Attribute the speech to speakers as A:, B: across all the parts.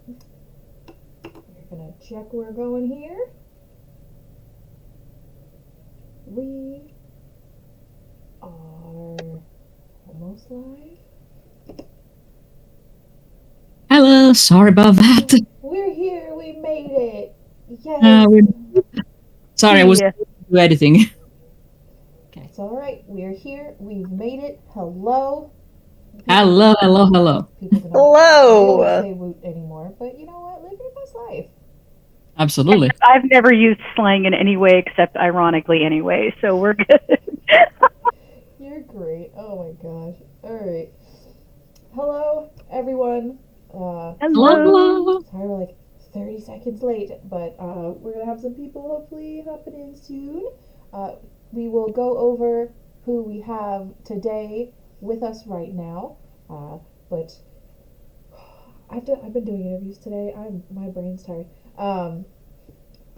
A: We're gonna check we're going here. We are almost live.
B: Hello, sorry about that.
A: We're here. We made it. Yes.
B: Sorry, I was doing editing. Okay.
A: It's all right. We're here. We've made it. Hello.
B: Hello.
A: People do not
C: Hello.
A: really say woot anymore, but you know what? Live your best life.
B: Absolutely.
C: I've never used slang in any way except ironically anyway, so we're good.
A: You're great. Oh my gosh. All right. Hello, everyone.
B: Hello.
A: Sorry we're like 30 seconds late, but we're going to have some people hopefully hopping in soon. We will go over who we have today with us right now, but I've been doing interviews today. My brain's tired.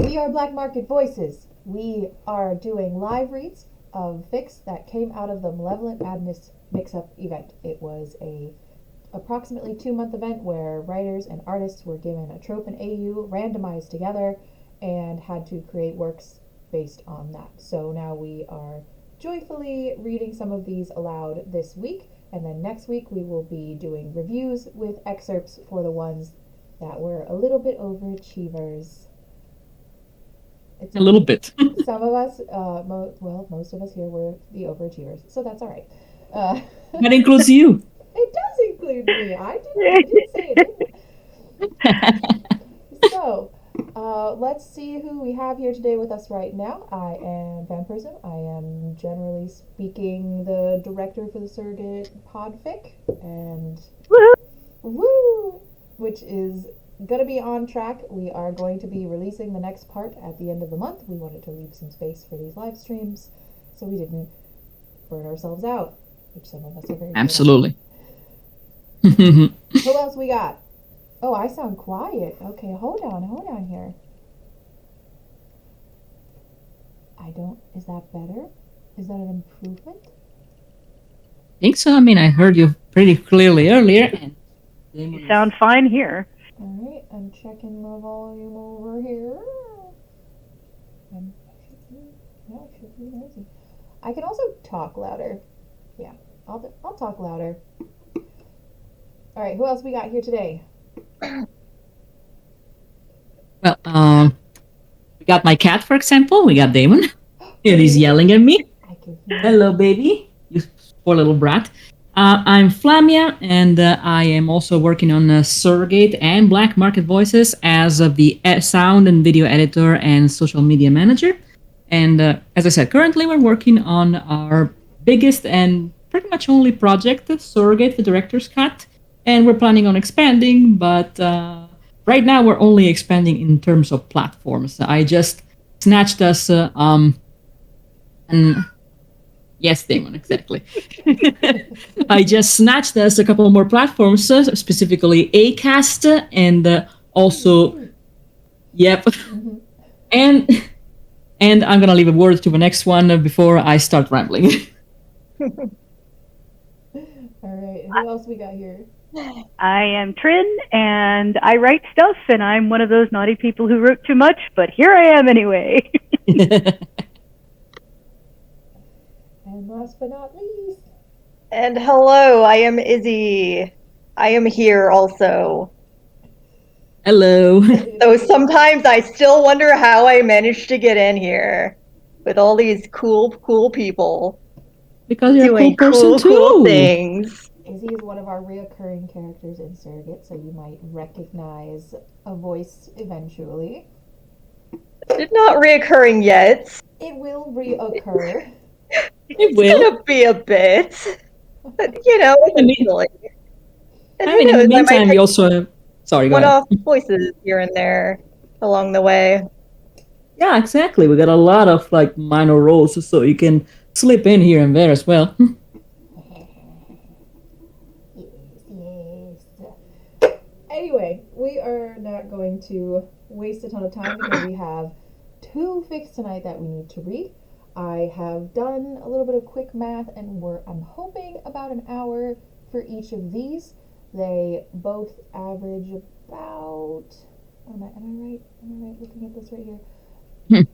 A: We are Black Market Voices. We are doing live reads of fics that came out of the Malevolent Madness Mixup event. It was a approximately 2-month event where writers and artists were given a trope and AU randomized together and had to create works based on that. So now we are joyfully reading some of these aloud this week, and then next week we will be doing reviews with excerpts for the ones that were a little bit overachievers.
B: It's a little bit.
A: Some of us, most of us here were the overachievers, so that's all right.
B: That includes you.
A: It does include me. I didn't say it. So, let's see who we have here today with us right now. I am Van Person. I am generally speaking the director for the Surrogate Podfic, and woo, which is gonna be on track. We are going to be releasing the next part at the end of the month. We wanted to leave some space for these live streams, so we didn't burn ourselves out, which some of us are very
B: Absolutely.
A: Who else we got? Oh, I sound quiet. Okay, hold on here. Is that better? Is that an improvement?
B: I think so. I mean, I heard you pretty clearly earlier. And
C: you sound fine here.
A: Alright, I'm checking the volume over here. Should be noisy. I can also talk louder. Yeah, I'll talk louder. Alright, who else we got here today?
B: Well, we got my cat, for example. We got Damon. And he's yelling at me. Hello, baby. You poor little brat. I'm Flamia, and I am also working on Surrogate and Black Market Voices as the sound and video editor and social media manager. And as I said, currently we're working on our biggest and pretty much only project, Surrogate, the Director's Cut. And we're planning on expanding, but right now we're only expanding in terms of platforms. I just snatched us and yes, Damon, exactly. I just snatched us a couple more platforms, specifically Acast and also, yep. And I'm gonna leave a word to the next one before I start rambling.
A: All right, and who else we got here?
C: I am Trin, and I write stuff, and I'm one of those naughty people who wrote too much, but here I am anyway.
A: And last but not least.
D: And hello, I am Izzy. I am here also.
B: Hello.
D: Though sometimes I still wonder how I managed to get in here with all these cool people.
B: Because you're
D: doing
B: a cool person too.
D: Cool things.
A: Izzy is one of our reoccurring characters in Surrogate, so you might recognize a voice eventually.
D: It's not reoccurring yet.
A: It will reoccur.
D: It's gonna be a bit, but eventually.
B: And in the meantime, we also have... Sorry, go ahead.
D: One-off voices here and there along the way.
B: Yeah, exactly. We got a lot of minor roles, so you can slip in here and there as well.
A: Yes. Anyway, we are not going to waste a ton of time because we have 2 fics tonight that we need to read. I have done a little bit of quick math, and I'm hoping about an hour for each of these. They both average about. Am I right? Am I right looking at this right here?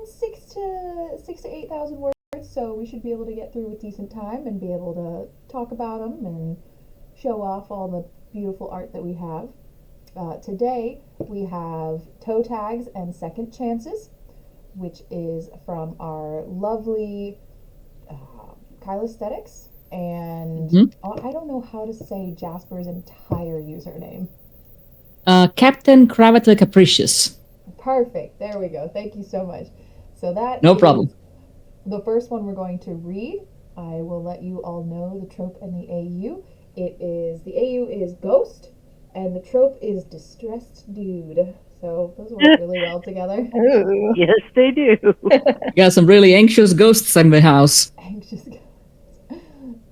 A: 6 to 8,000 words. So we should be able to get through with decent time and be able to talk about them and show off all the beautiful art that we have. Today we have toe tags and second chances, which is from our lovely Kylesthetics. And I don't know how to say Jasper's entire username.
B: Captain Cravata Capricious.
A: Perfect. There we go. Thank you so much. So that
B: No
A: is
B: problem.
A: the first one we're going to read. I will let you all know the trope and the AU. The AU is ghost, and the trope is distressed dude. So those work really well together.
D: Ooh.
C: Yes, they do.
B: We got some really anxious ghosts in the house.
A: Anxious ghost.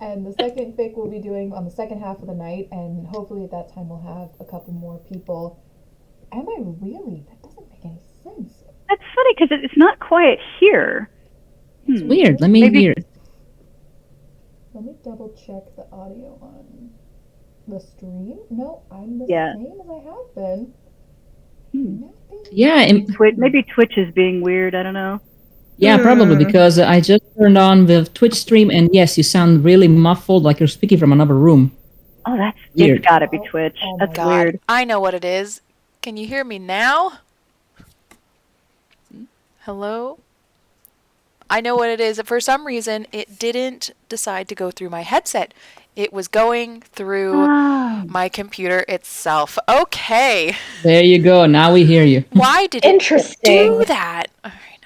A: And the second fic we'll be doing on the second half of the night, and hopefully at that time we'll have a couple more people. Am I really? That doesn't make any sense.
C: That's funny because it's not quiet here.
B: It's weird. Let me hear it.
A: Let me double check the audio on the stream. No, I'm the
C: Yeah.
A: same as I have been.
B: Yeah,
C: Maybe Twitch is being weird. I don't know.
B: yeah, probably because I just turned on the Twitch stream, and yes, you sound really muffled, like you're speaking from another room.
C: Oh, that's
B: Weird.
C: It's gotta be Twitch.
A: Oh my
C: That's
A: God.
C: weird.
E: I know what it is. Can you hear me now? Hello? I know what it is. For some reason, it didn't decide to go through my headset. It was going through my computer itself. Okay.
B: There you go. Now we hear you.
E: Why did it
D: Interesting.
E: do that? All right,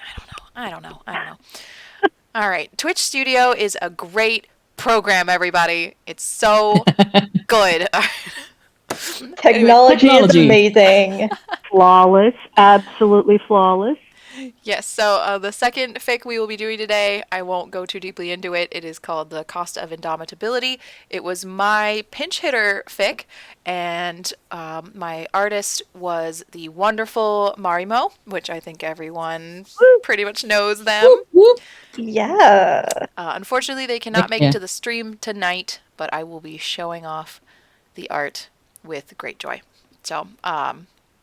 E: I don't know. All right. Twitch Studio is a great program, everybody. It's so good.
D: Technology is
B: Technology.
D: amazing.
C: Flawless. Absolutely flawless.
E: Yes, so the second fic we will be doing today, I won't go too deeply into it. It is called The Cost of Indomitability. It was my pinch hitter fic, and my artist was the wonderful Marimo, which I think everyone pretty much knows them.
D: Yeah.
E: Unfortunately, they cannot make it to the stream tonight, but I will be showing off the art with great joy. So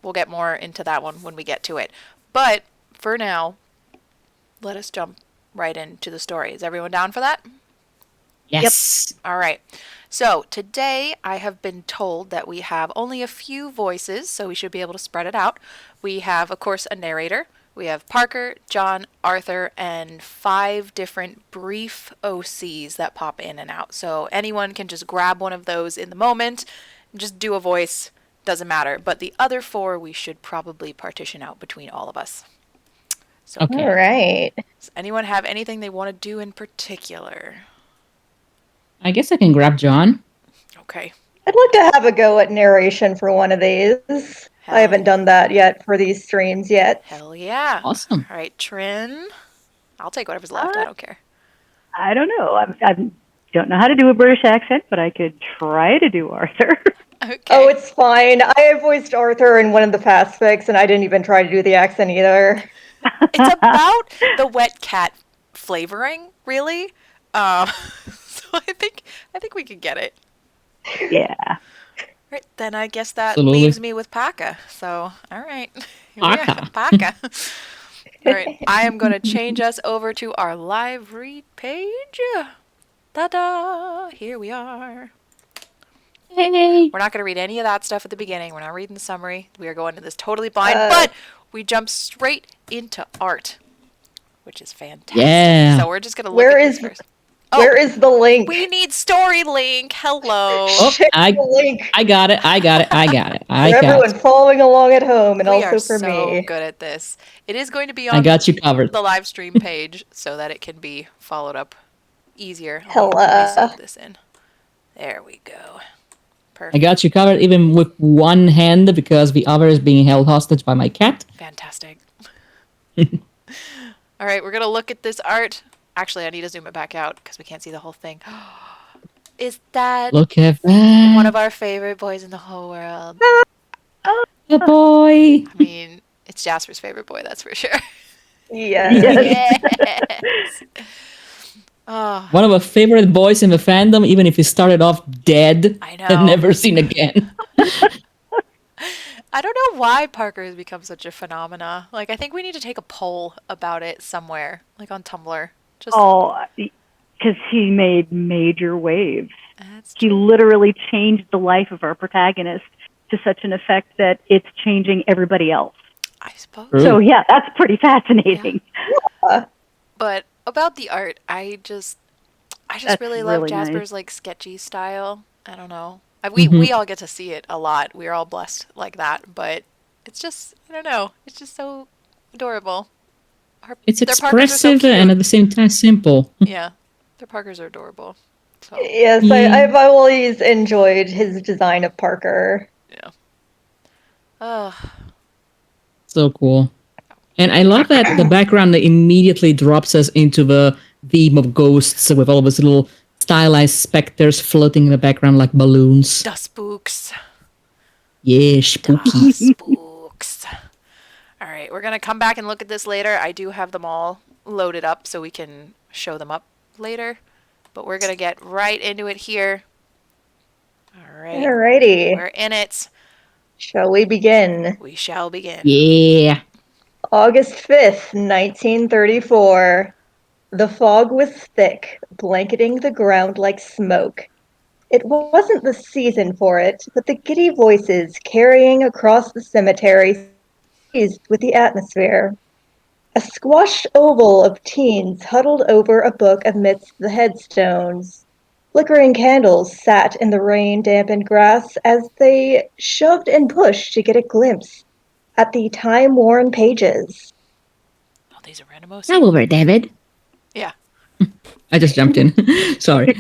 E: we'll get more into that one when we get to it. But for now, let us jump right into the story. Is everyone down for that?
B: Yes.
E: All right. So today I have been told that we have only a few voices, so we should be able to spread it out. We have, of course, a narrator. We have Parker, John, Arthur, and 5 different brief OCs that pop in and out. So anyone can just grab one of those in the moment and just do a voice. Doesn't matter. But the other 4 we should probably partition out between all of us. So,
B: Okay.
D: All right.
E: does anyone have anything they want to do in particular?
B: I guess I can grab John.
E: Okay.
D: I'd like to have a go at narration for one of these.
E: Hell
D: I haven't done that yet for these streams yet.
E: Hell yeah.
B: Awesome.
E: All right, Trin. I'll take whatever's left. I don't care.
C: I don't know. I don't know how to do a British accent, but I could try to do Arthur.
E: Okay.
D: Oh, it's fine. I have voiced Arthur in one of the past fics, and I didn't even try to do the accent either.
E: It's about the wet cat flavoring, really. So I think we could get it.
C: Yeah.
E: Right, then I guess that
B: Absolutely.
E: leaves me with Paka. So, all right. Here we are.
B: Paka.
E: Paka. All right, I am going to change us over to our live read page. Ta-da! Here we are.
B: Hey.
E: We're not going to read any of that stuff at the beginning. We're not reading the summary. We are going to this totally blind, but we jump straight into art, which is fantastic.
B: Yeah.
E: So we're just going to look
D: Where
E: at
D: is-
E: this first.
D: Where is the link?
E: We need story link. Hello.
B: Oh,
D: Share the link
B: I got it. I got
D: for everyone following along at home, and
E: We
D: also
E: are
D: for
E: so
D: me.
E: good at this. It is going to be
B: I
E: on
B: got you covered.
E: the live stream page so that it can be followed up easier.
D: Hello.
E: Let me save this in. There we go. Perfect.
B: I got you covered even with one hand because the other is being held hostage by my cat.
E: Fantastic. All right, we're going to look at this art. Actually, I need to zoom it back out because we can't see the whole thing. Is that
B: Look at that.
E: one of our favorite boys in the whole world?
B: The boy.
E: I mean, it's Jasper's favorite boy, that's for sure.
D: Yes.
C: Yes.
E: Yes. Oh,
B: One of my favorite boys in the fandom, even if he started off dead
E: I
B: and
E: know.
B: never seen again.
E: I don't know why Parker has become such a phenomena. Like, I think we need to take a poll about it somewhere, like on Tumblr. Just
C: Because he made major waves.
E: that's
C: He
E: true.
C: literally changed the life of our protagonist to such an effect that it's changing everybody else.
E: I suppose.
B: True.
C: So yeah, that's pretty fascinating.
E: But about the art, I just
C: That's
E: really love
C: really nice.
E: Jasper's like sketchy style. I don't know. We all get to see it a lot. We're all blessed like that, but it's just I don't know. It's just so adorable.
B: It's
E: Their Parkers are so
B: expressive
E: cute.
B: and at the same time simple.
E: Yeah, their Parkers are adorable. So
D: Yes,
B: Yeah.
D: I've always enjoyed his design of Parker.
E: yeah. Oh,
B: So cool. And I love that the background immediately drops us into the theme of ghosts with all of those little stylized specters floating in the background like balloons.
E: the spooks.
B: Yeah, spooky.
E: The spooks. All right, we're gonna come back and look at this later. I do have them all loaded up so we can show them up later. But we're gonna get right into it here. All right,
D: Alrighty.
E: we're in it.
D: Shall we begin?
E: We shall begin.
B: Yeah.
D: August 5th, 1934. The fog was thick, blanketing the ground like smoke. It wasn't the season for it, but the giddy voices carrying across the cemetery seized with the atmosphere. A squashed oval of teens huddled over a book amidst the headstones. Flickering candles sat in the rain-dampened grass as they shoved and pushed to get a glimpse at the time-worn pages.
E: Oh, these are random OC.
B: Come over, David.
E: Yeah.
B: I just jumped in. Sorry.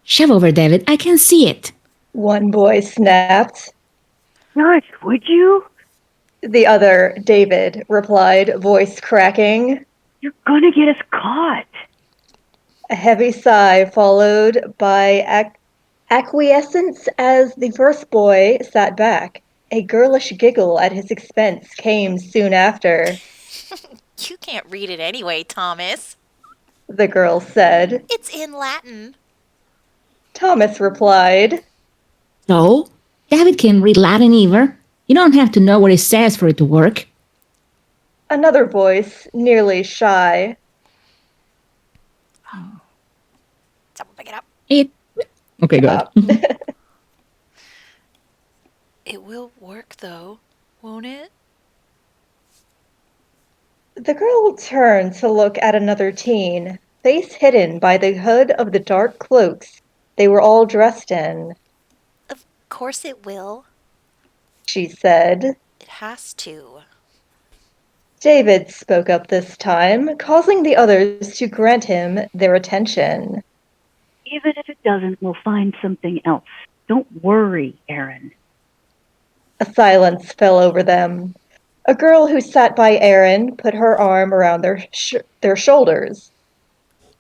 B: Shove over, David. I can see it.
D: One boy snapped.
C: Gosh, would you?
D: The other, David, replied, voice cracking.
C: You're gonna get us caught.
D: A heavy sigh followed by acquiescence as the first boy sat back. A girlish giggle at his expense came soon after.
E: You can't read it anyway, Thomas.
D: The girl said.
E: It's in Latin.
D: Thomas replied.
B: No, David can read Latin either. You don't have to know what it says for it to work.
D: Another voice, nearly shy.
E: Someone pick it up.
B: Okay, good.
E: It will work though, won't it?
D: The girl turned to look at another teen, face hidden by the hood of the dark cloaks they were all dressed in.
E: Of course it will.
D: She said.
E: It has to.
D: David spoke up this time, causing the others to grant him their attention.
C: Even if it doesn't, we'll find something else. Don't worry, Aaron.
D: A silence fell over them. A girl who sat by Aaron put her arm around their shoulders.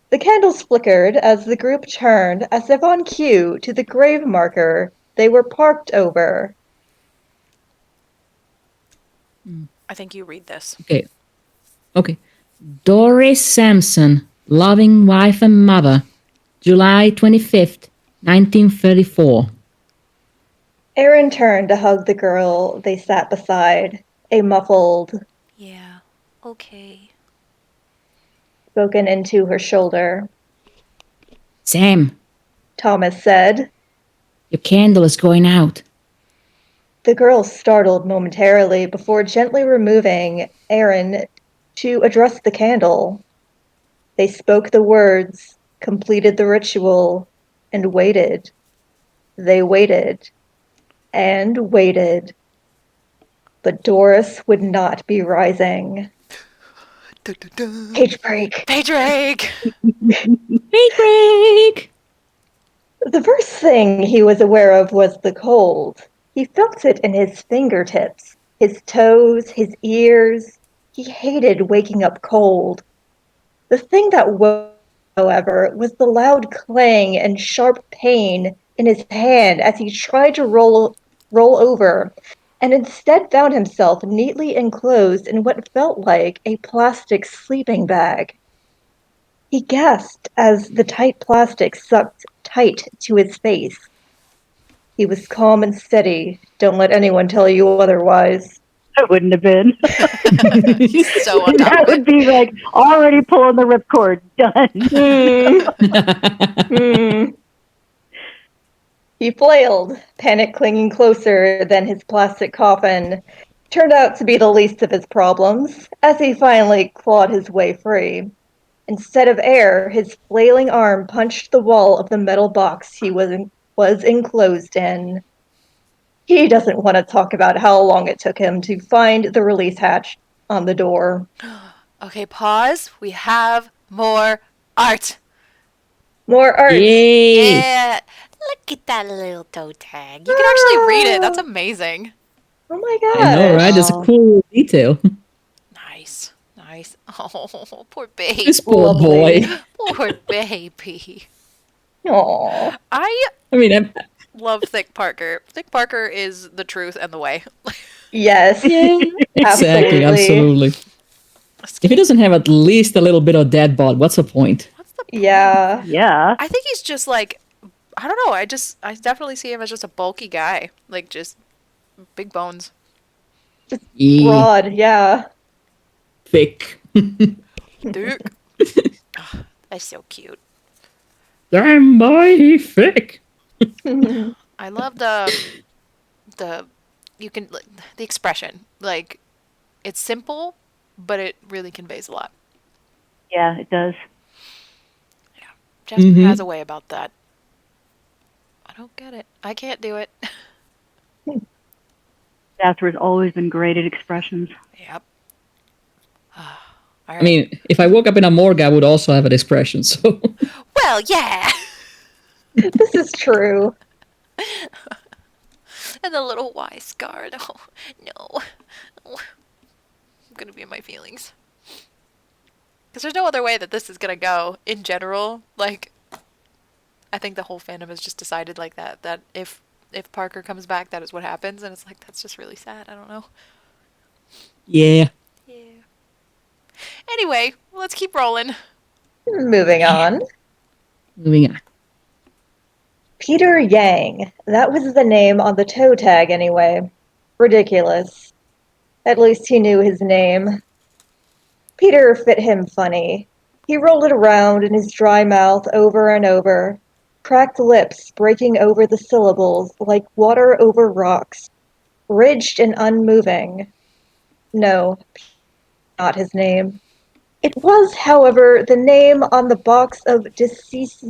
D: The candles flickered as the group turned, as if on cue, to the grave marker they were parked over.
E: I think you read this.
B: Okay. Doris Sampson, loving wife and mother, July 25th, 1934.
D: Aaron turned to hug the girl they sat beside, a muffled,
E: Yeah, okay.
D: spoken into her shoulder.
B: Sam,
D: Thomas said.
B: your candle is going out.
D: The girl startled momentarily before gently removing Aaron to address the candle. They spoke the words, completed the ritual, and waited. They waited and waited. But Doris would not be rising. Page break.
E: Page break!
B: Break, break!
D: The first thing he was aware of was the cold. He felt it in his fingertips, his toes, his ears. He hated waking up cold. The thing that woke, however, was the loud clang and sharp pain in his hand as he tried to roll over, and instead found himself neatly enclosed in what felt like a plastic sleeping bag. He gasped as the tight plastic sucked tight to his face. He was calm and steady. Don't let anyone tell you otherwise.
C: I wouldn't have been.
E: So on top
C: That
E: of
C: would
E: it.
C: be like already pulling the ripcord. Done.
D: He flailed, panic clinging closer than his plastic coffin. Turned out to be the least of his problems, as he finally clawed his way free. Instead of air, his flailing arm punched the wall of the metal box he was enclosed in. He doesn't want to talk about how long it took him to find the release hatch on the door.
E: Okay, pause. We have more art.
D: More art.
B: Yay!
E: Yeah. Look at that little toe tag. You can actually read it. That's amazing.
D: Oh my
B: I know,
D: gosh.
B: right? That's a cool detail.
E: Nice. Nice. Oh, poor baby.
B: This poor
D: Lovely.
B: boy.
E: Poor baby.
D: Aww.
E: I
B: I mean,
E: love Thick Parker. Thick Parker is the truth and the way.
D: Yes.
B: yeah, exactly,
D: Absolutely.
B: absolutely. If he doesn't have at least a little bit of dead bod, what's the point?
E: What's the point?
D: Yeah.
C: Yeah.
E: I think he's just like, I don't know. I definitely see him as just a bulky guy, like just big bones.
D: Broad, yeah.
B: Thick.
E: Thick. Oh, that's so cute.
B: Damn boy, he thick.
E: I love the you can the expression. Like it's simple, but it really conveys a lot.
C: Yeah, it does.
E: Jasper has a way about that. I don't get it. I can't do it.
C: Jasper's always been great at expressions.
E: Yep. All right.
B: I mean, if I woke up in a morgue, I would also have an expression, so...
E: Well, yeah.
D: This is true.
E: And the little Y scar. Oh, no. Oh, I'm going to be in my feelings. Because there's no other way that this is going to go in general. Like, I think the whole fandom has just decided like that. That if Parker comes back, that is what happens. And it's like, that's just really sad. I don't know.
B: Yeah.
E: Yeah. Anyway, let's keep rolling.
D: Moving on.
B: Moving on.
D: Peter Yang. That was the name on the toe tag anyway. Ridiculous. At least he knew his name. Peter fit him funny. He rolled it around in his dry mouth over and over, cracked lips breaking over the syllables like water over rocks, ridged and unmoving. No, not his name. It was, however, the name on the box of deceased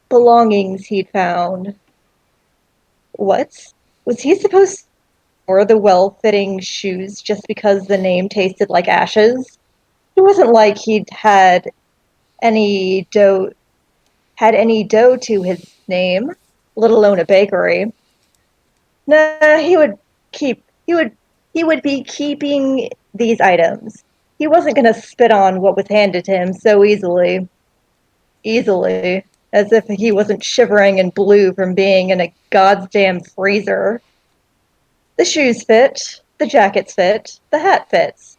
D: belongings he'd found. What? Was he supposed to wear the well-fitting shoes just because the name tasted like ashes? It wasn't like he'd had any dough to his name, let alone a bakery. Nah, he would be keeping these items. He wasn't gonna spit on what was handed to him so easily. Easily. As if he wasn't shivering in blue from being in a goddamn freezer. The shoes fit, the jackets fit, the hat fits.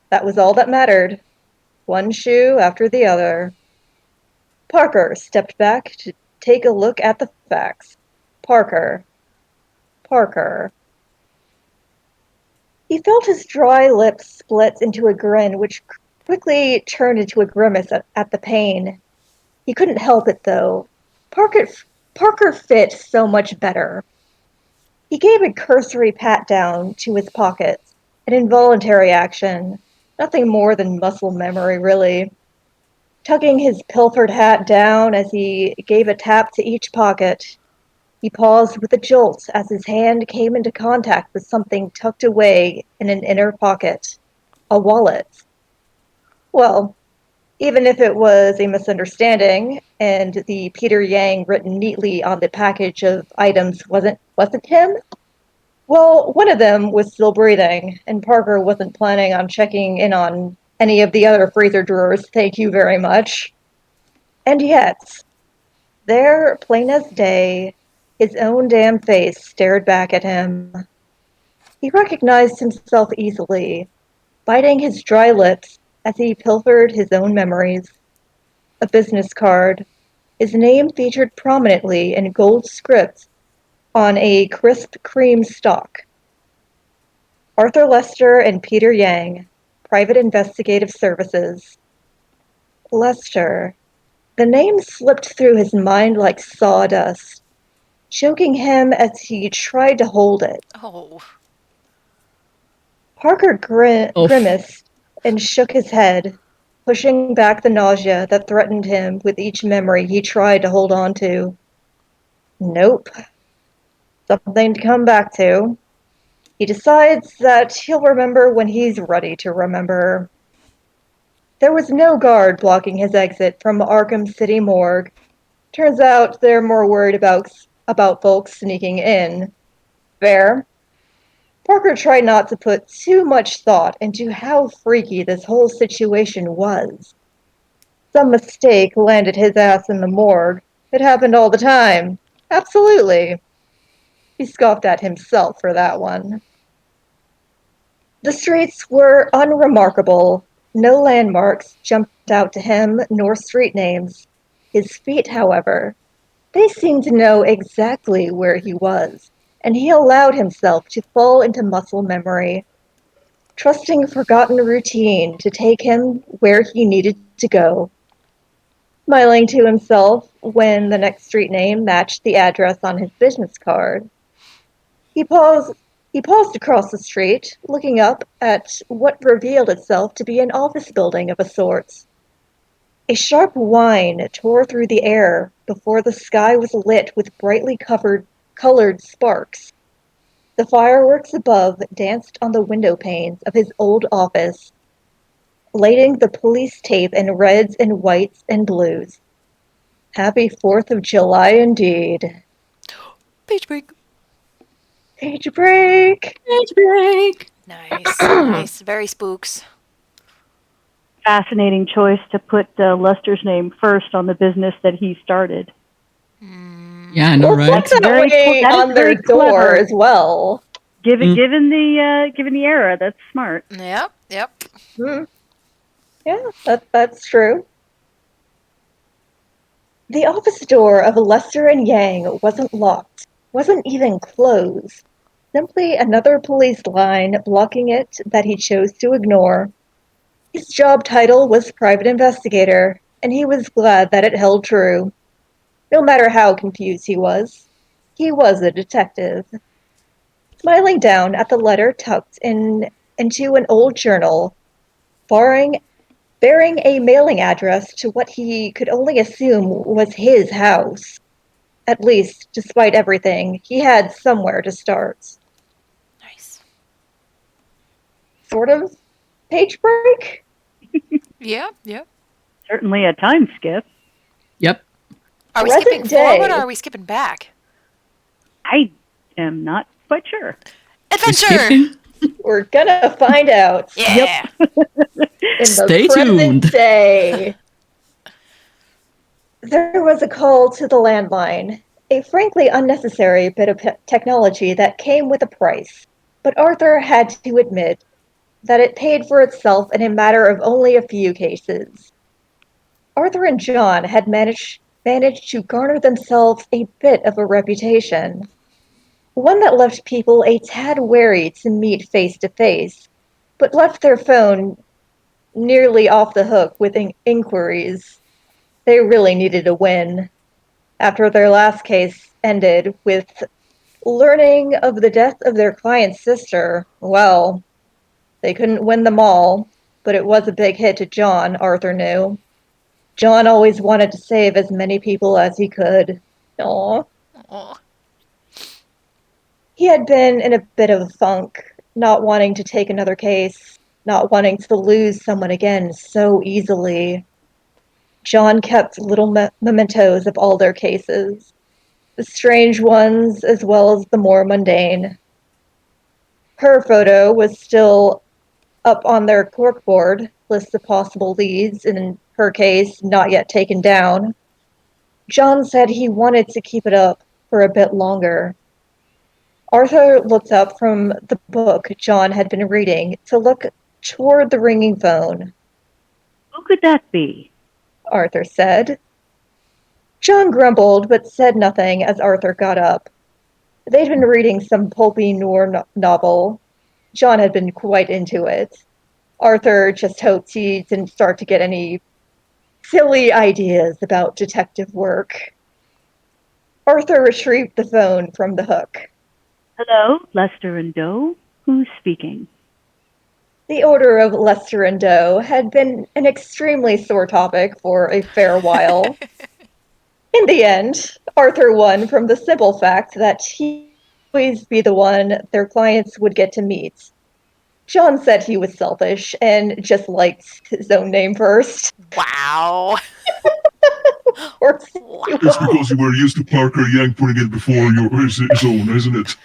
D: That was all that mattered. One shoe after the other. Parker stepped back to take a look at the facts. Parker. He felt his dry lips split into a grin, which quickly turned into a grimace at the pain. He couldn't help it, though. Parker fit so much better. He gave a cursory pat down to his pockets, an involuntary action, nothing more than muscle memory, really. Tugging his pilfered hat down as he gave a tap to each pocket, he paused with a jolt as his hand came into contact with something tucked away in an inner pocket. A wallet. Well, even if it was a misunderstanding, and the Peter Yang written neatly on the package of items wasn't him, well, one of them was still breathing, and Parker wasn't planning on checking in on any of the other freezer drawers, thank you very much. And yet, there, plain as day, his own damn face stared back at him. He recognized himself easily, biting his dry lips as he pilfered his own memories. a business card, his name featured prominently in gold script on a crisp cream stalk. Arthur Lester and Peter Yang, Private Investigative Services. Lester. The name slipped through his mind like sawdust, choking him as he tried to hold it.
E: Oh.
D: Parker
B: Oof.
D: grimaced and shook his head, pushing back the nausea that threatened him with each memory he tried to hold on to. Nope. Something to come back to. He decides that he'll remember when he's ready to remember. There was no guard blocking his exit from Arkham City Morgue. Turns out they're more worried about folks sneaking in. Fair. Parker tried not to put too much thought into how freaky this whole situation was. Some mistake landed his ass in the morgue. It happened all the time. Absolutely. He scoffed at himself for that one. The streets were unremarkable. No landmarks jumped out to him, nor street names. His feet, however, they seemed to know exactly where he was, and he allowed himself to fall into muscle memory, trusting forgotten routine to take him where he needed to go. Smiling to himself when the next street name matched the address on his business card. He paused across the street, looking up at what revealed itself to be an office building of a sort. A sharp whine tore through the air before the sky was lit with brightly colored sparks. The fireworks above danced on the window panes of his old office, lighting the police tape in reds and whites and blues. Happy 4th of July indeed.
E: Page break.
D: Page break!
B: Page break.
E: Nice. Nice. Very spooks.
C: Fascinating choice to put Lester's name first on the business that he started.
B: Yeah, I know,
D: Well,
B: right?
D: it's like that
C: Very
D: way
C: that is
D: on their
C: very
D: door
C: clever.
D: as well.
C: Given the era, that's smart.
E: Yep. Yep.
D: Yeah, that's true. The office door of Lester and Yang wasn't locked, wasn't even closed. Simply another police line blocking it that he chose to ignore. His job title was private investigator, and he was glad that it held true. No matter how confused he was a detective. Smiling down at the letter tucked into an old journal, bearing a mailing address to what he could only assume was his house. At least, despite everything, he had somewhere to start.
E: Nice.
D: Sort of page break?
E: Yeah. Yep.
C: Certainly a time skip.
B: Yep.
E: Are we
D: Present
E: skipping forward
D: day.
E: or are we skipping back?
C: I am not quite sure.
B: We're
E: Adventure!
B: skipping.
D: We're gonna find out
E: Yeah.
D: in
B: Stay
D: the present
B: tuned.
D: day. There was a call to the landline, a frankly unnecessary bit of technology that came with a price, but Arthur had to admit that it paid for itself in a matter of only a few cases. Arthur and John had managed to garner themselves a bit of a reputation, one that left people a tad wary to meet face to face, but left their phone nearly off the hook with inquiries. They really needed a win. After their last case ended with learning of the death of their client's sister, well, they couldn't win them all, but it was a big hit to John, Arthur knew. John always wanted to save as many people as he could. Aww.
E: Aw.
D: He had been in a bit of a funk, not wanting to take another case, not wanting to lose someone again so easily. John kept little mementos of all their cases, the strange ones as well as the more mundane. Her photo was still up on their corkboard, list of possible leads, in her case not yet taken down. John said he wanted to keep it up for a bit longer. Arthur looked up from the book John had been reading to look toward the ringing phone.
C: Who could that be?
D: Arthur said. John grumbled, but said nothing as Arthur got up. They'd been reading some pulpy noir novel. John had been quite into it. Arthur just hoped he didn't start to get any silly ideas about detective work. Arthur retrieved the phone from the hook.
C: Hello, Lester and Doe. Who's speaking?
D: The order of Lester and Doe had been an extremely sore topic for a fair while. In the end, Arthur won from the simple fact that he'd always be the one their clients would get to meet. John said he was selfish and just liked his own name first.
E: Wow.
D: Of course he
E: Wow.
F: It's
D: was.
F: because you were used to Parker Yang putting it before his own, isn't it?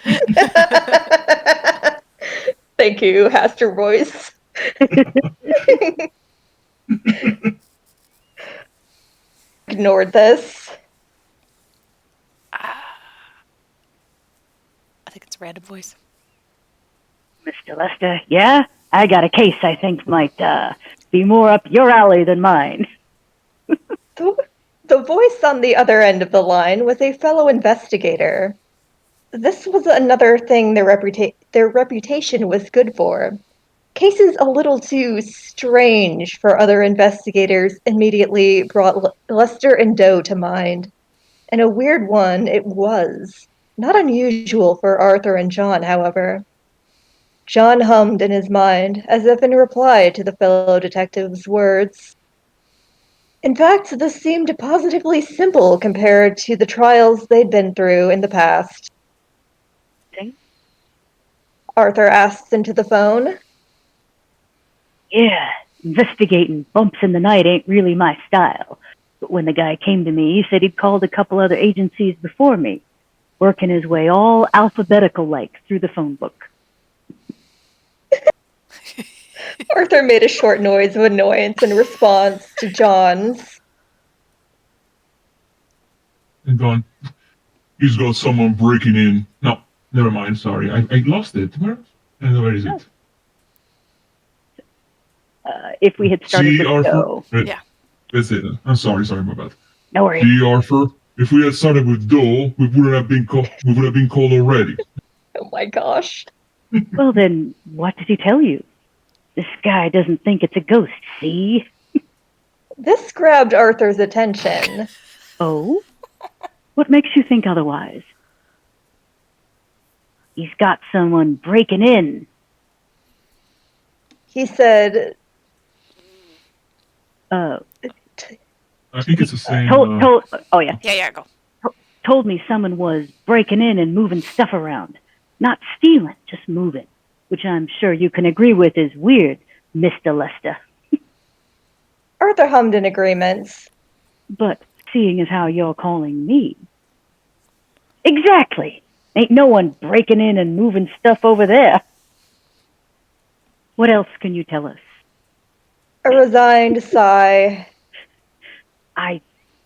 D: Thank you, Haster Voice. Ignored this.
E: I think it's a random voice.
C: Mr. Lester, yeah? I got a case I think might be more up your alley than mine.
D: The voice on the other end of the line was a fellow investigator. This was another thing their reputation was good for. Cases a little too strange for other investigators immediately brought Lester and Doe to mind. And a weird one it was. Not unusual for Arthur and John, however. John hummed in his mind, as if in reply to the fellow detective's words. In fact, this seemed positively simple compared to the trials they'd been through in the past. Arthur asked into the phone.
C: Yeah, investigating bumps in the night ain't really my style. But when the guy came to me, he said he'd called a couple other agencies before me, working his way all alphabetical-like through the phone book.
D: Arthur made a short noise of annoyance in response to John's.
F: And gone. He's got someone breaking in. No, never mind. Sorry, I lost it. Where is it?
C: If we had started
F: See,
C: with
F: Arthur?
C: Doe.
E: Yeah.
F: That's it. I'm sorry, my bad.
C: No worries.
F: See, Arthur? If we had started with Doe, we would have been called already.
D: Oh my gosh.
C: Well then, what did he tell you? This guy doesn't think it's a ghost, see?
D: This grabbed Arthur's attention.
C: Oh? What makes you think otherwise? He's got someone breaking in.
D: He said,
F: I think it's the same.
C: Oh yeah.
E: Yeah, go.
C: Told me someone was breaking in and moving stuff around. Not stealing, just moving. Which I'm sure you can agree with is weird, Mr. Lester.
D: Arthur hummed in agreement.
C: But seeing as how you're calling me. Exactly. Ain't no one breaking in and moving stuff over there. What else can you tell us?
D: A resigned sigh.
C: I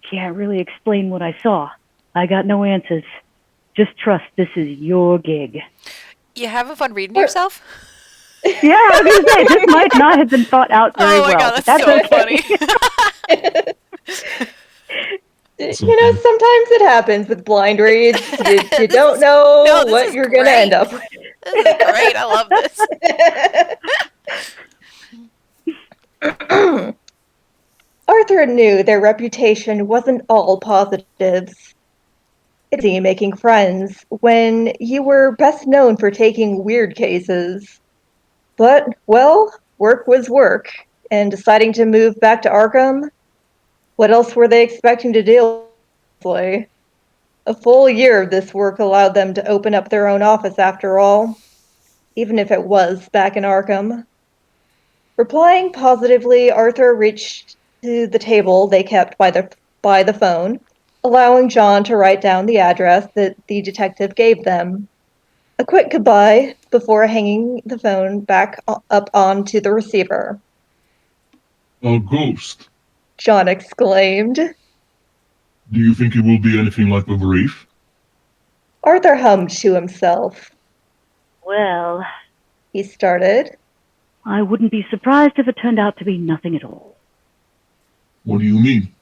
C: can't really explain what I saw. I got no answers. Just trust this is your gig.
E: You having fun reading yourself?
C: Yeah, I was going to say, this might not have been thought out very well.
E: Oh my god,
C: but
E: that's so
C: okay.
E: funny.
D: You know, sometimes it happens with blind reads. You don't know what you're going to end up with.
E: This is great. I love this.
D: Arthur knew their reputation wasn't all positives. It's easy making friends when you were best known for taking weird cases. But, well, work was work, and deciding to move back to Arkham, what else were they expecting to do? A full year of this work allowed them to open up their own office after all, even if it was back in Arkham. Replying positively, Arthur reached to the table they kept by the phone, allowing John to write down the address that the detective gave them. A quick goodbye before hanging the phone back up onto the receiver.
F: A ghost?
D: John exclaimed.
F: Do you think it will be anything like a wraith?
D: Arthur hummed to himself.
C: Well,
D: He started.
C: I wouldn't be surprised if it turned out to be nothing at all.
F: What do you mean?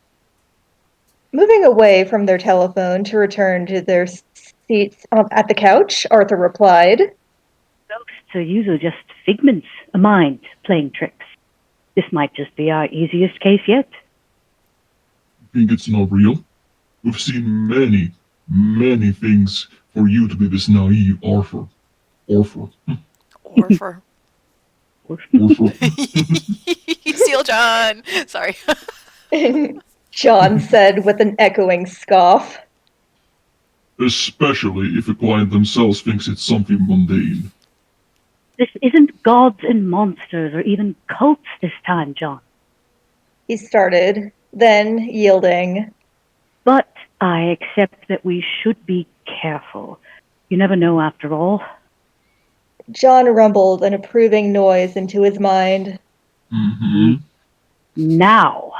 D: Moving away from their telephone to return to their seats at the couch, Arthur replied,
C: Ghosts are usually just figments of mind playing tricks. This might just be our easiest case yet.
F: You think it's not real? We've seen many, many things for you to be this naive, Arthur. Arthur.
E: Orpher.
F: Arthur.
E: Seal John. Sorry.
D: John said with an echoing scoff.
F: Especially if a client themselves thinks it's something mundane.
C: This isn't gods and monsters or even cults this time, John.
D: He started, then yielding.
C: But I accept that we should be careful. You never know after all.
D: John rumbled an approving noise into his mind.
F: Mm-hmm.
C: Now,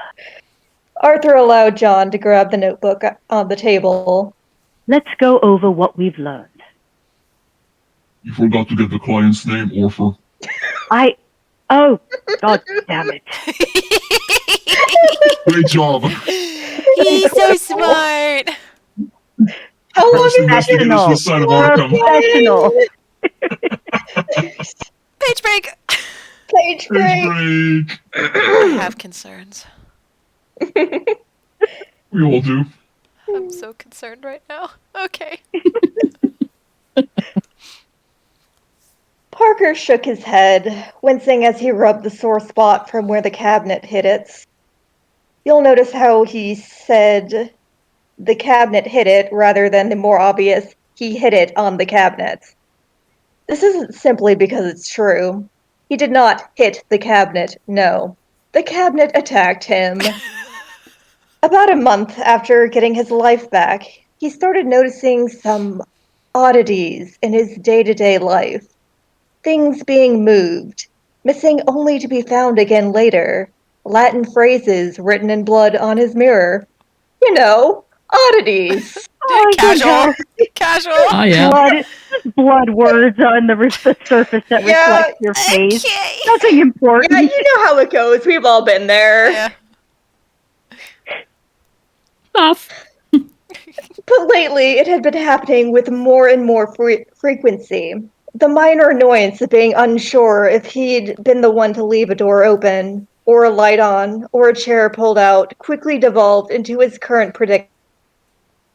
D: Arthur allowed John to grab the notebook on the table.
C: let's go over what we've learned.
F: You forgot to get the client's name, Arthur.
C: Oh, God damn it.
F: Great job.
E: He's so smart.
D: How long
F: First investigators this side of Arkham.
C: Professional.
E: Page break.
D: Page break.
F: Break.
E: I have concerns.
F: We all do.
E: I'm so concerned right now. Okay.
D: Parker shook his head, wincing as he rubbed the sore spot from where the cabinet hit it. You'll notice how he said the cabinet hit it rather than the more obvious he hit it on the cabinet. This isn't simply because it's true. He did not hit the cabinet, no. The cabinet attacked him. About a month after getting his life back, he started noticing some oddities in his day-to-day life. Things being moved, missing only to be found again later. Latin phrases written in blood on his mirror. You know, oddities.
E: Casual. Casual.
B: Oh, yeah.
C: Blood words on the surface that reflect your face.
E: Okay.
C: Nothing important.
D: Yeah, you know how it goes. We've all been there.
E: Yeah.
B: Stuff.
D: But lately, it had been happening with more and more frequency. The minor annoyance of being unsure if he'd been the one to leave a door open, or a light on, or a chair pulled out, quickly devolved into his current predicament,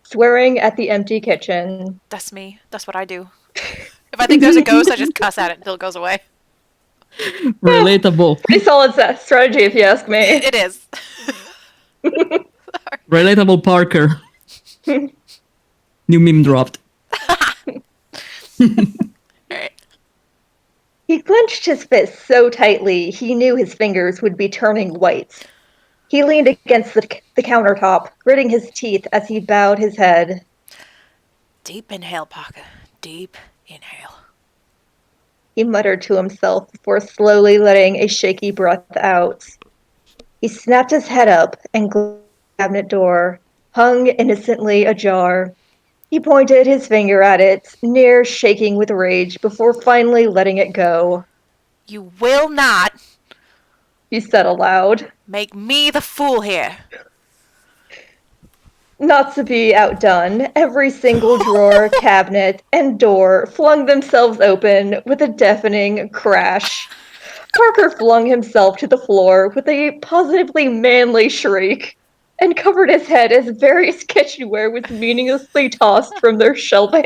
D: swearing at the empty kitchen.
E: That's me. That's what I do. If I think there's a ghost, I just cuss at it until it goes away.
B: Relatable.
D: Pretty solid strategy, if you ask me.
E: It is.
B: Relatable Parker. New meme dropped.
E: Alright.
D: He clenched his fist so tightly he knew his fingers would be turning white. He leaned against the countertop, gritting his teeth as he bowed his head.
E: Deep inhale, Parker. Deep inhale.
D: He muttered to himself before slowly letting a shaky breath out. He snapped his head up and glanced at the cabinet door, hung innocently ajar. He pointed his finger at it, near shaking with rage, before finally letting it go.
E: You will not
D: He said aloud.
E: make me the fool here.
D: Not to be outdone, every single drawer, cabinet, and door flung themselves open with a deafening crash. Parker flung himself to the floor with a positively manly shriek and covered his head as various kitchenware was meaninglessly tossed from their shelving.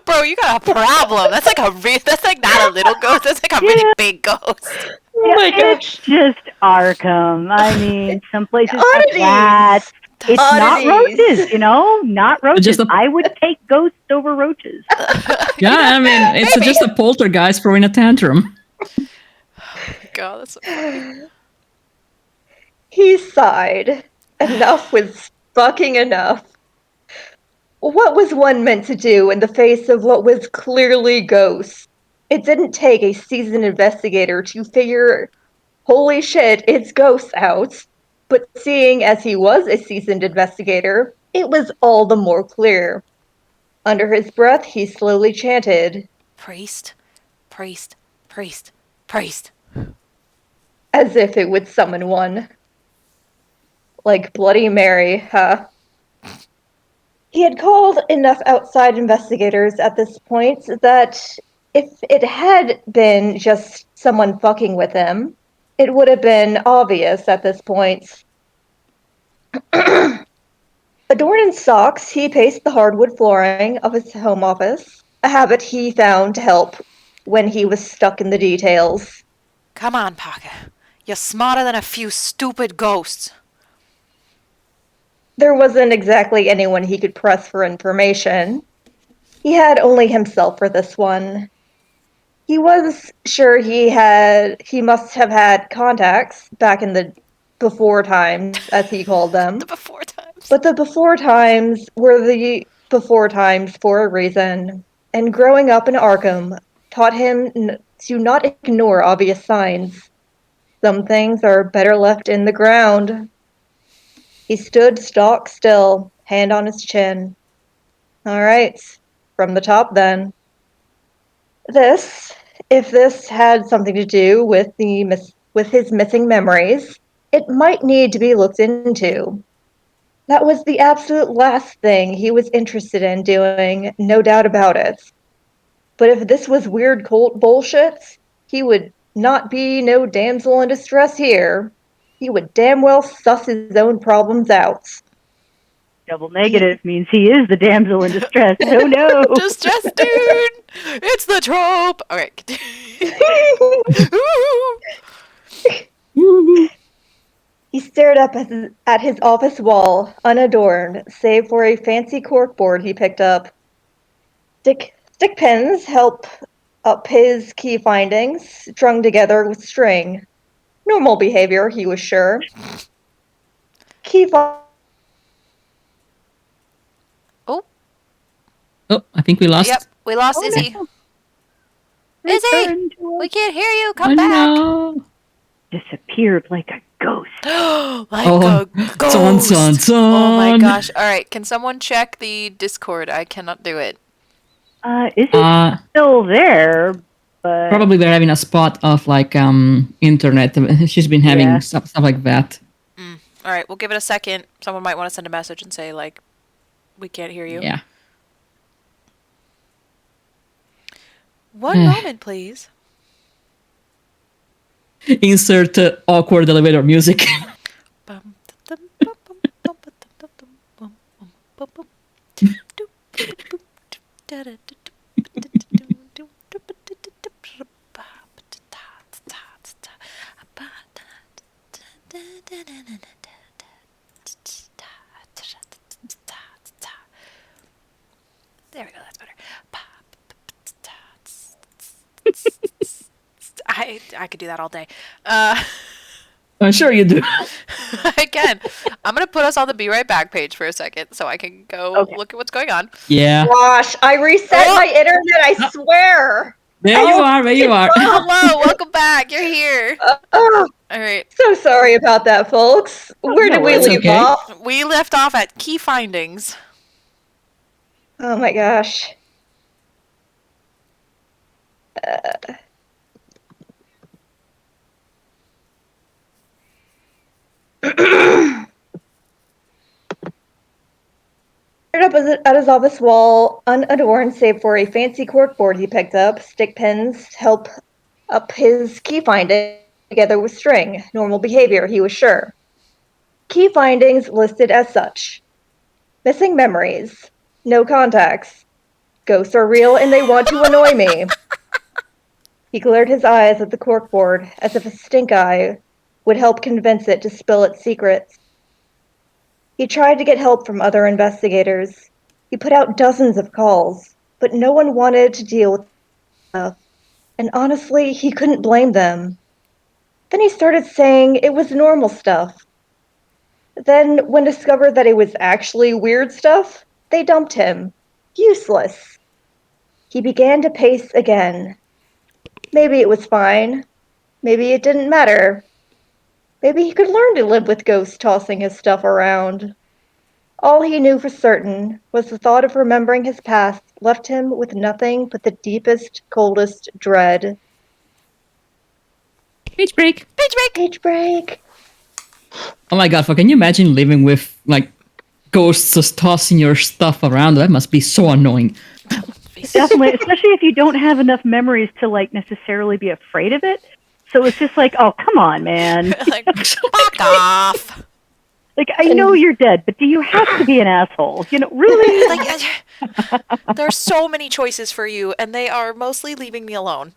E: Bro, you got a problem. That's like that's like not a little ghost. That's like a really big ghost.
D: Oh my
C: It's
D: gosh.
C: just Arkham. I mean, some places have
D: Oddities.
C: rats. It's not
D: Oddities.
C: roaches, Not roaches.
B: Just a-
C: I would take ghosts over roaches.
B: Yeah, I mean, it's
E: Maybe.
B: just a poltergeist throwing a tantrum.
E: God, that's so funny.
D: He sighed. Enough was fucking enough. What was one meant to do in the face of what was clearly ghosts? It didn't take a seasoned investigator to figure, holy shit, it's ghosts out. But seeing as he was a seasoned investigator, it was all the more clear. Under his breath, he slowly chanted,
E: Priest, priest, priest, priest.
D: as if it would summon one. like Bloody Mary, huh? He had called enough outside investigators at this point that if it had been just someone fucking with him, it would have been obvious at this point. Adorned in socks, he paced the hardwood flooring of his home office, a habit he found to help when he was stuck in the details.
E: Come on, Parker. You're smarter than a few stupid ghosts.
D: There wasn't exactly anyone he could press for information. He had only himself for this one. He was sure he must have had contacts back in the before times, as he called them.
E: The before times.
D: But the before times were the before times for a reason, and growing up in Arkham taught him to not ignore obvious signs. Some things are better left in the ground. He stood stock still, hand on his chin. All right, from the top then. If this had something to do with his missing memories, it might need to be looked into. That was the absolute last thing he was interested in doing, no doubt about it. But if this was weird cult bullshit, he would not be no damsel in distress here. He would damn well suss his own problems out.
C: Double negative means he is the damsel in distress. Oh no!
E: Distress, dude! It's the trope! Alright.
D: He stared up at his office wall, unadorned, save for a fancy corkboard he picked up. Stick pins help up his key findings, strung together with string. Normal behavior, he was sure.
B: Oh, I think we lost.
E: Yep, we lost Izzy.
C: No.
E: Izzy! We can't hear you. Come
B: Oh,
E: back.
B: no.
C: Disappeared like a ghost.
E: Like
B: Oh,
E: a ghost.
B: son.
E: Oh my gosh. Alright, can someone check the Discord? I cannot do it.
C: Is he still there? But
B: Probably they're having a spot of like internet. She's been having stuff like that.
E: Alright, we'll give it a second. Someone might want to send a message and say, like, we can't hear you.
B: Yeah.
E: One moment, please.
B: Insert awkward elevator music.
E: There we go, that's better. I could do that all day.
B: I'm sure you do.
E: I can. I'm going to put us on the Be Right Back page for a second so I can go look at what's going on.
B: Yeah.
D: Gosh, I reset my internet, I swear.
B: There you are.
E: Hello, welcome back. You're here. All right.
D: So sorry about that, folks. Where did we leave off?
E: We left off at key findings.
D: Oh my gosh. Up at his office wall, unadorned save for a fancy corkboard he picked up. Stick pins help up his key finding together with string. Normal behavior, he was sure. Key findings listed as such. Missing memories. No contacts. Ghosts are real and they want to annoy me. He glared his eyes at the corkboard as if a stink eye would help convince it to spill its secrets. He tried to get help from other investigators. He put out dozens of calls, but no one wanted to deal with stuff. And honestly, he couldn't blame them. Then he started saying it was normal stuff. Then, when discovered that it was actually weird stuff, they dumped him. Useless. He began to pace again. Maybe it was fine. Maybe it didn't matter. Maybe he could learn to live with ghosts tossing his stuff around. All he knew for certain was the thought of remembering his past left him with nothing but the deepest, coldest dread.
B: Page break.
E: Page break.
D: Page break.
B: Oh my god, can you imagine living with, like, ghosts just tossing your stuff around? That must be so annoying.
C: Definitely, especially if you don't have enough memories to, like, necessarily be afraid of it. So it's just like, oh, come on, man.
E: Like, fuck off.
C: Like, I know you're dead, but do you have to be an asshole? You know, really?
E: Like, there's so many choices for you, and they are mostly leaving me alone.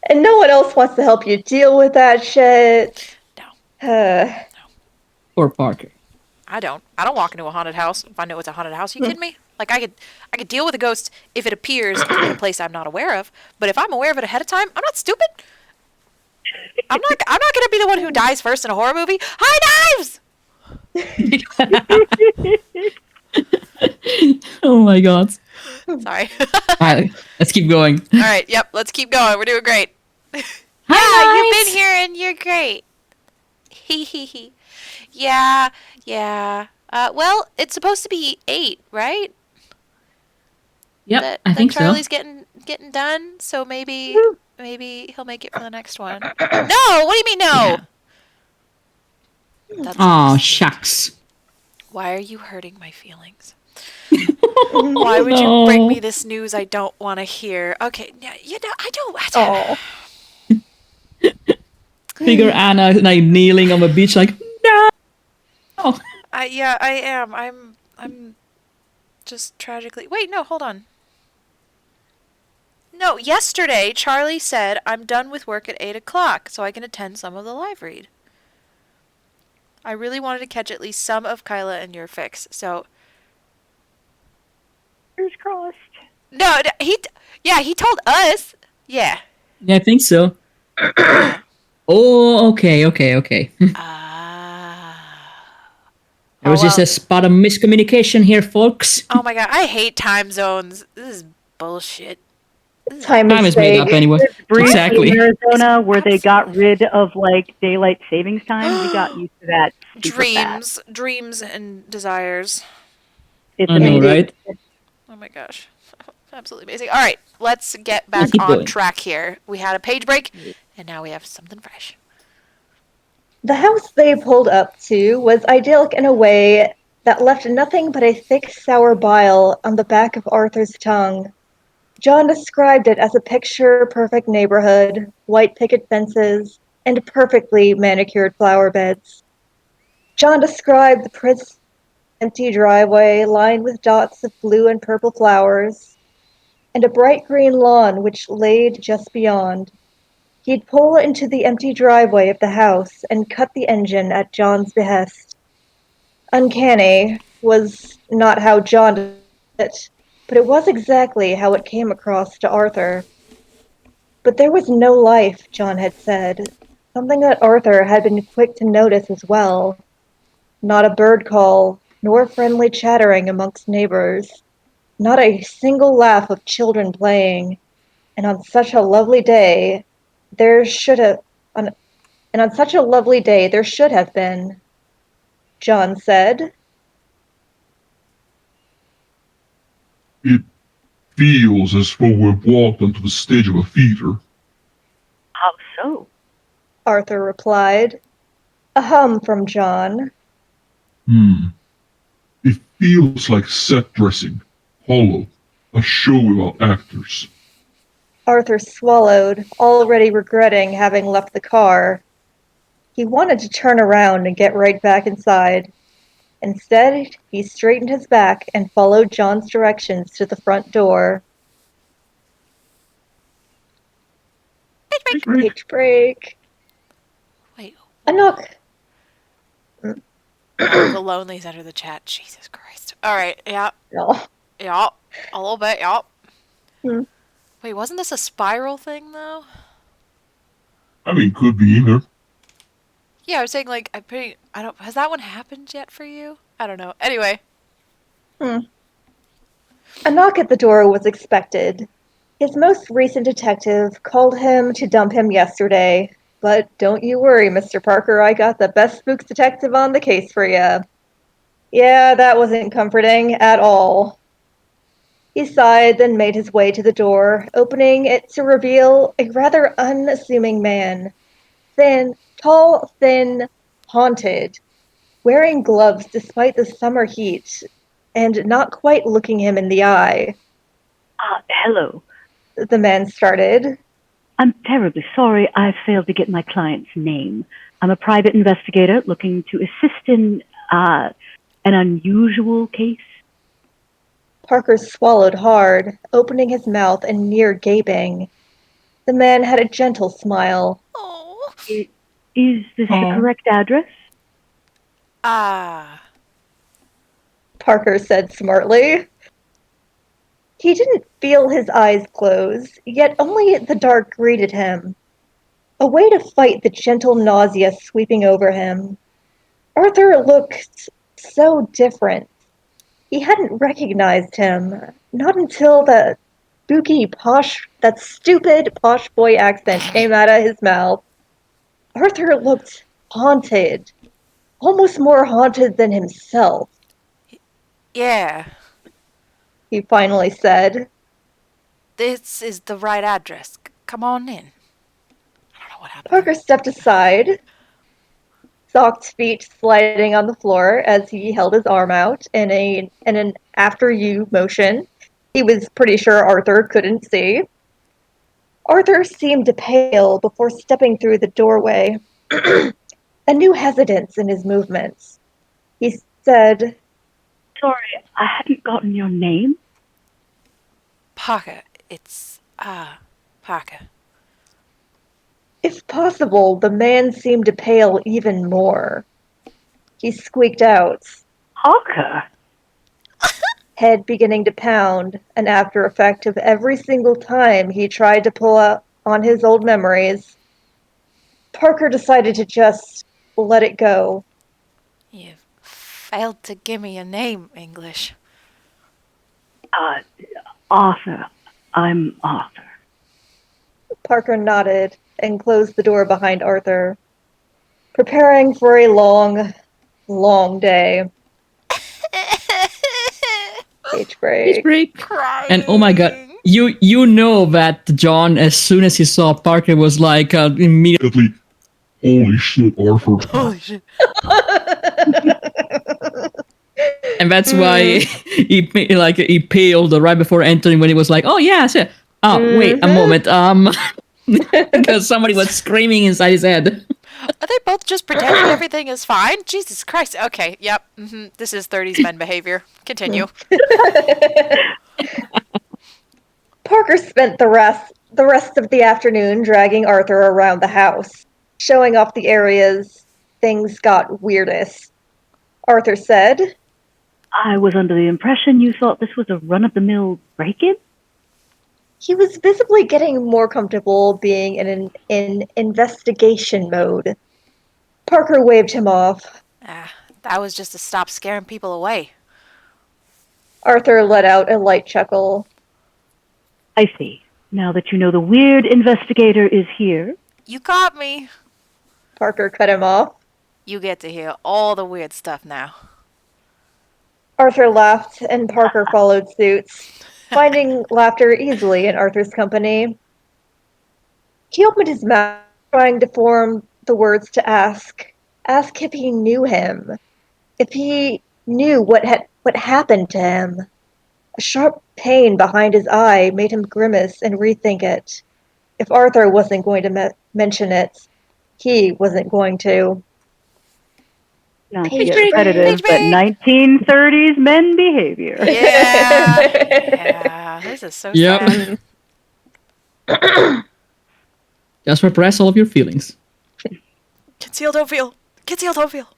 D: And no one else wants to help you deal with that shit.
E: No.
B: Poor Parker.
E: I don't walk into a haunted house if I know it's a haunted house. You kidding me? Like, I could deal with a ghost if it appears in a place I'm not aware of. But if I'm aware of it ahead of time, I'm not stupid. I'm not gonna be the one who dies first in a horror movie. High knives!
B: Oh my god.
E: Sorry.
B: Alright, let's keep going.
E: All right, yep, let's keep going. We're doing great.
B: Hi,
E: You've
B: guys!
E: been here and you're great. Hee hee hee. Yeah. Well, it's supposed to be 8, right?
B: Yep, I think
E: Charlie's
B: so.
E: getting done, so maybe he'll make it for the next one. No, what do you mean no?
B: Yeah.
E: That
B: Aw,
E: sucks.
B: shucks.
E: Why are you hurting my feelings? Why would you bring me this news I don't want to hear? Okay, you know, I don't.
D: Oh.
B: Figure Anna, like, kneeling on the beach, like, no!
E: I am. I'm just tragically. Wait, no, hold on. No, yesterday Charlie said I'm done with work at 8 o'clock, so I can attend some of the live read. I really wanted to catch at least some of Kyla and your fics, so.
C: Fingers crossed.
E: No, he told us. Yeah.
B: Yeah, I think so.
E: Yeah.
B: Oh, okay. There was just a spot of miscommunication here, folks.
E: Oh my god, I hate time zones. This is bullshit.
D: Time
B: is made up anyway.
C: Briefly
B: Exactly.
C: in Arizona, where they got rid of, like, daylight savings time, we got used to that. Super fast.
E: Dreams and desires.
C: It's
B: I know,
C: amazing.
B: right?
E: Oh my gosh. Absolutely amazing. All right, let's get back
B: keep
E: on
B: going.
E: track here. We had a page break, and now we have something fresh.
D: The house they pulled up to was idyllic in a way that left nothing but a thick, sour bile on the back of Arthur's tongue. John described it as a picture-perfect neighborhood, white picket fences, and perfectly manicured flower beds. John described the Prince's empty driveway lined with dots of blue and purple flowers, and a bright green lawn which laid just beyond. He'd pull into the empty driveway of the house and cut the engine at John's behest. Uncanny was not how John did it, but it was exactly how it came across to Arthur. But there was no life, John had said, something that Arthur had been quick to notice as well. Not a bird call, nor friendly chattering amongst neighbors. Not a single laugh of children playing. And on such a lovely day, there should have been, John said.
F: It feels as though we've walked onto the stage of a theater.
C: How so?
D: Arthur replied. A hum from John.
F: It feels like set dressing, hollow, a show without actors.
D: Arthur swallowed, already regretting having left the car. He wanted to turn around and get right back inside. Instead, he straightened his back and followed John's directions to the front door. Page break.
E: Wait.
D: A knock.
E: Oh, the lonelies enter the chat. Jesus Christ. All right. Yeah.
D: Oh.
E: Yeah. A little bit. Yeah.
D: Hmm.
E: Wait, wasn't this a spiral thing though?
F: I mean, could be either.
E: Yeah, I was saying like has that one happened yet for you? I don't know. Anyway.
D: A knock at the door was expected. His most recent detective called him to dump him yesterday. But don't you worry, Mr. Parker, I got the best spooks detective on the case for you. Yeah, that wasn't comforting at all. He sighed, then made his way to the door, opening it to reveal a rather unassuming man. Thin, Tall, thin, haunted, wearing gloves despite the summer heat, and not quite looking him in the eye.
C: Hello.
D: The man started.
C: I'm terribly sorry I failed to get my client's name. I'm a private investigator looking to assist in an unusual case.
D: Parker swallowed hard, opening his mouth and near gaping. The man had a gentle smile.
E: Oh.
C: Is this the correct address?
D: Parker said smartly. He didn't feel his eyes close, yet only the dark greeted him. A way to fight the gentle nausea sweeping over him. Arthur looked so different. He hadn't recognized him, not until that stupid posh boy accent came out of his mouth. Arthur looked haunted, almost more haunted than himself.
E: Yeah.
D: He finally said.
E: This is the right address. Come on in. I don't know what happened.
D: Parker stepped aside, socked feet sliding on the floor as he held his arm out in an after you motion. He was pretty sure Arthur couldn't see. Arthur seemed pale before stepping through the doorway, a new hesitance in his movements. He said,
C: Sorry, I hadn't gotten your name.
E: Parker. It's, Parker.
D: If possible, the man seemed to pale even more. He squeaked out,
C: Parker?
D: head beginning to pound, an after effect of every single time he tried to pull out on his old memories. Parker decided to just let it go.
E: You've failed to give me a name, English.
C: Arthur. I'm Arthur.
D: Parker nodded and closed the door behind Arthur, preparing for a long, long day. Page break.
E: Crying.
B: And oh my god, you know that John, as soon as he saw Parker, was like immediately.
F: Holy shit, Arthur.
E: Holy shit.
B: And that's why he paled right before entering when he was like, "Oh yeah, sure. Oh wait a moment, because somebody was screaming inside his head."
E: Are they both just pretending everything is fine? Jesus Christ. Okay, yep. This is 30s men behavior. Continue.
D: Parker spent the rest of the afternoon dragging Arthur around the house, showing off the areas things got weirdest. Arthur said,
C: I was under the impression you thought this was a run-of-the-mill break-in?
D: he was visibly getting more comfortable being in investigation mode. Parker waved him off.
E: That was just to stop scaring people away.
D: Arthur let out a light chuckle.
C: I see. Now that you know the weird investigator is here.
E: You got me.
D: Parker cut him off.
E: You get to hear all the weird stuff now.
D: Arthur laughed, and Parker followed suit, finding laughter easily in Arthur's company. He opened his mouth, trying to form the words to ask if he knew him, if he knew what happened to him. A sharp pain behind his eye made him grimace and rethink it. If Arthur wasn't going to mention it, he wasn't going to.
C: Not to get repetitive, but 1930s men behavior.
E: Yeah. This is so sad.
B: Just repress all of your feelings.
E: Conceal, don't feel. Conceal, don't feel.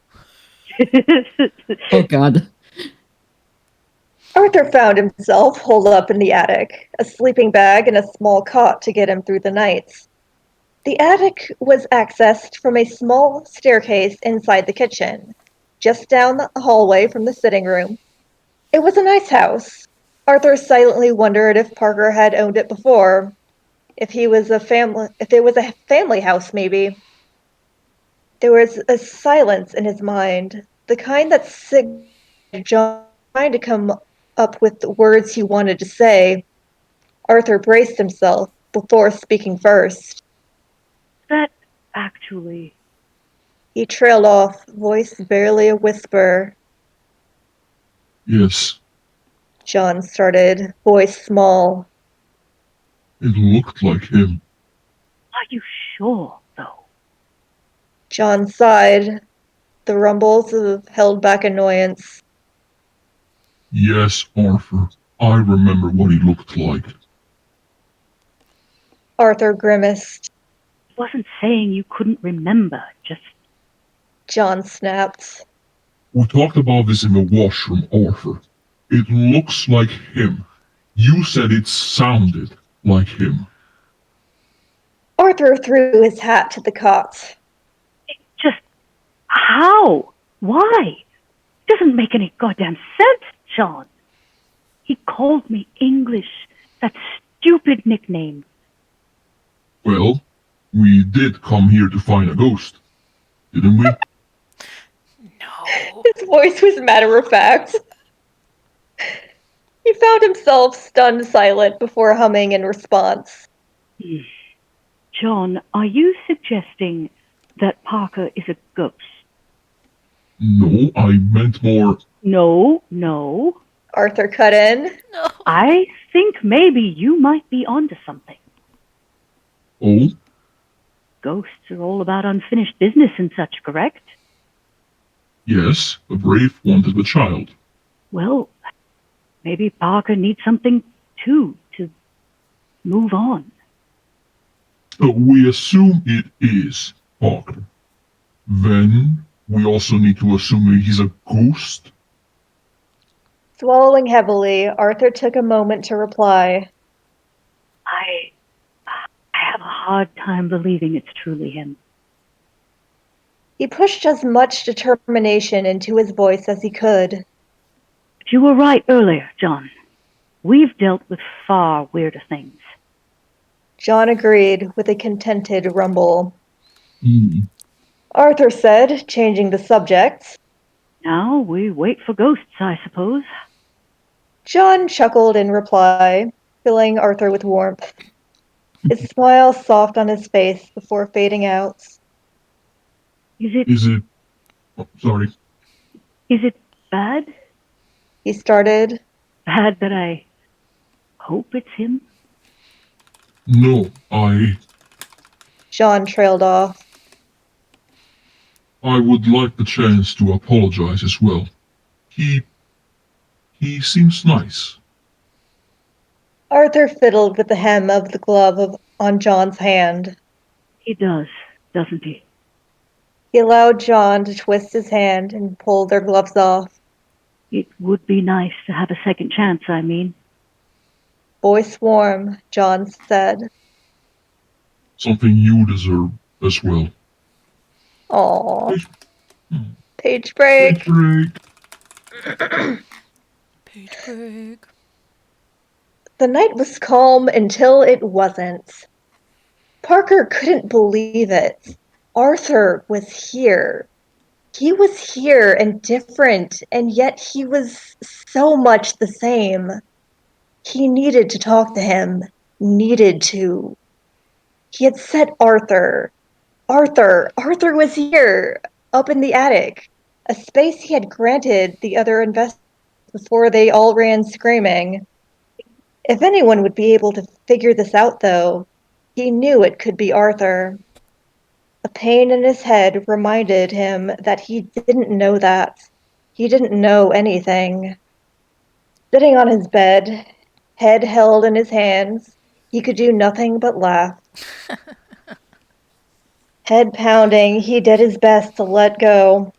B: Oh god.
D: Arthur found himself holed up in the attic, a sleeping bag and a small cot to get him through the nights. The attic was accessed from a small staircase inside the kitchen, just down the hallway from the sitting room. It was a nice house. Arthur silently wondered if Parker had owned it before, if it was a family house maybe. There was a silence in his mind, the kind that signaled John trying to come up with the words he wanted to say. Arthur braced himself before speaking first.
C: That actually
D: He trailed off, voice barely a whisper.
F: Yes,
D: John started, voice small.
F: it looked like him.
C: Are you sure, though?
D: John sighed, the rumbles of held back annoyance.
F: Yes, Arthur, I remember what he looked like.
D: Arthur grimaced.
C: I wasn't saying you couldn't remember, just...
D: John snapped.
F: We talked about this in the washroom, Arthur. It looks like him. You said it sounded like him.
D: Arthur threw his hat to the cot.
C: Just... How? Why? Doesn't make any goddamn sense, John. He called me English, that stupid nickname.
F: Well, we did come here to find a ghost, didn't we?
E: No.
D: His voice was matter-of-fact. He found himself stunned silent before humming in response.
C: John, are you suggesting that Parker is a ghost?
F: No, I meant more.
C: No.
D: Arthur cut in.
E: No.
C: I think maybe you might be onto something.
F: Oh?
C: Ghosts are all about unfinished business and such, correct?
F: Yes, the brave wanted the child.
C: Well, maybe Parker needs something too to move on.
F: We assume it is Parker. Then we also need to assume he's a ghost.
D: Swallowing heavily, Arthur took a moment to reply.
C: I have a hard time believing it's truly him.
D: He pushed as much determination into his voice as he could.
C: But you were right earlier, John. We've dealt with far weirder things.
D: John agreed with a contented rumble.
F: Hmm.
D: Arthur said, changing the subject.
C: Now we wait for ghosts, I suppose.
D: John chuckled in reply, filling Arthur with warmth. His smile soft on his face before fading out.
F: Is it... Oh, sorry.
C: Is it bad?
D: He started.
C: Bad that I hope it's him?
F: No,
D: John trailed off.
F: I would like the chance to apologize as well. He seems nice.
D: Arthur fiddled with the hem of the glove on John's hand.
C: He does, doesn't he?
D: He allowed John to twist his hand and pull their gloves off.
C: It would be nice to have a second chance, I mean.
D: Voice warm, John said.
F: Something you deserve as well.
D: Aww. Page break.
F: Page break.
E: Page break.
D: The night was calm until it wasn't. Parker couldn't believe it. Arthur was here. He was here and different, and yet he was so much the same. He needed to talk to him. Needed to. He had set Arthur. Arthur was here, up in the attic. A space he had granted the other investors before they all ran screaming. If anyone would be able to figure this out, though, he knew it could be Arthur. A pain in his head reminded him that he didn't know that. He didn't know anything. Sitting on his bed, head held in his hands, he could do nothing but laugh. Head pounding, he did his best to let go.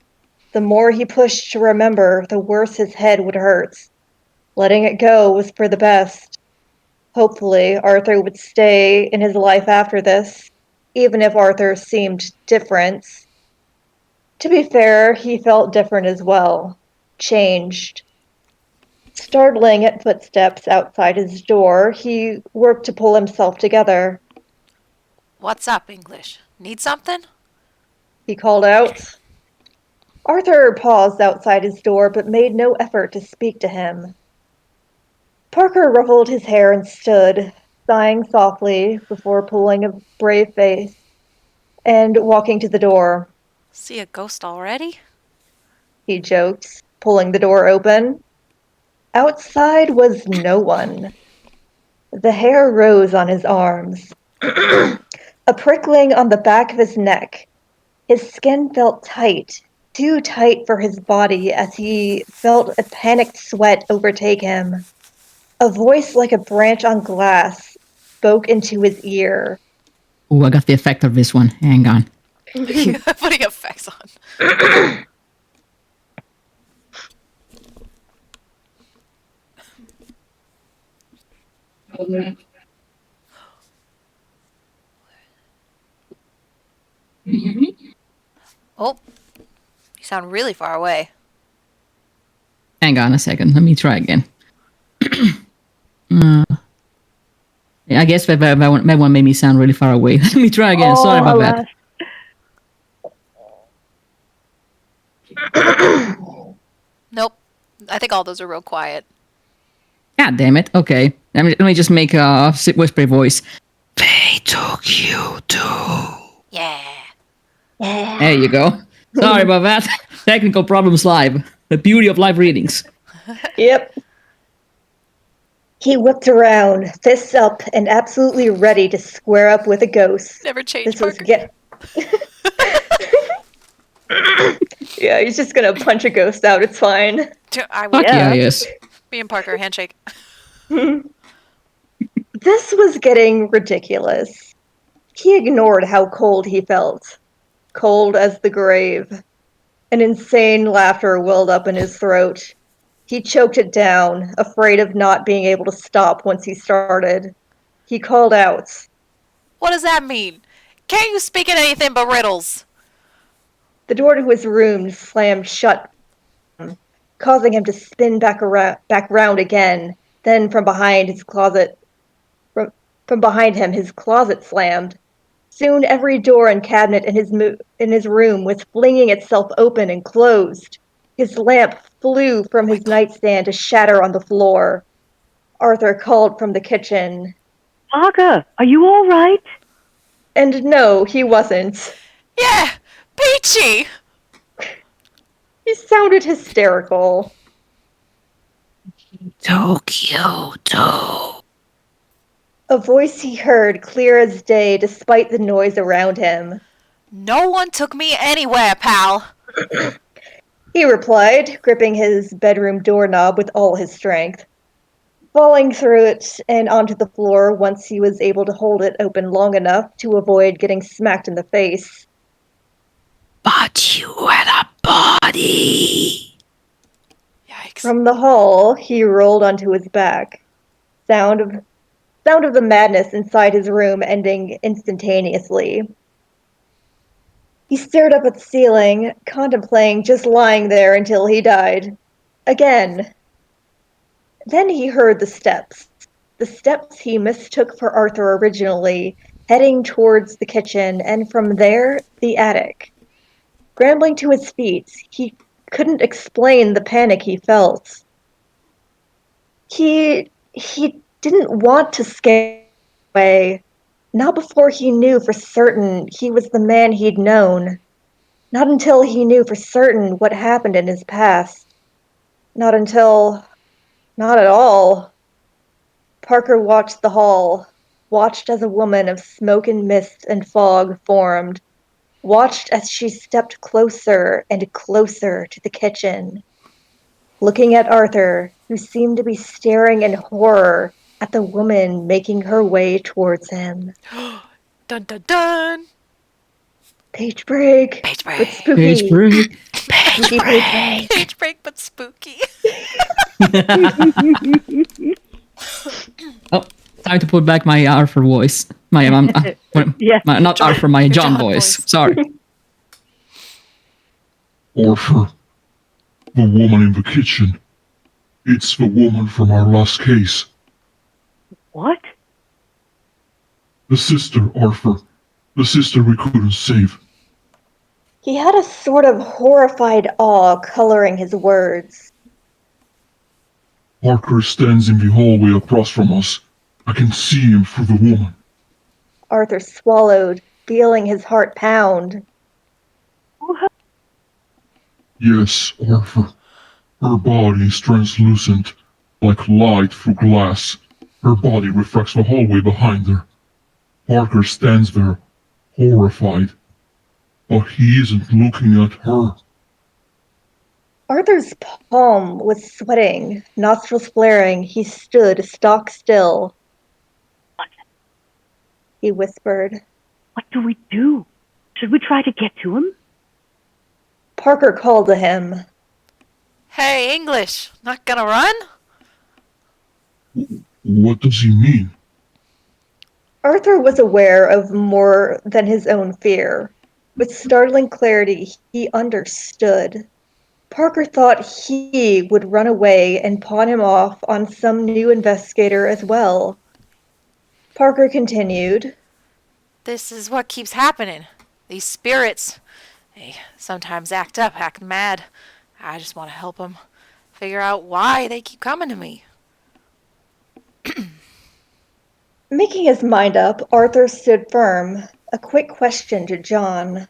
D: The more he pushed to remember, the worse his head would hurt. Letting it go was for the best. Hopefully, Arthur would stay in his life after this, even if Arthur seemed different. To be fair, he felt different as well. Changed. Startling at footsteps outside his door, he worked to pull himself together.
E: What's up, English? Need something?
D: He called out. Arthur paused outside his door, but made no effort to speak to him. Parker ruffled his hair and stood, sighing softly before pulling a brave face and walking to the door.
E: See a ghost already?
D: He joked, pulling the door open. Outside was no one. The hair rose on his arms, a prickling on the back of his neck. His skin felt tight, too tight for his body as he felt a panicked sweat overtake him. A voice like a branch on glass spoke into his ear.
B: Ooh, I got the effect of this one. Hang on.
E: Putting effects on. Oh, you sound really far away.
B: Hang on a second. Let me try again. Yeah, I guess that one made me sound really far away. Let me try again. Sorry about that.
E: Nope. I think all those are real quiet.
B: God damn it. Okay. Let me just make a whispery voice. They took you too.
E: Yeah.
B: There you go. Sorry about that. Technical problems live. The beauty of live readings.
D: Yep. He whipped around, fists up, and absolutely ready to square up with a ghost.
E: Never change,
D: This was
E: Parker.
D: Yeah, he's just gonna punch a ghost out. It's fine.
E: I will.
B: Fuck yeah, yes.
E: Me and Parker, handshake.
D: This was getting ridiculous. He ignored how cold he felt. Cold as the grave. An insane laughter welled up in his throat. He choked it down, afraid of not being able to stop once he started. He called out.
E: What does that mean? Can't you speak in anything but riddles?
D: The door to his room slammed shut, causing him to spin back round again. Then from behind his closet, from behind him, his closet slammed. Soon every door and cabinet in his room was flinging itself open and closed. His lamp flew from his nightstand to shatter on the floor. Arthur called from the kitchen.
C: Parker, are you all right?
D: And no, he wasn't.
E: Yeah, Peachy!
D: He sounded hysterical.
B: Tokyo.
D: A voice he heard clear as day despite the noise around him.
E: No one took me anywhere, pal.
D: He replied, gripping his bedroom doorknob with all his strength, falling through it and onto the floor once he was able to hold it open long enough to avoid getting smacked in the face.
B: But you had a body.
E: Yikes.
D: From the hall, he rolled onto his back. Sound of the madness inside his room ending instantaneously. He stared up at the ceiling, contemplating just lying there until he died. Again. Then he heard the steps he mistook for Arthur originally, heading towards the kitchen, and from there, the attic. Scrambling to his feet, he couldn't explain the panic he felt. He didn't want to scare away. Not before he knew for certain he was the man he'd known. Not until he knew for certain what happened in his past. Not at all. Parker watched the hall, watched as a woman of smoke and mist and fog formed, watched as she stepped closer and closer to the kitchen, looking at Arthur, who seemed to be staring in horror at the woman making her way towards him.
E: Dun dun dun!
D: Page break.
E: Page break.
D: But spooky.
B: Page break.
D: Spooky page break.
E: Page break, but spooky.
B: Oh, time to put back my Arthur voice. Not Arthur, my John voice. Sorry.
F: Arthur, the woman in the kitchen. It's the woman from our last case.
C: What?
F: The sister, Arthur. The sister we couldn't save.
D: He had a sort of horrified awe coloring his words.
F: Parker stands in the hallway across from us. I can see him through the woman.
D: Arthur swallowed, feeling his heart pound.
C: Who
F: Yes, Arthur. Her body is translucent, like light through glass. Her body reflects the hallway behind her. Parker stands there, horrified. But he isn't looking at her.
D: Arthur's palm was sweating, nostrils flaring. He stood stock still.
C: What?
D: He whispered.
C: What do we do? Should we try to get to him?
D: Parker called to him.
E: Hey, English, not gonna run?
F: What does he mean?
D: Arthur was aware of more than his own fear. With startling clarity, he understood. Parker thought he would run away and pawn him off on some new investigator as well. Parker continued.
E: This is what keeps happening. These spirits, they sometimes act up, act mad. I just want to help them figure out why they keep coming to me.
D: Making his mind up, Arthur stood firm. A quick question to John.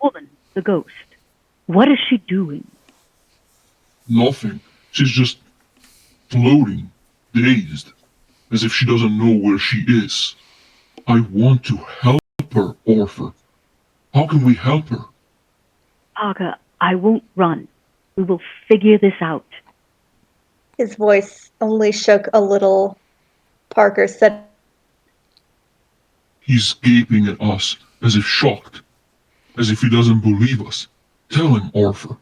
C: Woman, the ghost. What is she doing?
F: Nothing. She's just floating, dazed, as if she doesn't know where she is. I want to help her, Arthur. How can we help her?
C: Parker, I won't run. We will figure this out.
D: His voice only shook a little. Parker said,
F: He's gaping at us, as if shocked, as if he doesn't believe us. Tell him, Arthur.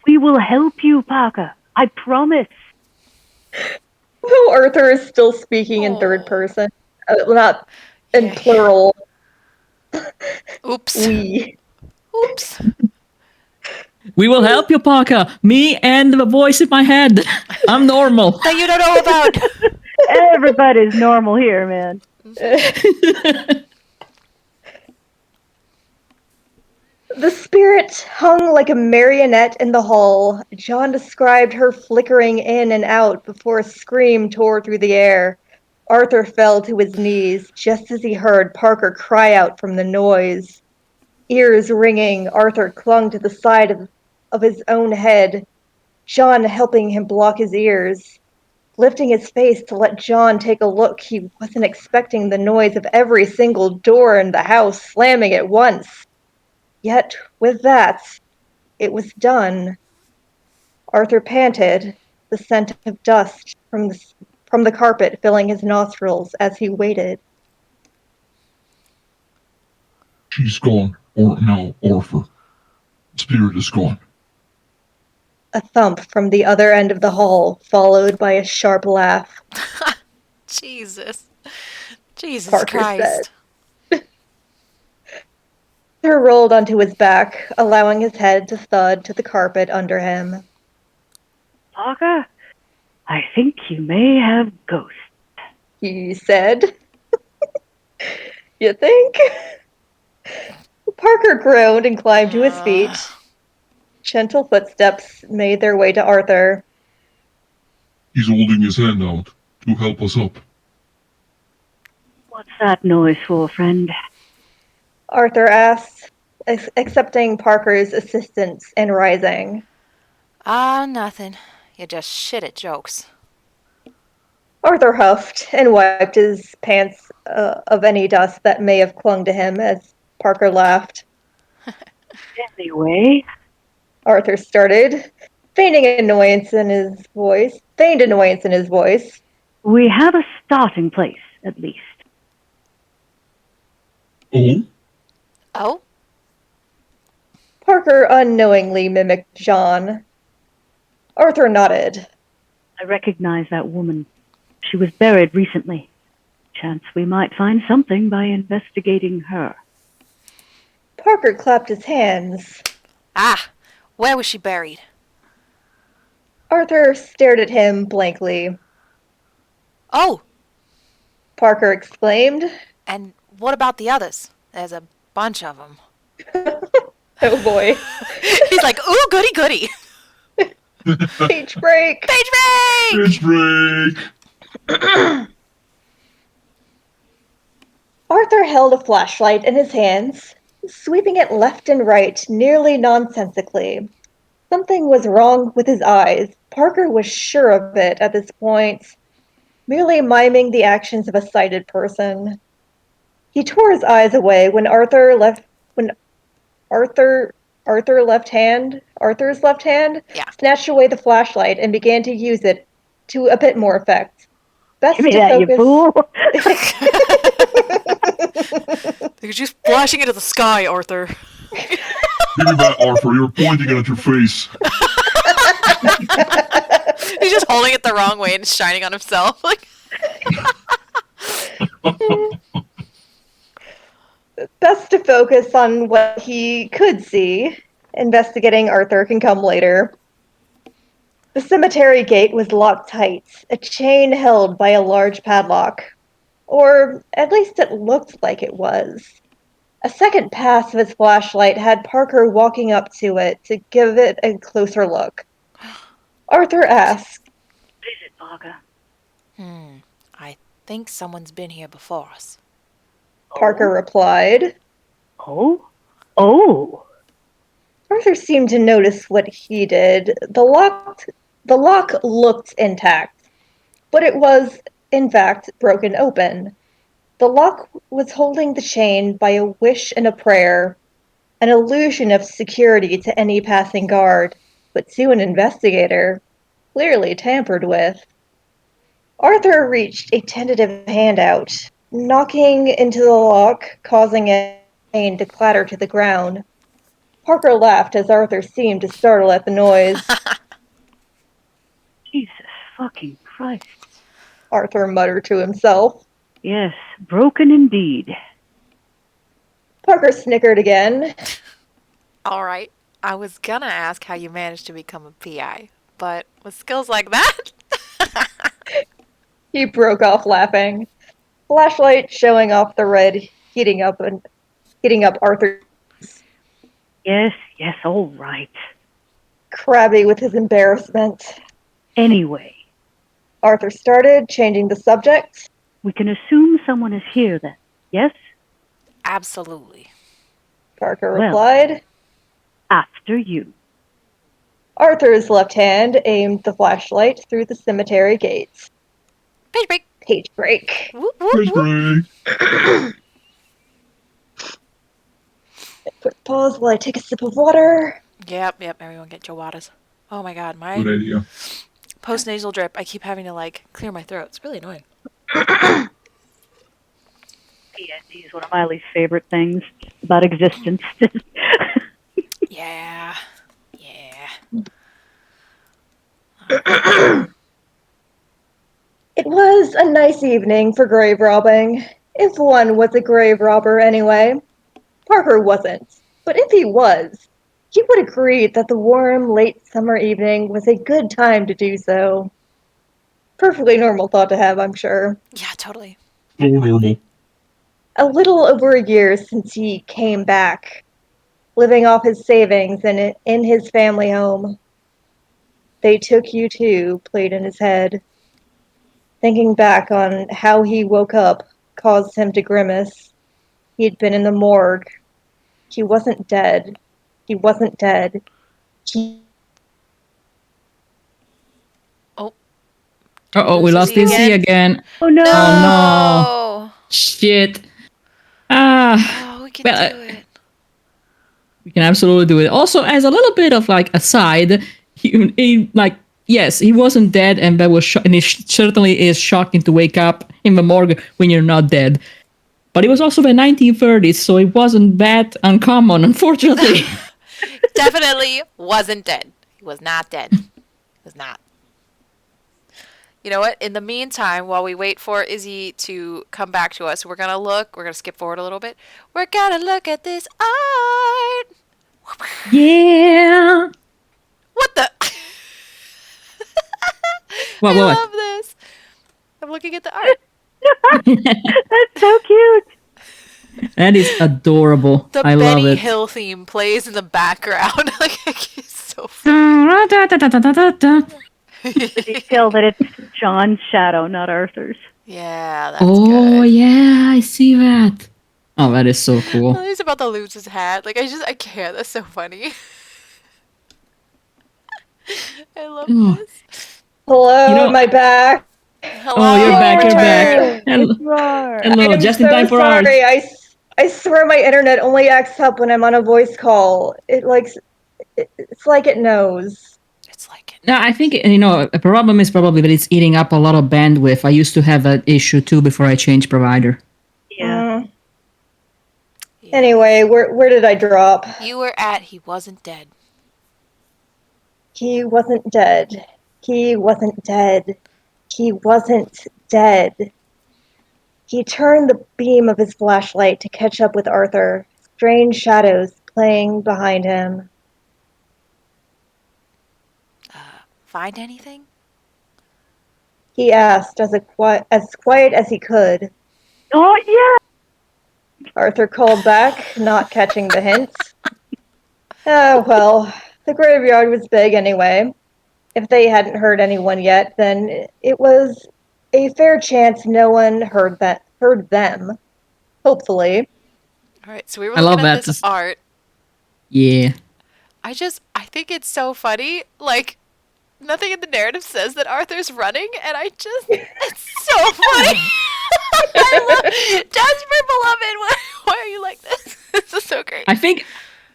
C: We will help you, Parker. I promise.
D: though Arthur is still speaking in third person, not in
E: Yeah.
D: plural.
E: Oops.
D: We.
E: Oops.
B: We will help you, Parker. Me and the voice in my head. I'm normal.
E: That you don't know about.
C: Everybody's normal here, man.
D: The spirit hung like a marionette in the hall. John described her flickering in and out before a scream tore through the air. Arthur fell to his knees just as he heard Parker cry out from the noise. Ears ringing, Arthur clung to the side of his own head, John helping him block his ears. Lifting his face to let John take a look, he wasn't expecting the noise of every single door in the house slamming at once. Yet, with that, it was done. Arthur panted, the scent of dust from the carpet filling his nostrils as he waited.
F: She's gone, or now, Arthur. The spirit is gone.
D: A thump from the other end of the hall, followed by a sharp laugh.
E: Jesus. Jesus
D: Parker
E: Christ.
D: said. Arthur rolled onto his back, allowing his head to thud to the carpet under him.
C: Parker, I think you may have ghosts.
D: He said. You think? Parker groaned and climbed to his feet. Gentle footsteps made their way to Arthur.
F: He's holding his hand out to help us up.
C: What's that noise for, friend?
D: Arthur asked, accepting Parker's assistance and rising.
E: Nothing. You just shit at jokes.
D: Arthur huffed and wiped his pants of any dust that may have clung to him as Parker laughed.
C: Anyway,
D: Arthur started, feigned annoyance in his voice.
C: we have a starting place, at least.
F: Oh?
E: Oh?
D: Parker unknowingly mimicked John. Arthur nodded.
C: I recognize that woman. She was buried recently. Chance we might find something by investigating her.
D: Parker clapped his hands.
E: Ah, where was she buried?
D: Arthur stared at him blankly.
E: Oh,
D: Parker exclaimed.
E: and what about the others? There's a bunch of them.
D: Oh boy.
E: He's like, ooh, goody goody.
D: Page break.
E: Page break!
F: Pitch break!
D: Arthur held a flashlight in his hands. sweeping it left and right, nearly nonsensically. Something was wrong with his eyes. Parker was sure of it at this point, merely miming the actions of a sighted person. He tore his eyes away when Arthur's left hand
E: Yeah.
D: snatched away the flashlight and began to use it to a bit more effect. Best
C: Give me
D: to
C: that, you
D: focus.
C: fool.
E: You're just flashing into the sky, Arthur.
F: Give me that, Arthur. You're pointing it at your face.
E: He's just holding it the wrong way and shining on himself. Like,
D: Best to focus on what he could see. Investigating Arthur can come later. The cemetery gate was locked tight, a chain held by a large padlock. Or at least it looked like it was. A second pass of his flashlight had Parker walking up to it to give it a closer look. Arthur asked,
C: What is it, Parker?
E: I think someone's been here before us.
D: Parker replied.
C: Oh? Oh.
D: Arthur seemed to notice what he did. The lock looked intact, but it was, in fact, broken open. The lock was holding the chain by a wish and a prayer, an illusion of security to any passing guard, but to an investigator, clearly tampered with. Arthur reached a tentative hand out, knocking into the lock, causing it to clatter to the ground. Parker laughed as Arthur seemed to startle at the noise.
C: Jesus fucking Christ.
D: Arthur muttered to himself.
C: Yes, broken indeed.
D: Parker snickered again.
E: All right. I was gonna ask how you managed to become a PI, but with skills like that?
D: He broke off laughing. Flashlight showing off the red, heating up Arthur,
C: Yes, all right.
D: crabby with his embarrassment.
C: Anyway,
D: Arthur started, changing the subject.
C: we can assume someone is here then, yes?
E: Absolutely.
D: Parker
C: Well.
D: replied.
C: After you.
D: Arthur's left hand aimed the flashlight through the cemetery gates.
E: Page break.
D: Page break.
E: Whoop, whoop,
F: Page
E: whoop.
F: break.
D: Quick pause while I take a sip of water.
E: Yep. Everyone get your waters. Oh my god, my
F: Good idea.
E: post-nasal drip, I keep having to, clear my throat. It's really annoying.
C: PND is one of my least favorite things about existence.
E: Yeah.
D: It was a nice evening for grave robbing. If one was a grave robber anyway. Parker wasn't. But if he was, he would agree that the warm, late summer evening was a good time to do so. Perfectly normal thought to have, I'm sure.
E: Yeah, totally.
F: So normal.
D: A little over a year since he came back, living off his savings and in his family home. They Took You Too played in his head. Thinking back on how he woke up caused him to grimace. He had been in the morgue. He wasn't dead. He wasn't dead.
B: Uh-oh, we lost
E: Lizzie
B: Lizzie again.
C: Oh no!
B: Oh no! Shit.
E: Oh, we can do it.
B: We can absolutely do it. Also, as a little bit of aside, yes, he wasn't dead, and that was and it certainly is shocking to wake up in the morgue when you're not dead. But it was also the 1930s, so it wasn't that uncommon, unfortunately.
E: Definitely wasn't dead. He was not dead. He was not. You know what? In the meantime, while we wait for Izzy to come back to us, we're going to skip forward a little bit. We're going to look at this art.
B: Yeah.
E: What the?
B: What?
E: I love this. I'm looking at the art.
C: That's so cute.
B: That is adorable.
E: The
B: I love
E: Benny
B: it.
E: Hill theme plays in the background. It's so
C: The detail that it's John's shadow, not Arthur's.
E: Yeah, that's
B: Oh,
E: good.
B: yeah, I see that. Oh, that is so cool.
E: He's about to lose his hat. Like, I can't. That's so funny. I love
B: Oh,
E: this.
D: Hello,
B: You know-
D: am I back?
B: Oh, you're
E: Hello,
B: back, you're back.
E: return.
B: Hello,
C: You are.
D: I
B: hello,
D: am
B: just in
D: so
B: time for ours.
D: sorry. I swear my internet only acts up when I'm on a voice call. It's like it knows.
E: It's like it.
B: No, I think, a problem is probably that it's eating up a lot of bandwidth. I used to have that issue too before I changed provider.
C: Yeah.
E: Yeah.
D: Anyway, where did I drop?
E: You were at he wasn't dead.
D: He wasn't dead. He wasn't dead. He wasn't dead. He turned the beam of his flashlight to catch up with Arthur, strange shadows playing behind him.
E: Find anything?
D: He asked as quiet as he could.
C: Oh, yeah.
D: Arthur called back, not catching the hints. Oh, well, the graveyard was big anyway. If they hadn't heard anyone yet, then it was a fair chance no one heard them. Hopefully.
E: All right, so we were
B: I
E: looking
B: love
E: at
B: that.
E: this art.
B: Yeah.
E: I think it's so funny. Like, nothing in the narrative says that Arthur's running, and it's so funny. I love Jasper, beloved. Why are you like this? This is so great.
B: I think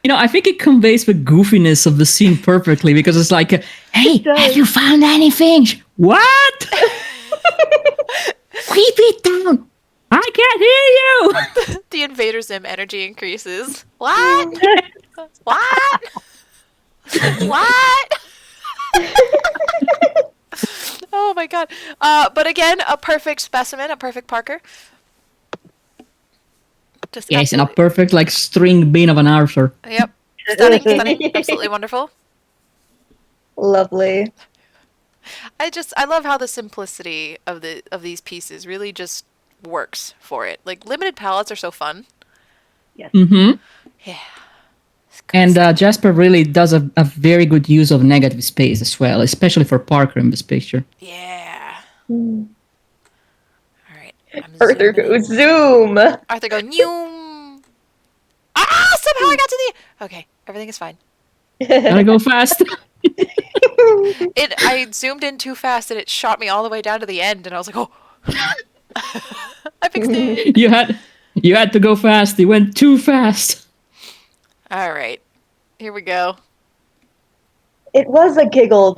B: it conveys the goofiness of the scene perfectly because it's like, hey, have you found anything? What? Keep it down. I can't hear you.
E: The Invader Zim energy increases. What? What? What? Oh my god. But again, a perfect specimen, a perfect Parker. Just
B: Yes, and a
E: absolutely-
B: perfect like string bean of an Arthur.
E: Yep. Stunning, absolutely wonderful.
D: Lovely.
E: I love how the simplicity of these pieces really just works for it. Like, limited palettes are so fun.
B: Mm-hmm.
E: Yeah.
B: And Jasper really does a very good use of negative space as well, especially for Parker in this picture.
E: Yeah. Alright.
D: Arthur goes zoom.
E: Arthur go noom. Ah, somehow I got to the okay, everything is fine.
B: Gotta go fast.
E: I zoomed in too fast and it shot me all the way down to the end, and I was like, oh. I fixed it.
B: You had to go fast. You went too fast.
E: All right, here we go.
D: It was a giggle,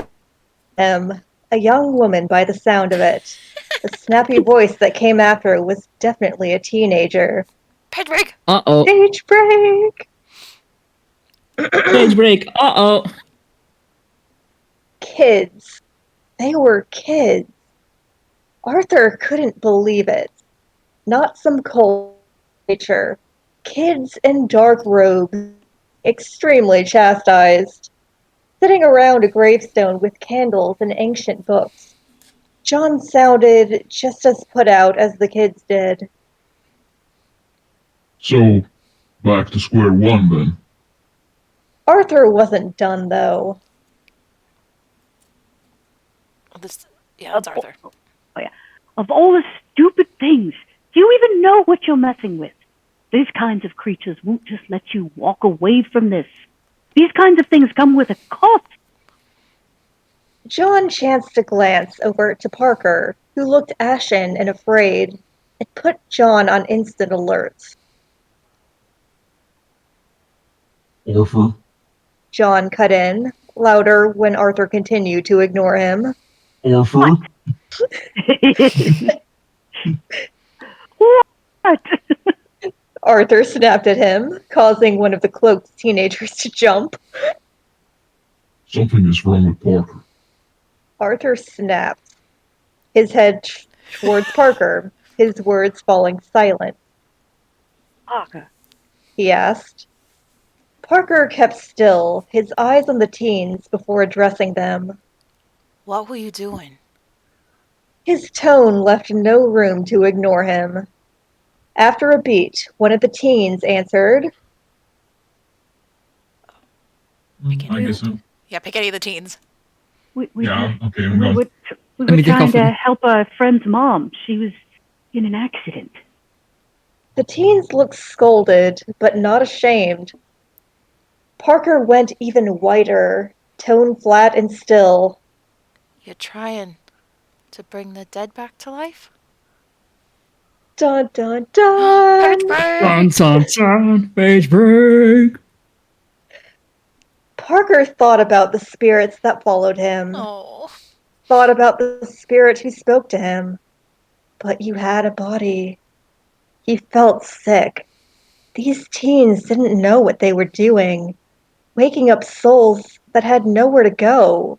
D: a young woman by the sound of it. The snappy voice that came after was definitely a teenager.
E: Page break.
B: Uh-oh.
D: Stage break!
B: Page break. Uh-oh.
D: Kids. They were kids. Arthur couldn't believe it. Not some cold nature. Kids in dark robes, extremely chastised, sitting around a gravestone with candles and ancient books. John sounded just as put out as the kids did.
F: So, back to square one then.
D: Arthur wasn't done, though.
E: That's Arthur.
C: Oh, yeah. Of all the stupid things, do you even know what you're messing with? These kinds of creatures won't just let you walk away from this. These kinds of things come with a cost.
D: John chanced a glance over to Parker, who looked ashen and afraid. It put John on instant alert.
F: Arthur?
D: John cut in, louder when Arthur continued to ignore him.
F: Arthur?
C: What?
D: Arthur snapped at him, causing one of the cloaked teenagers to jump.
F: Something is wrong with Parker.
D: Arthur snapped, his head towards Parker, his words falling silent.
C: Parker.
D: He asked. Parker kept still, his eyes on the teens before addressing them.
E: What were you doing?
D: His tone left no room to ignore him. After a beat, one of the teens answered,
F: I guess so.
E: Yeah, pick any of the teens.
C: We
F: Yeah, okay, I'm
C: we
F: going.
C: were, we
B: Let
C: were
B: me take
C: trying
B: off
C: to
B: the-
C: help our friend's mom. She was in an accident.
D: The teens looked scolded, but not ashamed. Parker went even whiter, tone flat and still.
E: You're trying to bring the dead back to life?
D: Dun dun dun!
B: Dun, dun, dun. Page break.
D: Parker thought about the spirits that followed him,
E: Oh.
D: thought about the spirit who spoke to him. But you had a body. He felt sick. These teens didn't know what they were doing, waking up souls that had nowhere to go.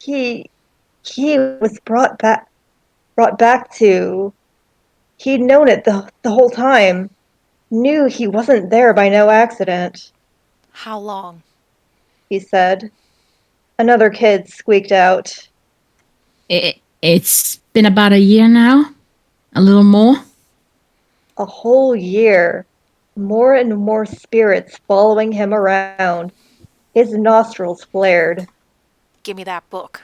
D: He was brought back to. He'd known it the whole time, knew he wasn't there by no accident,
E: How long?
D: he said. Another kid squeaked out.
B: It's been about a year now. A little more.
D: A whole year. More and more spirits following him around. His nostrils flared.
E: Give me that book.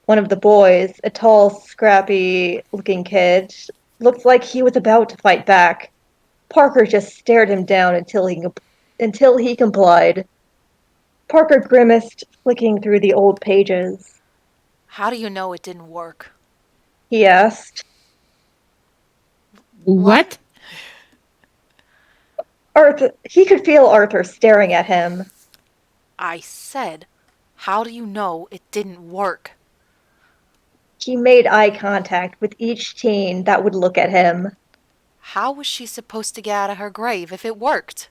D: One of the boys, a tall, scrappy-looking kid, looked like he was about to fight back. Parker just stared him down until he complied. Parker grimaced, flicking through the old pages.
E: How do you know it didn't work?
D: He asked.
B: What?
D: He could feel Arthur staring at him.
E: I said, how do you know it didn't work?
D: He made eye contact with each teen that would look at him.
E: How was she supposed to get out of her grave if it worked?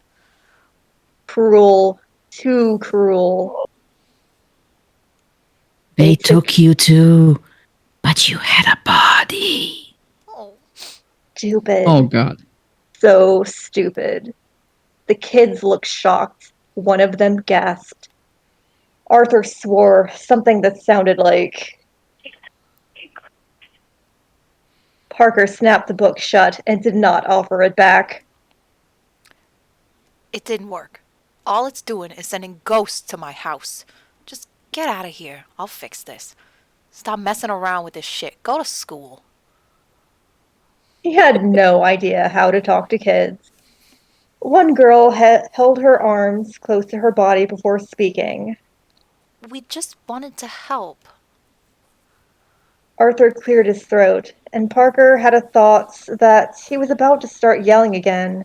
D: Cruel. Too cruel.
B: They took you too, but you had a body.
E: Oh.
D: Stupid.
B: Oh, God.
D: So stupid. The kids looked shocked. One of them gasped. Arthur swore something that sounded like... Parker snapped the book shut and did not offer it back.
E: It didn't work. All it's doing is sending ghosts to my house. Just get out of here. I'll fix this. Stop messing around with this shit. Go to school.
D: He had no idea how to talk to kids. One girl held her arms close to her body before speaking.
E: We just wanted to help.
D: Arthur cleared his throat, and Parker had a thought that he was about to start yelling again.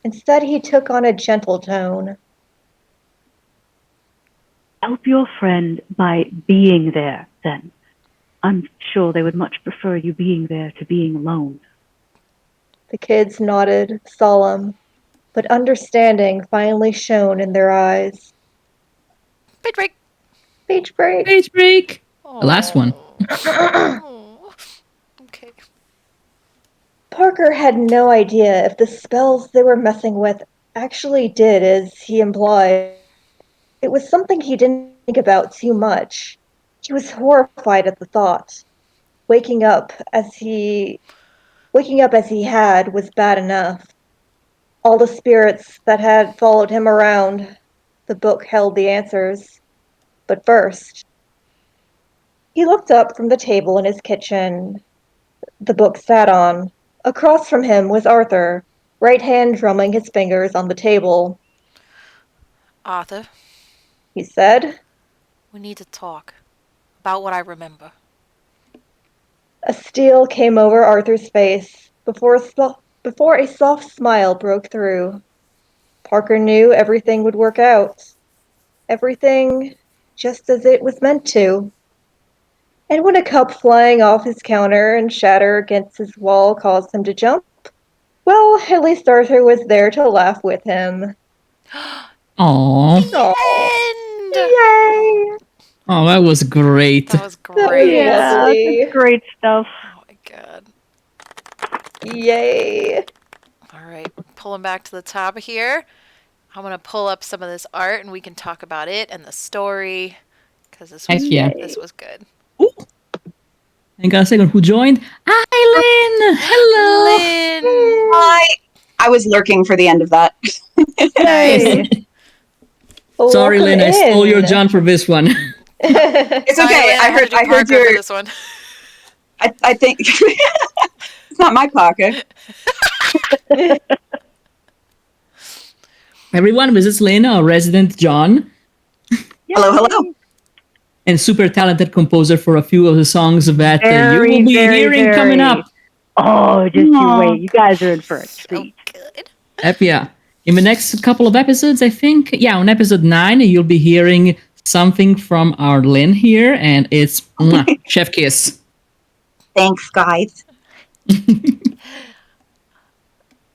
D: Instead, he took on a gentle tone.
C: Help your friend by being there, then. I'm sure they would much prefer you being there to being alone.
D: The kids nodded, solemn, but understanding finally shone in their eyes.
E: Page break.
D: Page break.
B: Page break. The last one.
E: Okay.
D: Parker had no idea if the spells they were messing with actually did as he implied. It was something he didn't think about too much. He was horrified at the thought. Waking up as he had was bad enough. All the spirits that had followed him around, the book held the answers. But first, he looked up from the table in his kitchen the book sat on. Across from him was Arthur, right hand drumming his fingers on the table.
E: Arthur,
D: He said.
E: we need to talk about what I remember.
D: A steel came over Arthur's face before a soft smile broke through. Parker knew everything would work out. Everything just as it was meant to. And when a cup flying off his counter and shatter against his wall caused him to jump, well, at least Arthur was there to laugh with him.
B: Aww.
E: End!
D: Yay!
B: Oh, that was great.
E: That was
D: That was
E: great.
D: lovely.
C: Great stuff.
E: Oh my god.
D: Yay!
E: All right, we're pulling back to the top here. I'm gonna pull up some of this art and we can talk about it and the story because
B: Heck yeah.
E: this was good.
B: I got a second. Who joined? Lynn. Hello.
E: Lynn.
G: Hi. I was lurking for the end of that.
D: Yay!
B: Sorry,
D: Welcome
B: Lynn. I stole your
D: in.
B: John for this one.
G: It's
E: Sorry,
G: okay.
E: Lynn,
G: I
E: had to
G: heard.
E: do
G: I heard
E: Parker
G: your.
E: for this one.
G: I think it's not my Parker.
B: Everyone, this is Lynn, our resident John,
G: Hello, hello.
B: and super talented composer for a few of the songs that you will be hearing coming up.
C: Oh, just you wait. You guys are in for a treat.
E: Good.
B: Yeah. In the next couple of episodes, I think, on episode 9, you'll be hearing something from our Lynn here, and it's Chef Kiss.
G: Thanks, guys.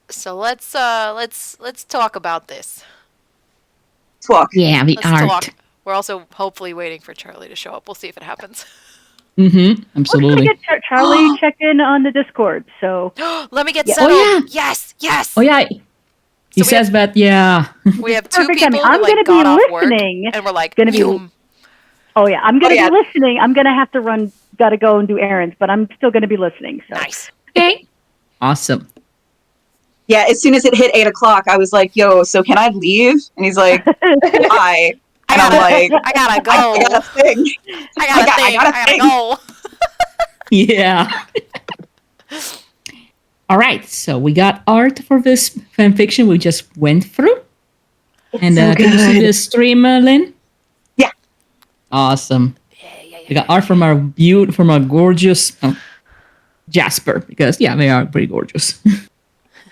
E: So let's talk about this.
G: Talk.
B: Yeah, the
E: Let's
B: art.
E: talk. We're also hopefully waiting for Charlie to show up. We'll see if it happens.
B: Mm-hmm.
C: We're
B: Absolutely.
C: gonna get Charlie check in on the Discord. So
E: Let me get
C: Yeah.
E: settled.
B: Oh, yeah.
E: Yes.
B: Oh, yeah. He
E: So
B: says that, yeah.
E: we have two
C: perfect
E: people
C: timing. I'm
E: who
C: gonna
E: got
C: be
E: off work,
C: listening.
E: and we're like,
C: Gonna be-
E: "Yum."
C: oh yeah, I'm gonna
G: Oh, yeah.
C: be listening. I'm gonna have to run. Got to go and do errands, but I'm still gonna be listening. So.
E: Nice.
B: Okay. Awesome.
G: Yeah, as soon as it hit 8 o'clock, I was like, yo, so can I leave? And he's like, hi. And I'm like,
E: I gotta go.
G: I got a thing.
E: I got a
G: I
E: thing.
G: got a
E: I
G: thing.
E: gotta go.
B: Yeah. All right. So we got art for this fanfiction we just went through. And
G: so
B: can you see
G: good.
B: the stream, Lynn?
G: Yeah.
B: Awesome.
E: Yeah.
B: We got art from our gorgeous Jasper, because they are pretty gorgeous.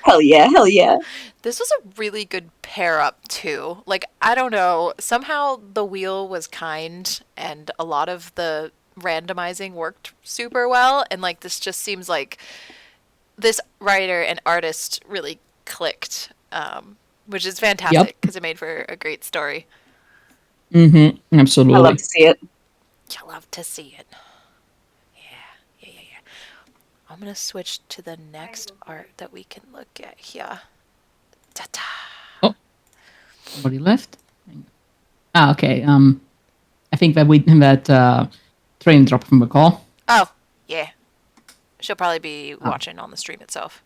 G: Hell yeah, hell yeah.
E: This was a really good pair up too. Like, I don't know, somehow the wheel was kind and a lot of the randomizing worked super well, and like this just seems like this writer and artist really clicked, which is fantastic because it made for a great story.
B: Mm-hmm. Absolutely.
G: I love to see it.
E: You love to see it. Yeah. I'm gonna switch to the next art that we can look at here. Ta-ta.
B: Somebody left. Okay. I think that train dropped from the call.
E: Oh, yeah. She'll probably be watching on the stream itself.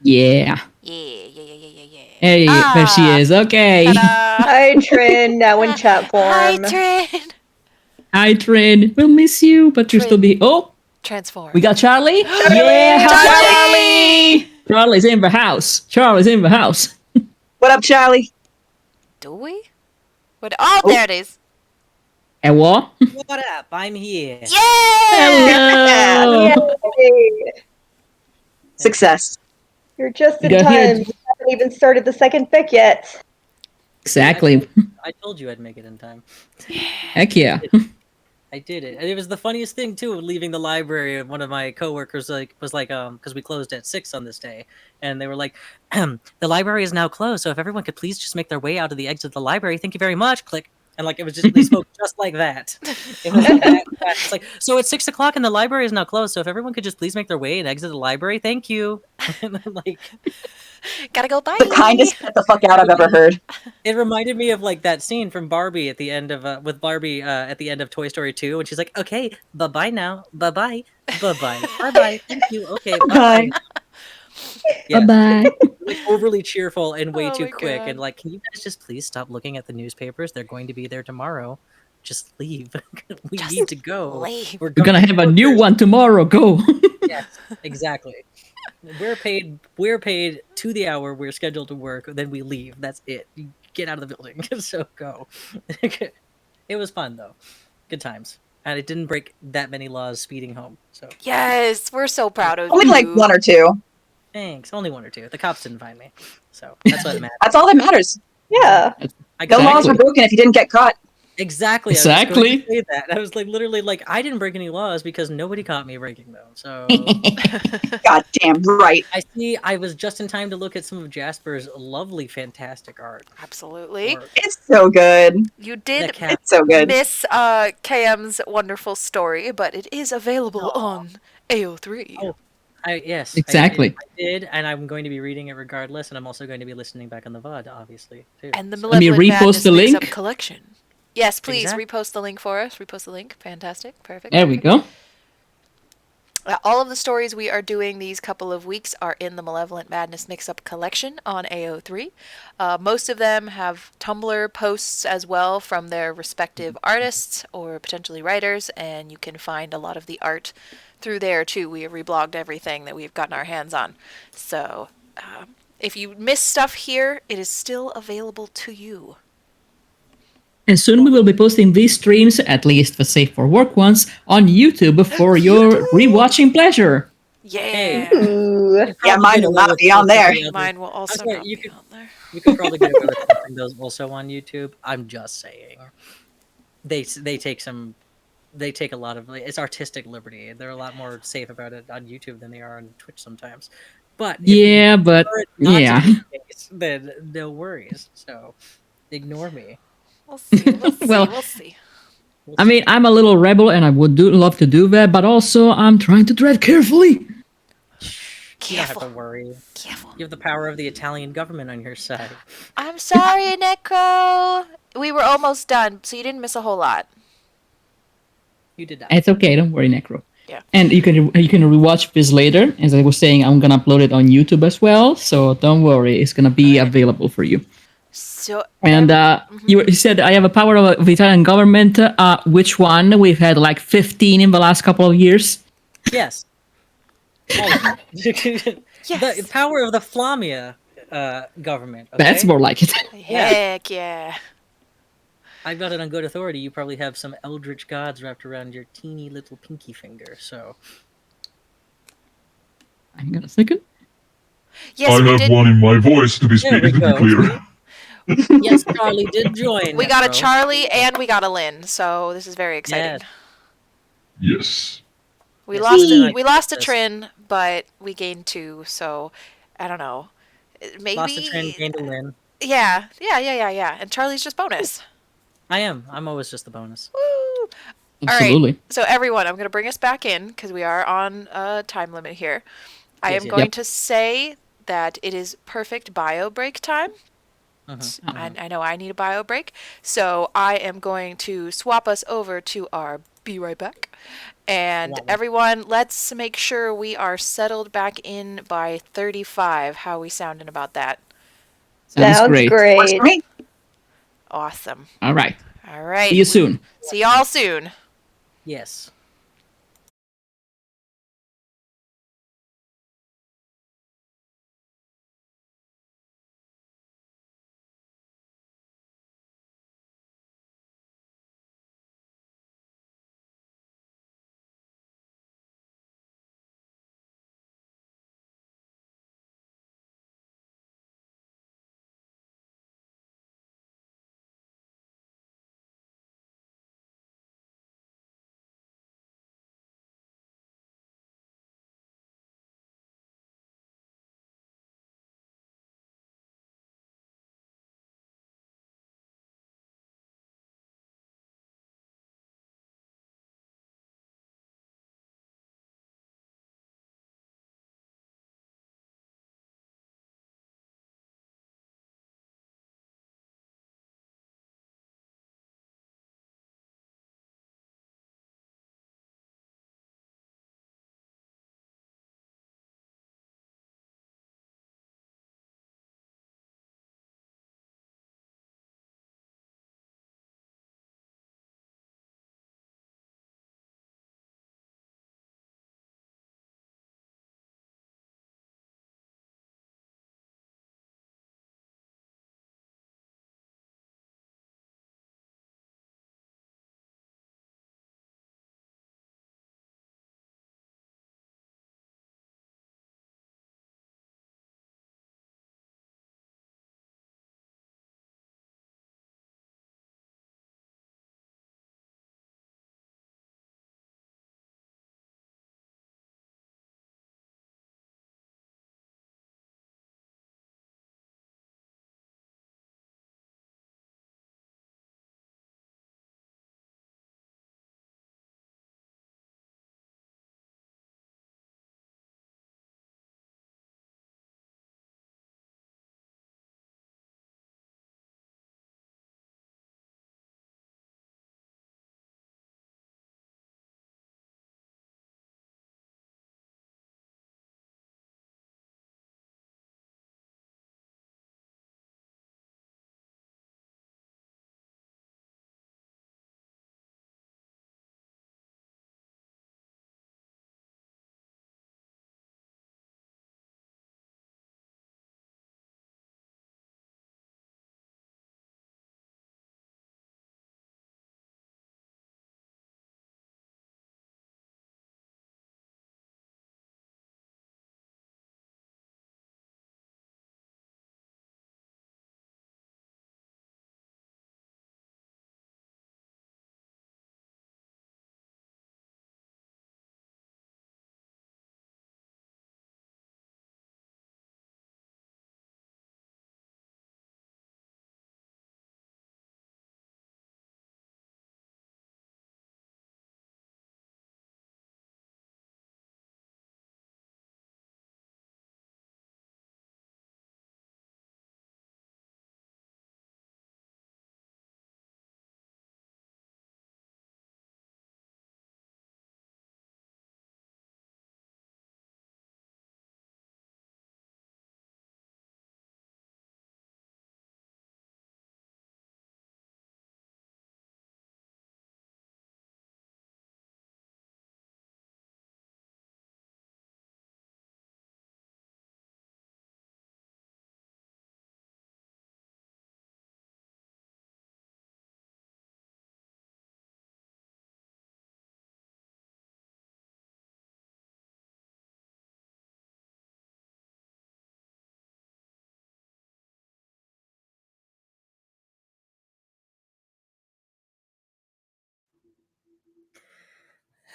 B: Yeah.
E: Yeah.
B: Hey, there she is. Okay.
E: Ta-da.
D: Hi, Trin, now in chat form.
E: Hi, Trin.
B: Hi, Trin. We'll miss you, but you'll still be. Oh,
E: Transform.
B: we got Charlie. Yeah, Charlie. Charlie's in the house.
G: What up, Charlie?
E: Do we? What? Oh, there it is.
B: And what?
H: What up? I'm here.
E: Yeah.
B: Hello.
D: Yay!
G: Success.
D: You're just in
B: Go
D: time.
B: ahead.
D: You haven't even started the second fic yet.
B: Exactly.
H: I told you I'd make it in time.
B: Heck yeah.
H: I did it. And it was the funniest thing too, leaving the library. One of my coworkers was like, because we closed at 6 on this day, and they were like, the library is now closed. So if everyone could please just make their way out of the exit of the library, thank you very much. Click. And like it was just they spoke just like that. It was like that fast. It's like, so it's 6 o'clock and the library is now closed. So if everyone could just please make their way and exit the library, thank you. And then, like,
E: Gotta go. Bye.
G: The kindest get the fuck out I've ever heard.
H: it reminded me of like that scene from Barbie at the end of with Barbie at the end of Toy Story 2, and she's like, "Okay, bye bye now, bye bye, bye bye, thank you, okay, bye." Yeah,
B: Bye-bye.
H: like overly cheerful and way
E: Oh
H: too
E: my
H: quick,
E: God.
H: and like, can you guys just please stop looking at the newspapers? They're going to be there tomorrow. Just leave. We
E: Just
H: need to go.
E: leave.
B: We're gonna have a new one tomorrow. Go.
H: Yes, exactly. We're paid to the hour we're scheduled to work, then we leave. That's it. You get out of the building. So go. It was fun though. Good times. And it didn't break that many laws speeding home. So
E: Yes, we're so proud of
G: Only
E: you.
G: like 1 or 2.
H: thanks. Only 1 or 2. The cops didn't find me. So that's what matters.
G: That's all that matters.
D: Yeah.
H: I
G: No
H: got
G: laws were broken if you didn't get caught.
H: exactly. I was
B: Exactly.
H: going to say that. I was like literally like I didn't break any laws because nobody caught me breaking them. So
G: God damn right.
H: I see. I was just in time to look at some of Jasper's lovely, fantastic art.
E: Absolutely.
G: It's so good.
E: You
H: The
E: did
H: cat.
G: It's so good.
E: miss KM's wonderful story, but it is available on AO3.
H: Oh, yes,
B: Exactly.
H: I did, and I'm going to be reading it regardless, and I'm also going to be listening back on the VOD, obviously, too.
E: And the
H: So-
B: Let me
E: Malevolent
B: repost
E: Madness
B: the
E: Mixup
B: link.
E: collection. Yes, please
H: Exactly.
E: repost the link for us. Repost the link. Fantastic. Perfect.
B: There we
E: perfect.
B: go.
E: All of the stories we are doing these couple of weeks are in the Malevolent Madness Mixup collection on AO3. Most of them have Tumblr posts as well from their respective artists or potentially writers, and you can find a lot of the art through there too. We have reblogged everything that we've gotten our hands on. So If you miss stuff here, it is still available to you.
B: And soon we will be posting these streams, at least the Safe for Work ones, on YouTube for your rewatching pleasure.
E: Yeah.
D: Ooh.
H: You could
G: Yeah,
H: probably
G: mine
H: get
G: will
H: away
G: not
H: with
G: be on
H: posting
G: there.
H: the other-
E: Mine will
H: I'm
E: also
H: sorry,
E: not
H: you
E: be
H: could
E: on there.
H: you could probably get away with posting those also on YouTube. I'm just saying. They take a lot of it's artistic liberty. They're a lot more safe about it on YouTube than they are on Twitch sometimes. But if you
B: Yeah, but
H: prefer it not
B: yeah.
H: to be the case, then no worries. So ignore me.
E: We'll see. We'll see.
B: Well,
E: We'll see.
H: We'll
B: I
H: see.
B: mean, I'm a little rebel and I would love to do that, but also I'm trying to tread carefully.
H: You don't have to
E: Careful.
H: worry.
E: Careful.
H: You have the power of the Italian government on your side.
E: I'm sorry, Necro. We were almost done, so you didn't miss a whole lot.
H: You did that.
B: It's okay, don't worry, Necro.
E: Yeah.
B: And you can rewatch this later. As I was saying, I'm gonna upload it on YouTube as well, so don't worry, it's gonna be
E: Alright.
B: available for you.
E: So
B: And you said I have a power of the Italian government. Which one? We've had like 15 in the last couple of years.
H: Yes. All of them.
E: Yes.
H: The power of the Flamia government. Okay?
B: That's more like it.
E: Heck yeah.
H: I've got it on good authority. You probably have some eldritch gods wrapped around your teeny little pinky finger. So
B: Hang on a second.
E: Yes,
F: I
E: we
F: have
E: did.
F: one in my voice to be
H: There we
F: speaking, to be
H: go.
F: clear.
H: yes, Charlie did join.
E: We got a
H: Necro.
E: Charlie and we got a Lynn, so this is very exciting.
H: Yes.
F: Yes.
E: We
H: Yes,
E: lost
H: Lynn, I
E: we lost a
H: this.
E: Trin, but we gained 2, so I don't know. Maybe
H: Lost a Trin, gained a Lynn.
E: Yeah. And Charlie's just bonus.
H: I am. I'm always just the bonus.
E: Woo!
B: Absolutely.
E: Alright, so everyone, I'm going to bring us back in because we are on a time limit here. I
H: Yes,
E: am
H: yes.
E: going
B: Yep.
E: to say that it is perfect bio break time.
H: Uh-huh.
E: I know I need a bio break, so I am going to swap us over to our Be Right Back. And
H: Wow.
E: everyone, let's make sure we are settled back in by 35. How are we sounding about that?
A: Sounds
G: Works
A: great.
G: for me.
E: Awesome.
B: All right.
E: All right.
B: See you soon.
E: See y'all soon.
H: Yes.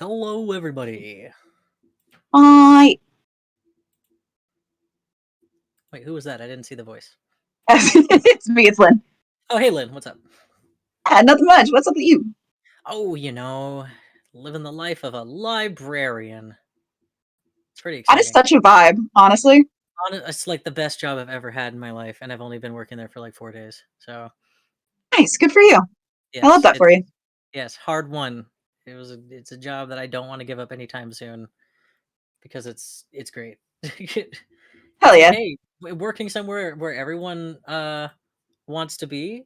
H: Hello, everybody.
G: Hi.
H: Wait, who was that? I didn't see the voice.
G: It's me, it's Lynn.
H: Oh, hey, Lynn. What's up?
G: Nothing much. What's up with you?
H: Oh, living the life of a librarian. It's pretty
G: That
H: exciting.
G: is such a vibe, honestly.
H: It's like the best job I've ever had in my life, and I've only been working there for like 4 days. So
G: Nice. Good for you.
H: yes,
G: I love that for you.
H: Yes, hard won. It's a job that I don't want to give up anytime soon because it's great.
G: Hell yeah.
H: Hey, working somewhere where everyone wants to be,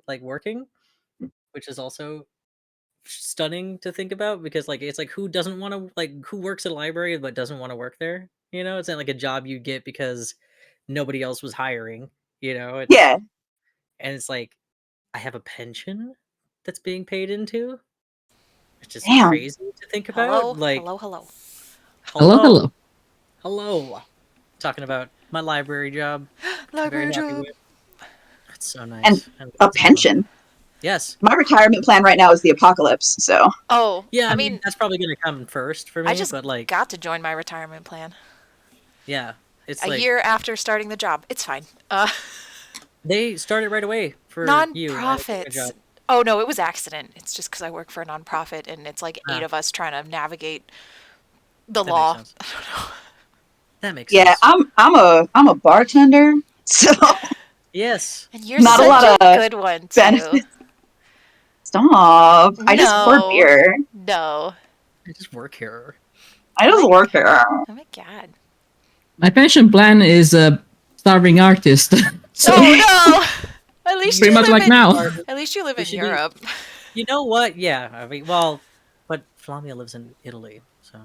H: like working, which is also stunning to think about because like it's like who doesn't want to who works at a library but doesn't want to work there? It's not like a job you get because nobody else was hiring.
G: Yeah.
H: And it's like I have a pension that's being paid into, which is
G: Damn.
H: crazy to think about.
E: Hello,
H: Like,
E: hello.
H: hello. Talking about my library job.
E: Library
H: Very happy
E: job.
H: with. That's so nice.
G: And a pension.
H: Yes.
G: My retirement plan right now is the apocalypse, so.
E: Oh,
H: Yeah, I mean that's probably gonna come first for me.
E: I just
H: but like
E: got to join my retirement plan.
H: Yeah, it's
E: a year after starting the job. It's fine.
H: They started right away for
E: non-profits. Oh no, it was accident. It's just because I work for a nonprofit and it's like 8 of us trying to navigate the law.
H: Makes sense. I don't know. That makes
G: sense. Yeah, I'm a bartender, so.
E: Yes. And you're
G: not
E: such
G: a lot of
E: good one too.
G: benefits. Stop. I just work here.
E: No.
H: I just work here.
G: I just work here.
E: Oh my god.
B: My pension plan is a starving artist. So
E: oh no! At least
B: pretty much like now.
E: At least you live in Europe.
H: You know what? Yeah. I mean, well, but Flamia lives in Italy, so.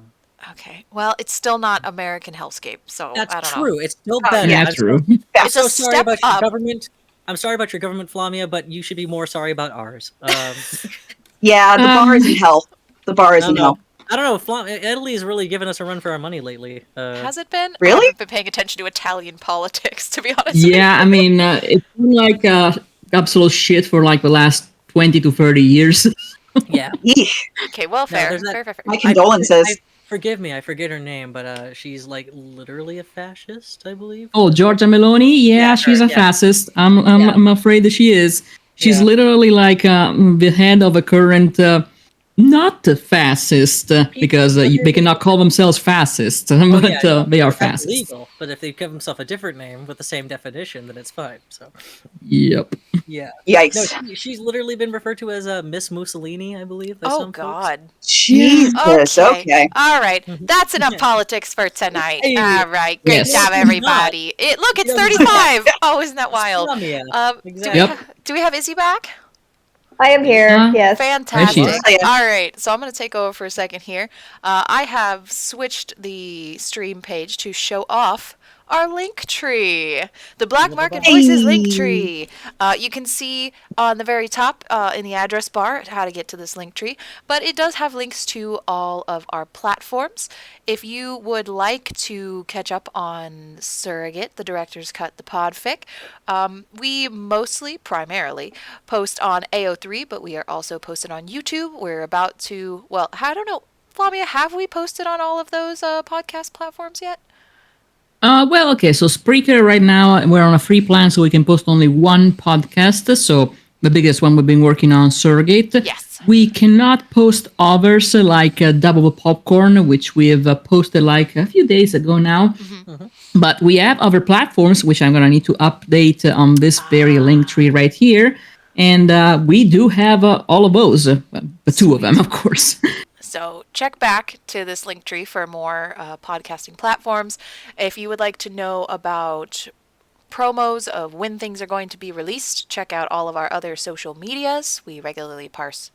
E: Okay. Well, it's still not American hellscape, so
H: that's
E: I don't
H: true.
E: know.
H: It's still better.
B: Yeah, true.
H: I'm so sorry about your government. I'm sorry about your government, Flamia, but you should be more sorry about ours.
G: Yeah, the bar is in hell. The bar is in hell.
H: I don't know. Italy has really given us a run for our money lately.
E: Has it been?
G: Really?
E: I haven't been paying attention to Italian politics, to be honest.
B: Yeah, I mean, it's been like absolute shit for like the last 20 to 30 years.
H: Yeah.
E: Okay, well, fair. Fair.
G: My condolences.
H: Forgive me, I forget her name, but she's like literally a fascist, I believe.
B: Oh, Giorgia Meloni? Yeah, she's a fascist. I'm afraid that she is. She's literally like the head of a current not fascist because they cannot call themselves fascist, but they are fascist.
H: Legal, but if they give themselves a different name with the same definition, then it's fine. So.
B: Yep.
H: Yeah.
G: Yikes.
H: No, she's literally been referred to as Miss Mussolini, I believe. By some
E: God.
H: Folks.
G: Jesus. Okay.
E: All right. That's enough politics for tonight.
H: Hey.
E: All right. Great job, everybody. Look, it's 35. Oh, isn't that wild?
H: Exactly.
E: Do we have Izzy back?
D: I am here, yes.
E: Fantastic. All right, so I'm going to take over for a second here. I have switched the stream page to show off our link tree, the Black Market Voices link tree. You can see on the very top in the address bar how to get to this link tree, but it does have links to all of our platforms. If you would like to catch up on Surrogate, the Director's Cut, the Podfic, we primarily post on AO3, but we are also posted on YouTube. We're about to, well, I don't know, Flavia, have we posted on all of those podcast platforms yet?
B: Well, okay, so Spreaker right now, we're on a free plan, so we can post only one podcast. So the biggest one we've been working on, Surrogate.
E: Yes.
B: We cannot post others like Double Popcorn, which we have posted like a few days ago now. Mm-hmm. But we have other platforms, which I'm going to need to update on this very link tree right here. And we do have all of those, the two of them, of course.
E: So check back to this link tree for more podcasting platforms. If you would like to know about promos of when things are going to be released, check out all of our other social medias. We regularly post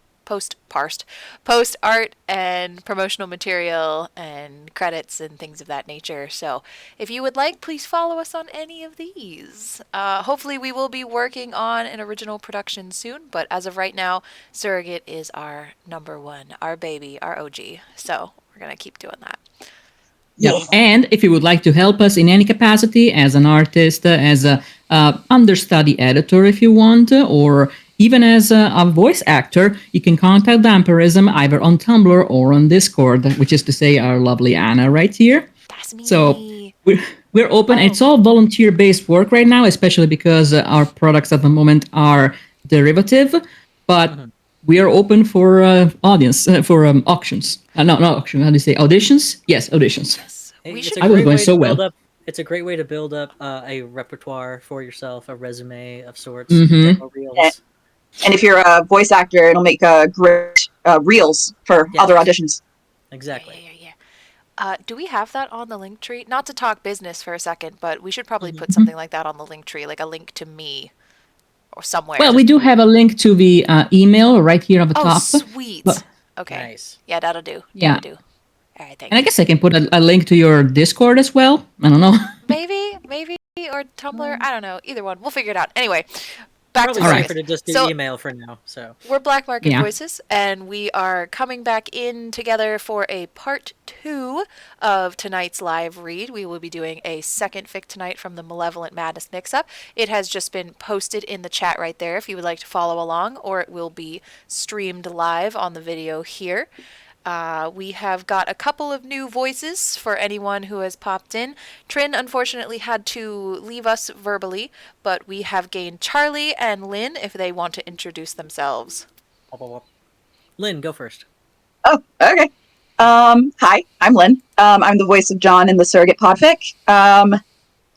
E: art and promotional material and credits and things of that nature. So if you would like, please follow us on any of these. Hopefully we will be working on an original production soon, but as of right now, Surrogate is our number one, our baby, our OG. So we're going to keep doing that.
B: Yeah, and if you would like to help us in any capacity, as an artist, as a understudy editor if you want, or even as a voice actor, you can contact Vampirism either on Tumblr or on Discord, which is to say our lovely Anna right here.
E: That's me.
B: So we're open. It's all volunteer-based work right now, especially because our products at the moment are derivative, but we are open for audience, for auctions. No, not auction. How do you say? Auditions? Yes, auditions.
E: Yes.
H: Hey,
E: We
H: it's
E: should
H: a
B: I was
H: great
B: going
H: way
B: so
H: to build
B: well.
H: up. It's a great way to build up a repertoire for yourself, a resume of sorts,
B: Mhm.
H: demo reels.
G: And if you're a voice actor, it'll make great reels for
H: Yes.
G: other auditions.
H: Exactly.
E: Yeah. Do we have that on the link tree? Not to talk business for a second, but we should probably
H: Mhm.
E: put something like that on the link tree, like a link to me or somewhere.
B: Well, we do have a link to the email right here on the
E: Oh,
B: top.
E: sweet.
B: But-
E: Okay.
H: Nice.
E: Yeah, that'll do.
B: Yeah.
E: That'll do. All right, thanks.
B: And I guess I can put a link to your Discord as well. I don't know.
E: Maybe, or Tumblr. I don't know. Either one. We'll figure it out. Anyway, back
H: Probably
E: to
B: Alright.
H: safer to just do
E: So-
H: email for now. So
E: We're Black Market
B: Yeah.
E: Voices, and we are coming back in together for a part 2 of tonight's live read. We will be doing a second fic tonight from the Malevolent Madness Mixup. It has just been posted in the chat right there if you would like to follow along, or it will be streamed live on the video here. We have got a couple of new voices for anyone who has popped in. Trin unfortunately had to leave us verbally, but we have gained Charlie and Lynn if they want to introduce themselves.
H: Lynn, go first.
G: Oh, okay. Hi, I'm Lynn. I'm the voice of John in the Surrogate Podfic.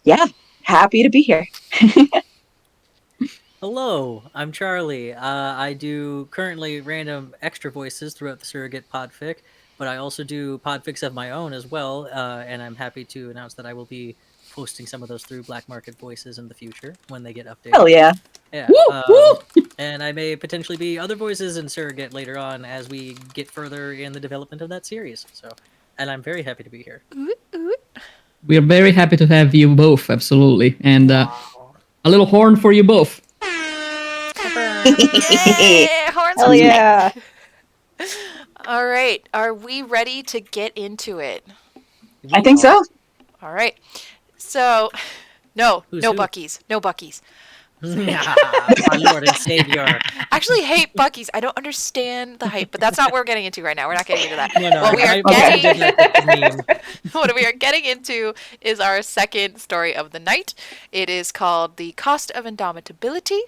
G: Yeah, happy to be here.
H: Hello, I'm Charlie. I do currently random extra voices throughout the Surrogate Podfic, but I also do podfics of my own as well, and I'm happy to announce that I will be posting some of those through Black Market Voices in the future when they get updated.
G: Hell yeah.
H: Yeah.
B: Woo!
H: And I may potentially be other voices in Surrogate later on as we get further in the development of that series. So, and I'm very happy to be here.
B: We are very happy to have you both, absolutely. And a little horn for you both.
E: Yeah, horns
D: Hell
E: for me.
D: yeah.
E: All right, are we ready to get into it?
G: I think so.
E: All right. So, no
H: Who's who?
E: Buckies. No Buckies.
H: Our Lord and Savior.
E: I actually hate Buckies. I don't understand the hype, but that's not what we're getting into right now. We're not getting into that.
H: No,
E: What we are
H: I
E: getting
H: did like the meme.
E: what we are getting into is our second story of the night. It is called The Cost of Indomitability.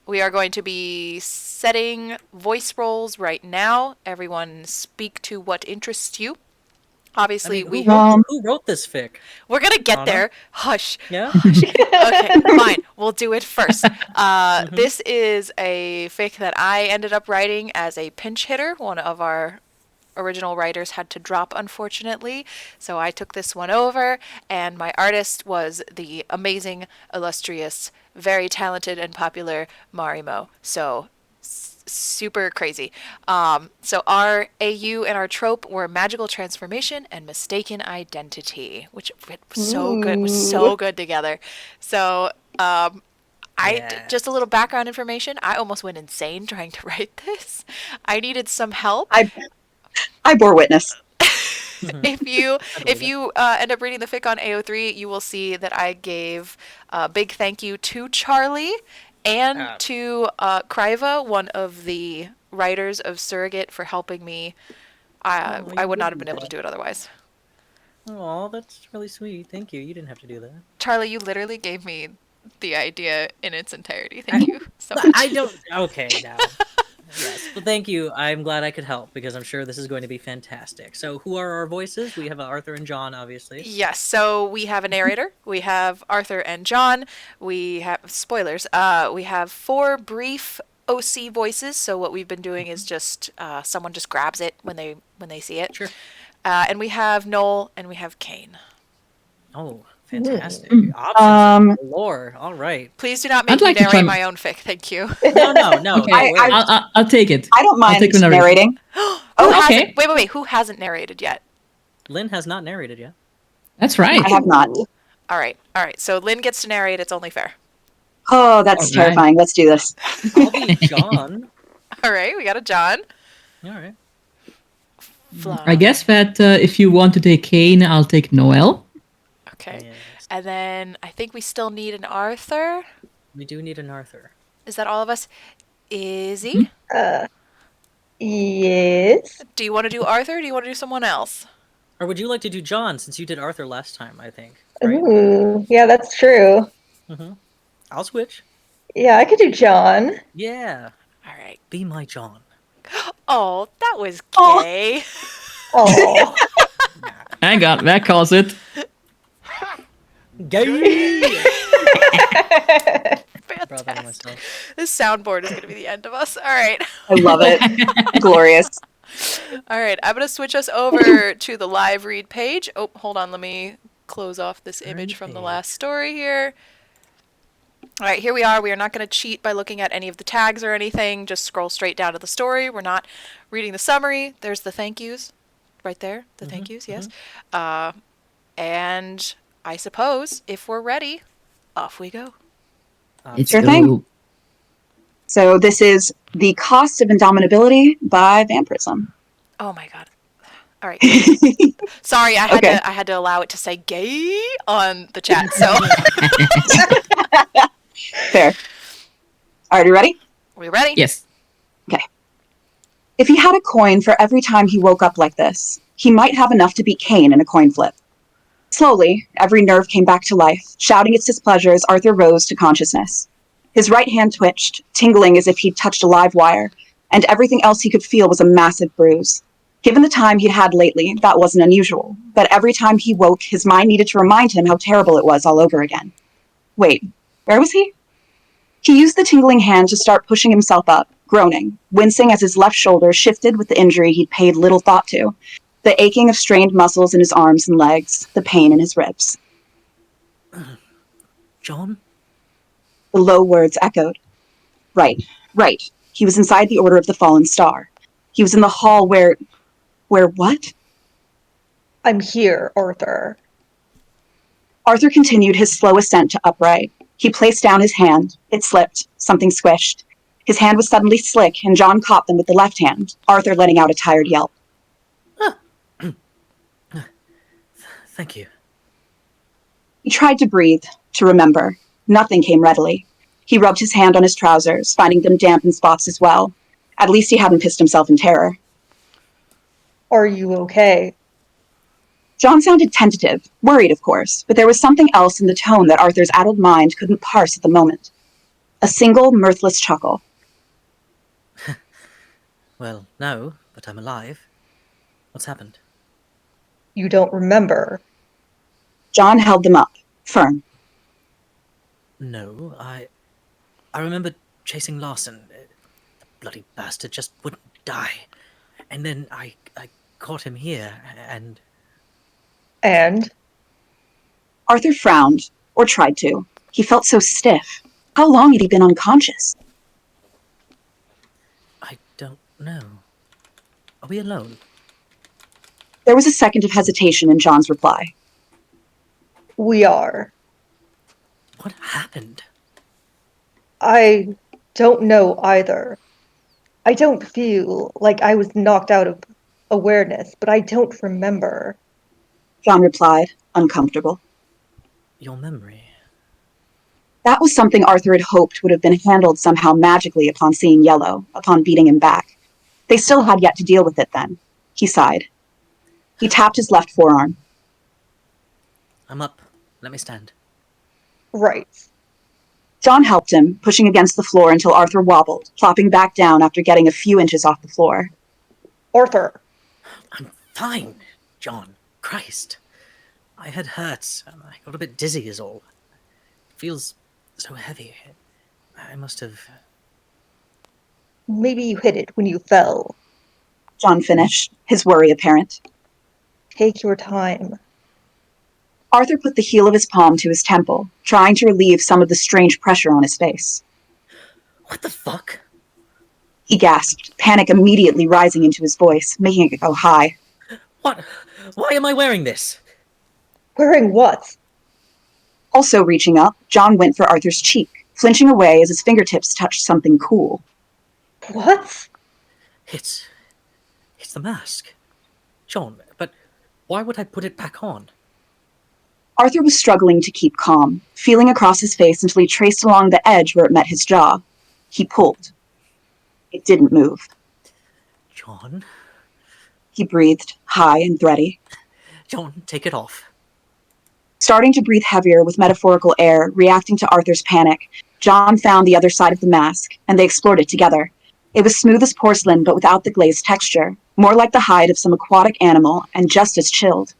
E: We are going to be setting voice roles right now. Everyone speak to what interests you. Obviously,
H: I mean,
E: we
H: who wrote this fic?
E: we're gonna get
H: Anna?
E: there. Hush.
H: Yeah.
E: Okay, fine. We'll do it first. This is a fic that I ended up writing as a pinch hitter. One of our original writers had to drop, unfortunately. So I took this one over, and my artist was the amazing, illustrious, very talented, and popular Marimo. So super crazy. So our AU and our trope were magical transformation and mistaken identity, which was so good together. So just a little background information. I almost went insane trying to write this. I needed some help.
G: I bore witness.
E: If you end up reading the fic on AO3, you will see that I gave a big thank you to Charlie and to Kriva, one of the writers of Surrogate, for helping me. I would not have been able to do it otherwise.
H: Oh, that's really sweet. Thank you. You didn't have to do that.
E: Charlie, you literally gave me the idea in its entirety. Thank you so much.
H: I don't. Okay, now. Yes, but thank you. I'm glad I could help because I'm sure this is going to be fantastic. So, who are our voices? We have Arthur and John, obviously.
E: Yes, so we have a narrator. We have Arthur and John. We have spoilers. We have 4 brief OC voices. So what we've been doing is just someone just grabs it when they see it.
H: Sure.
E: And we have Noel and we have Kane.
H: Oh, fantastic. Options galore. All right.
E: Please do not make
B: I'd like
E: me
B: to try
E: narrate my own fic. Thank you.
H: No.
B: Okay,
H: don't worry.
B: I'll take it.
G: I don't mind
B: take the narration.
G: narrating.
B: Okay.
E: Wait. Who hasn't narrated yet?
H: Lynn has not narrated yet.
B: That's right.
G: I have not.
E: All right. So Lynn gets to narrate. It's only fair.
G: Oh, that's
B: All right.
G: terrifying. Let's do this.
H: I'll be John.
E: All right. We got a John.
H: All right.
B: I guess that if you want to take Kane, I'll take Noel.
E: Okay.
H: Yes.
E: And then I think we still need an Arthur.
H: We do need an Arthur.
E: Is that all of us? Izzy?
D: Yes.
E: Do you want to do Arthur, or do you want to do someone else?
H: Or would you like to do John, since you did Arthur last time, I think, right?
D: Ooh, yeah, that's true.
H: Mm-hmm. I'll switch.
D: Yeah, I could do John.
H: Yeah.
E: All right.
H: Be my John.
E: Oh, that was
G: Aw.
E: gay.
D: Oh.
B: Hang on, that calls it.
H: Gay! Proud of
E: Fantastic.
H: myself.
E: This soundboard is going to be the end of us. All right.
G: I love it. Glorious.
E: All right. I'm going to switch us over to the live read page. Oh, hold on. Let me close off this image from the last story here. All right, here we are. We are not going to cheat by looking at any of the tags or anything. Just scroll straight down to the story. We're not reading the summary. There's the thank yous right there. The thank yous, yes. And I suppose if we're ready, off we go.
G: Sure thing. So this is The Cost of Indomitability by Vampirism.
E: Oh my god. All right. Sorry, I had to allow it to say gay on the chat. So
G: Fair. All right, you ready?
E: we ready?
B: Yes.
G: Okay. If he had a coin for every time he woke up like this, he might have enough to beat Cain in a coin flip. Slowly, every nerve came back to life. Shouting its displeasure as Arthur rose to consciousness. His right hand twitched, tingling as if he'd touched a live wire, and everything else he could feel was a massive bruise. Given the time he'd had lately, that wasn't unusual, but every time he woke, his mind needed to remind him how terrible it was all over again. Wait, where was he? He used the tingling hand to start pushing himself up, groaning, wincing as his left shoulder shifted with the injury he'd paid little thought to, the aching of strained muscles in his arms and legs, the pain in his ribs.
H: John?
G: The low words echoed. Right. He was inside the Order of the Fallen Star. He was in the hall where what?
D: I'm here, Arthur.
G: Arthur continued his slow ascent to upright. He placed down his hand. It slipped. Something squished. His hand was suddenly slick, and John caught them with the left hand, Arthur letting out a tired yelp.
H: Thank you.
G: He tried to breathe, to remember. Nothing came readily. He rubbed his hand on his trousers, finding them damp in spots as well. At least he hadn't pissed himself in terror.
D: Are you okay?
G: John sounded tentative, worried of course, but there was something else in the tone that Arthur's addled mind couldn't parse at the moment. A single, mirthless chuckle.
H: Well, no, but I'm alive. What's happened?
D: You don't remember.
G: John held them up, firm.
H: No, I remember chasing Larson. The bloody bastard just wouldn't die. And then I caught him here, and...
D: And?
G: Arthur frowned, or tried to. He felt so stiff. How long had he been unconscious?
H: I don't know. Are we alone?
G: There was a second of hesitation in John's reply.
D: We are.
H: What happened?
D: I don't know either. I don't feel like I was knocked out of awareness, but I don't remember.
G: John replied, uncomfortable.
H: Your memory.
G: That was something Arthur had hoped would have been handled somehow magically upon seeing Yellow, upon beating him back. They still had yet to deal with it then. He sighed. He tapped his left forearm.
H: I'm up. Let me stand.
D: Right.
G: John helped him, pushing against the floor until Arthur wobbled, plopping back down after getting a few inches off the floor.
D: Arthur.
H: I'm fine, John. Christ. My head hurts. I got a bit dizzy is all. It feels so heavy. I must have...
D: Maybe you hit it when you fell.
G: John finished, his worry apparent.
D: Take your time.
G: Arthur put the heel of his palm to his temple, trying to relieve some of the strange pressure on his face.
H: What the fuck?
G: He gasped, panic immediately rising into his voice, making it go high.
H: What? Why am I wearing this?
D: Wearing what?
G: Also reaching up, John went for Arthur's cheek, flinching away as his fingertips touched something cool.
D: What?
H: It's the mask. John, but why would I put it back on?
G: Arthur was struggling to keep calm, feeling across his face until he traced along the edge where it met his jaw. He pulled. It didn't move.
H: John?
G: He breathed, high and thready.
H: John, take it off.
G: Starting to breathe heavier with metaphorical air, reacting to Arthur's panic, John found the other side of the mask, and they explored it together. It was smooth as porcelain, but without the glazed texture, more like the hide of some aquatic animal, and just as chilled.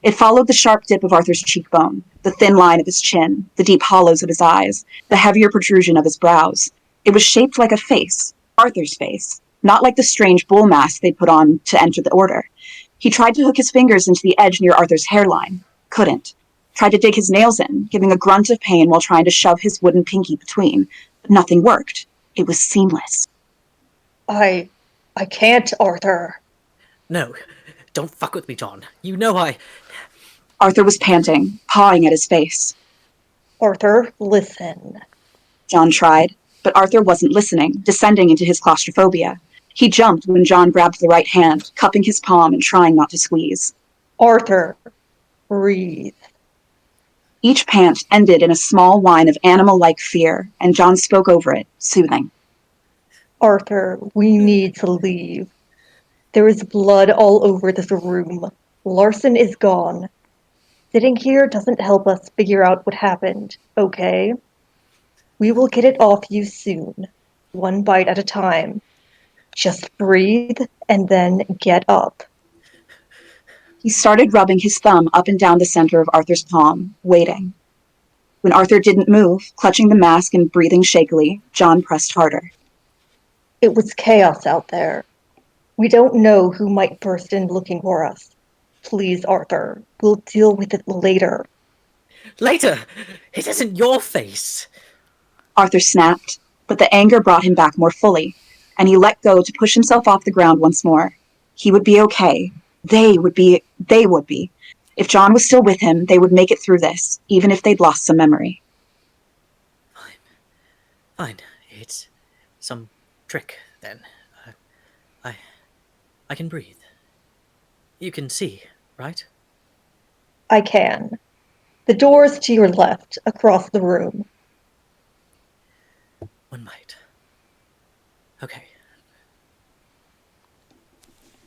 G: It followed the sharp dip of Arthur's cheekbone, the thin line of his chin, the deep hollows of his eyes, the heavier protrusion of his brows. It was shaped like a face, Arthur's face, not like the strange bull mask they'd put on to enter the order. He tried to hook his fingers into the edge near Arthur's hairline. Couldn't. Tried to dig his nails in, giving a grunt of pain while trying to shove his wooden pinky between. But nothing worked. It was seamless.
D: I can't, Arthur.
H: No, don't fuck with me, John. You know I...
G: Arthur was panting, pawing at his face.
D: Arthur, listen.
G: John tried, but Arthur wasn't listening, descending into his claustrophobia. He jumped when John grabbed the right hand, cupping his palm and trying not to squeeze.
D: Arthur, breathe.
G: Each pant ended in a small whine of animal-like fear, and John spoke over it, soothing.
D: Arthur, we need to leave. There is blood all over this room. Larson is gone. Sitting here doesn't help us figure out what happened, okay? We will get it off you soon, one bite at a time. Just breathe and then get up.
G: He started rubbing his thumb up and down the center of Arthur's palm, waiting. When Arthur didn't move, clutching the mask and breathing shakily, John pressed harder.
D: It was chaos out there. We don't know who might burst in looking for us. Please, Arthur, we'll deal with it later.
H: Later! It isn't your face!
G: Arthur snapped, but the anger brought him back more fully, and he let go to push himself off the ground once more. He would be okay. They would be. If John was still with him, they would make it through this, even if they'd lost some memory.
H: Fine. It's some trick, then. I can breathe. You can see, right?
D: I can. The door's to your left, across the room.
H: One bite. Okay.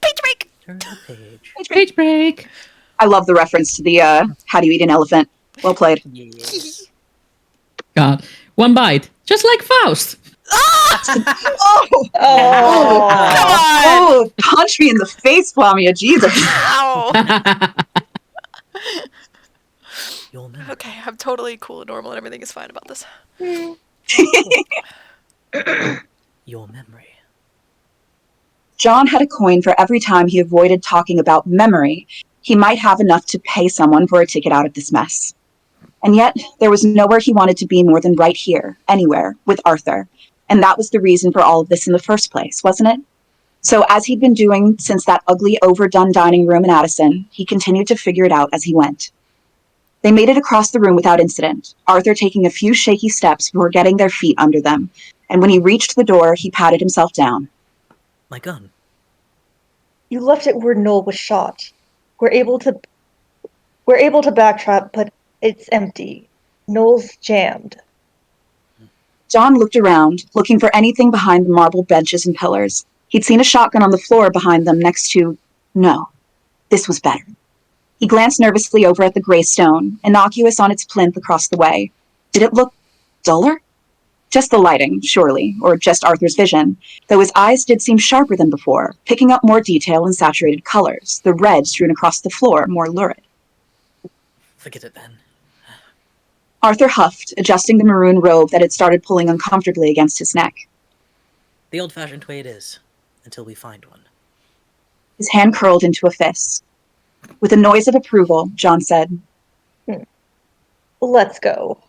E: Page break!
H: Turn the page.
B: Page break.
G: I love the reference to the, how do you eat an elephant? Well played.
H: Yes.
B: God. One bite. Just like Faust.
G: Oh, punch me in the face, Flamia, Jesus.
E: Ow!
H: Your memory.
E: Okay, I'm totally cool and normal and everything is fine about this.
H: Your memory.
G: John had a coin for every time he avoided talking about memory. He might have enough to pay someone for a ticket out of this mess. And yet, there was nowhere he wanted to be more than right here, anywhere, with Arthur. And that was the reason for all of this in the first place, wasn't it? So as he'd been doing since that ugly, overdone dining room in Addison, he continued to figure it out as he went. They made it across the room without incident, Arthur taking a few shaky steps before getting their feet under them. And when he reached the door, he patted himself down.
H: My gun.
D: You left it where Noel was shot. We're able to backtrack, but it's empty. Noel's jammed.
G: John looked around, looking for anything behind the marble benches and pillars. He'd seen a shotgun on the floor behind them next to... No, this was better. He glanced nervously over at the gray stone, innocuous on its plinth across the way. Did it look duller? Just the lighting, surely, or just Arthur's vision, though his eyes did seem sharper than before, picking up more detail and saturated colors, the red strewn across the floor more lurid.
H: Forget it then.
G: Arthur huffed, adjusting the maroon robe that had started pulling uncomfortably against his neck.
H: The old-fashioned way it is, until we find one.
G: His hand curled into a fist. With a noise of approval, John said,
D: Let's go.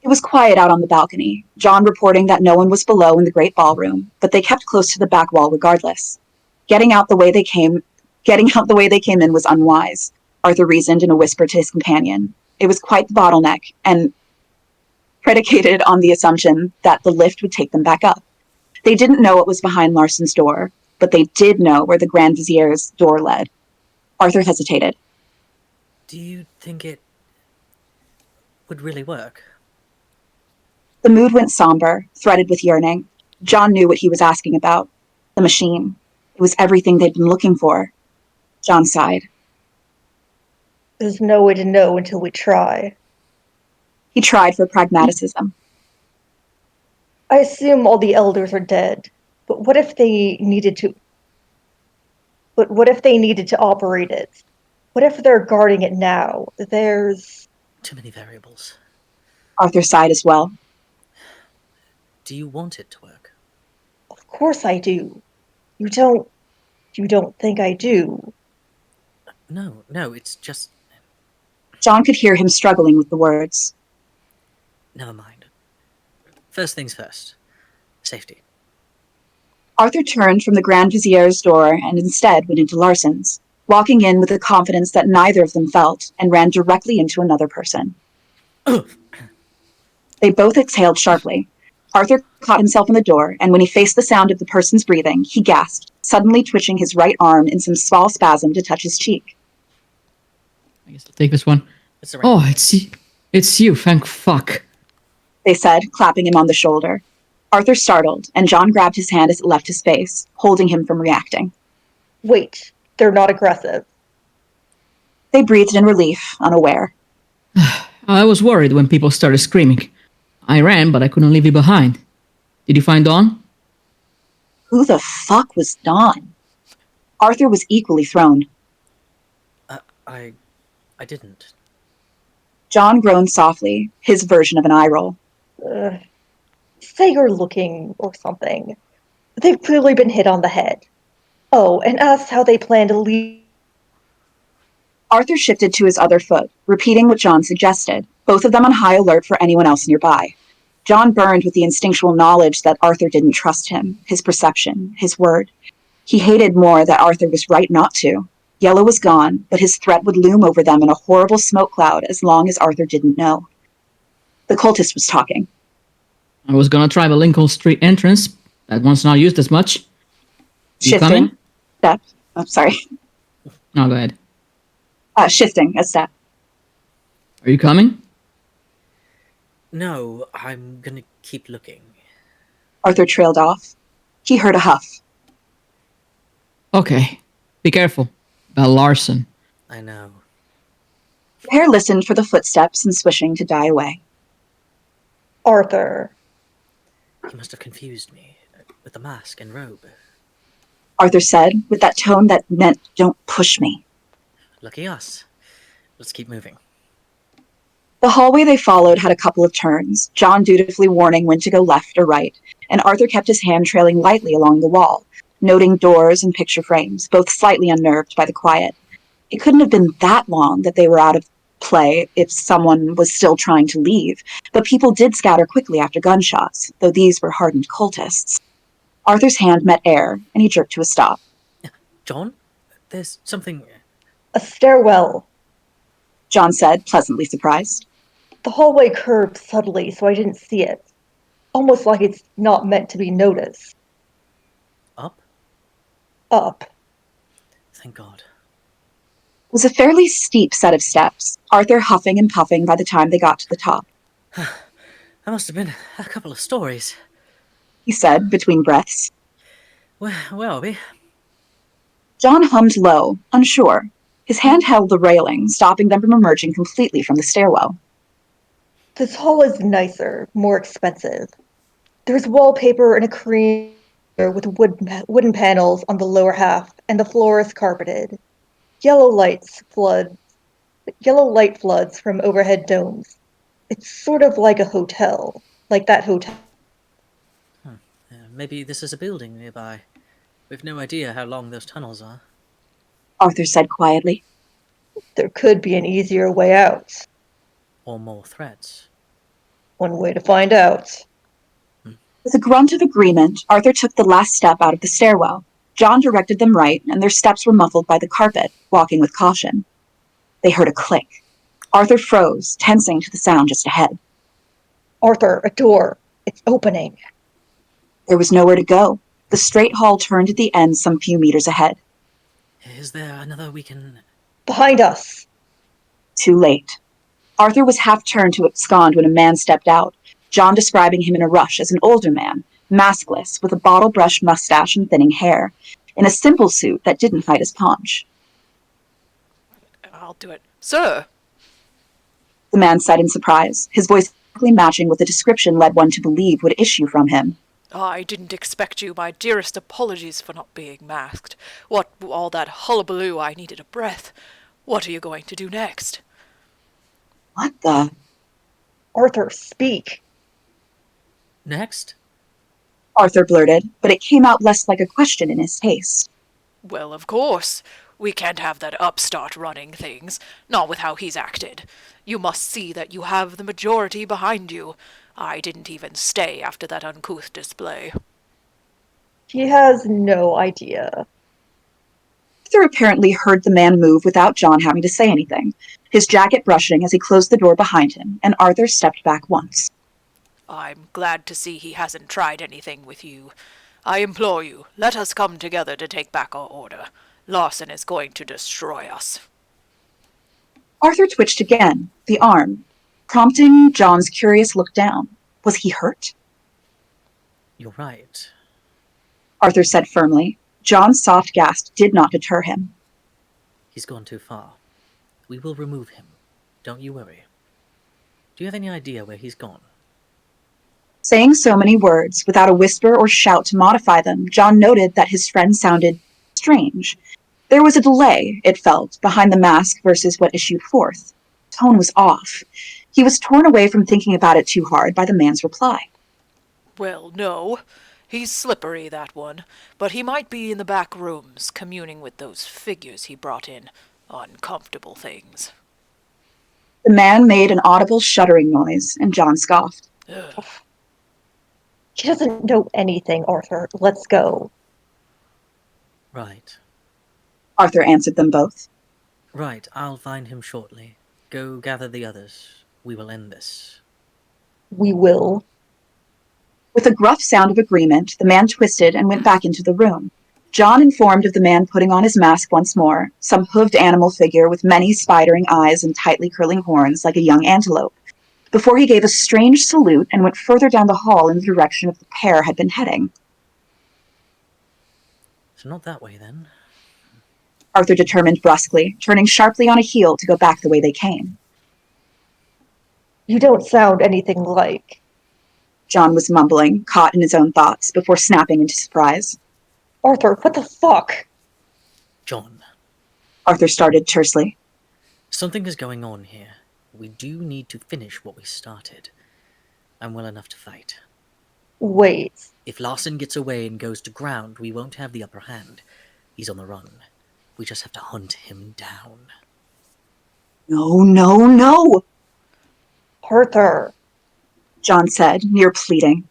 G: It was quiet out on the balcony, John reporting that no one was below in the great ballroom, but they kept close to the back wall regardless. Getting out the way they came in was unwise, Arthur reasoned in a whisper to his companion. It was quite the bottleneck, and predicated on the assumption that the lift would take them back up. They didn't know what was behind Larson's door, but they did know where the Grand Vizier's door led. Arthur hesitated.
H: Do you think it would really work?
G: The mood went somber, threaded with yearning. John knew what he was asking about. The machine. It was everything they'd been looking for. John sighed.
D: There's no way to know until we try.
G: He tried for pragmatism.
D: I assume all the elders are dead, but what if they needed to... But what if they needed to operate it? What if they're guarding it now? There's...
H: Too many variables.
G: Arthur sighed as well.
H: Do you want it to work?
D: Of course I do. You don't think I do?
H: No, it's just...
G: John could hear him struggling with the words.
H: Never mind. First things first. Safety.
G: Arthur turned from the Grand Vizier's door and instead went into Larson's, walking in with the confidence that neither of them felt, and ran directly into another person. They both exhaled sharply. Arthur caught himself in the door, and when he faced the sound of the person's breathing, he gasped, suddenly twitching his right arm in some small spasm to touch his cheek.
B: I guess I'll take this one. Oh, it's you, thank fuck.
G: They said, clapping him on the shoulder. Arthur startled, and John grabbed his hand as it left his face, holding him from reacting.
D: Wait, they're not aggressive.
G: They breathed in relief, unaware.
B: I was worried when people started screaming. I ran, but I couldn't leave you behind. Did you find Dawn?
G: Who the fuck was Dawn? Arthur was equally thrown.
H: I didn't.
G: John groaned softly, his version of an eye roll.
D: Say you're looking or something. They've clearly been hit on the head. Oh, and asked how they plan to leave.
G: Arthur shifted to his other foot, repeating what John suggested, both of them on high alert for anyone else nearby. John burned with the instinctual knowledge that Arthur didn't trust him, his perception, his word. He hated more that Arthur was right not to. Yellow was gone, but his threat would loom over them in a horrible smoke cloud as long as Arthur didn't know. The cultist was talking.
B: I was gonna try the Lincoln Street entrance. That one's not used as much. You coming?
G: Step. Oh, sorry.
B: No, go ahead.
G: Shifting a step.
B: Are you coming?
H: No, I'm gonna keep looking.
G: Arthur trailed off. He heard a huff.
B: Okay. Be careful. About Larson.
H: I know.
G: The pair listened for the footsteps and swishing to die away.
D: Arthur.
H: He must have confused me with the mask and robe.
G: Arthur said, with that tone that meant, don't push me.
H: Lucky us. Let's keep moving.
G: The hallway they followed had a couple of turns, John dutifully warning when to go left or right, and Arthur kept his hand trailing lightly along the wall, noting doors and picture frames, both slightly unnerved by the quiet. It couldn't have been that long that they were out of play if someone was still trying to leave, but people did scatter quickly after gunshots, though these were hardened cultists. Arthur's hand met air, and he jerked to a stop.
H: John? There's something...
D: A stairwell.
G: John said, pleasantly surprised.
D: The hallway curved subtly, so I didn't see it. Almost like it's not meant to be noticed.
H: Up?
D: Up.
H: Thank God.
G: It was a fairly steep set of steps, Arthur huffing and puffing by the time they got to the top.
H: That must have been a couple of stories.
G: He said, between breaths.
H: Well, we...
G: John hummed low, unsure. His hand held the railing, stopping them from emerging completely from the stairwell.
D: This hall is nicer, more expensive. There's wallpaper and a cream with wooden panels on the lower half, and the floor is carpeted. Yellow light floods from overhead domes. It's sort of like a hotel, like that hotel.
H: Maybe this is a building nearby. We've no idea how long those tunnels are.
G: Arthur said quietly.
D: There could be an easier way out.
H: Or more threats.
D: One way to find out.
G: With a grunt of agreement, Arthur took the last step out of the stairwell. John directed them right, and their steps were muffled by the carpet, walking with caution. They heard a click. Arthur froze, tensing to the sound just ahead.
D: Arthur, a door. It's opening.
G: There was nowhere to go. The straight hall turned at the end some few meters ahead.
H: Is there another we can...
D: Behind us.
G: Too late. Arthur was half turned to abscond when a man stepped out, John describing him in a rush as an older man, maskless, with a bottle-brush mustache and thinning hair, in a simple suit that didn't hide his paunch.
E: I'll do it. Sir!
G: The man said in surprise, his voice exactly matching what the description led one to believe would issue from him.
E: I didn't expect you. My dearest apologies for not being masked. What, all that hullabaloo, I needed a breath. What are you going to do next?
G: What the?
D: Arthur, speak.
H: Next?
G: Arthur blurted, but it came out less like a question in his taste.
E: Well, of course. We can't have that upstart running things, not with how he's acted. You must see that you have the majority behind you. I didn't even stay after that uncouth display.
D: He has no idea.
G: Arthur apparently heard the man move without John having to say anything, his jacket brushing as he closed the door behind him, and Arthur stepped back once.
E: I'm glad to see he hasn't tried anything with you. I implore you, let us come together to take back our order. Larson is going to destroy us.
G: Arthur twitched again, the arm, prompting John's curious look down. Was he hurt?
H: You're right.
G: Arthur said firmly. John's soft gasp did not deter him.
H: He's gone too far. We will remove him. Don't you worry. Do you have any idea where he's gone?
G: Saying so many words, without a whisper or shout to modify them, John noted that his friend sounded strange. There was a delay, it felt, behind the mask versus what issued forth. Tone was off. He was torn away from thinking about it too hard by the man's reply.
E: Well, no. He's slippery, that one. But he might be in the back rooms, communing with those figures he brought in. Uncomfortable things.
G: The man made an audible shuddering noise, and John scoffed.
E: Ugh.
D: He doesn't know anything, Arthur. Let's go.
H: Right.
G: Arthur answered them both.
H: Right, I'll find him shortly. Go gather the others. We will end this.
D: We will.
G: With a gruff sound of agreement, the man twisted and went back into the room. John informed of the man putting on his mask once more, some hooved animal figure with many spidering eyes and tightly curling horns like a young antelope, before he gave a strange salute and went further down the hall in the direction of the pair had been heading.
H: So not that way, then.
G: Arthur determined brusquely, turning sharply on a heel to go back the way they came.
D: You don't sound anything like.
G: John was mumbling, caught in his own thoughts, before snapping into surprise.
D: Arthur, what the fuck?
H: John.
G: Arthur started tersely.
H: Something is going on here. We do need to finish what we started. I'm well enough to fight.
D: Wait.
H: If Larson gets away and goes to ground, we won't have the upper hand. He's on the run. We just have to hunt him down.
G: No, no, no!
D: Arthur.
G: John said, near pleading.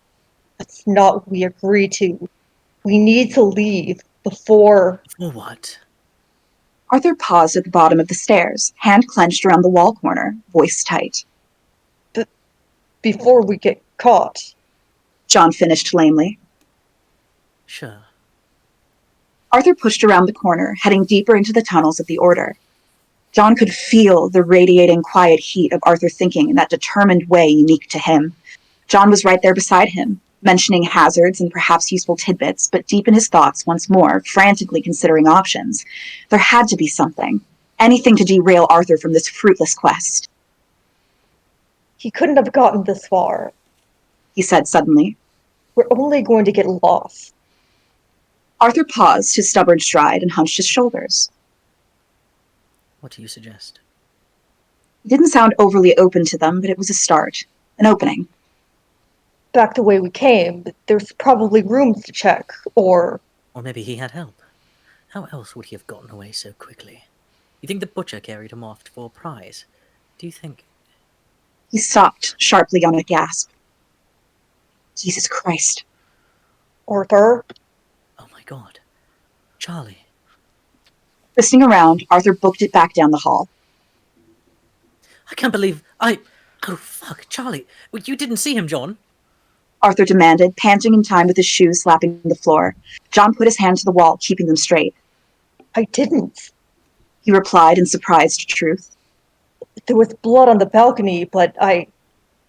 D: That's not what we agreed to. We need to leave before...
H: For what?
G: Arthur paused at the bottom of the stairs, hand clenched around the wall corner, voice tight.
D: Before we get caught.
G: John finished lamely.
H: Sure.
G: Arthur pushed around the corner, heading deeper into the tunnels of the Order. John could feel the radiating quiet heat of Arthur thinking in that determined way unique to him. John was right there beside him, mentioning hazards and perhaps useful tidbits, but deep in his thoughts once more, frantically considering options. There had to be something. Anything to derail Arthur from this fruitless quest.
D: He couldn't have gotten this far.
G: He said suddenly.
D: We're only going to get lost.
G: Arthur paused his stubborn stride and hunched his shoulders.
H: What do you suggest?
G: He didn't sound overly open to them, but it was a start, an opening.
D: Back the way we came, but there's probably rooms to check, or...
H: Or maybe he had help. How else would he have gotten away so quickly? You think the butcher carried him off for a prize? Do you think...
G: He stopped, sharply on a gasp. Jesus Christ.
D: Arthur?
H: Oh my god. Charlie.
G: Twisting around, Arthur booked it back down the hall.
H: I can't believe Oh, fuck, Charlie. You didn't see him, John?
G: Arthur demanded, panting in time with his shoes slapping the floor. John put his hand to the wall, keeping them straight.
D: I didn't.
G: He replied in surprised truth.
D: There was blood on the balcony, but I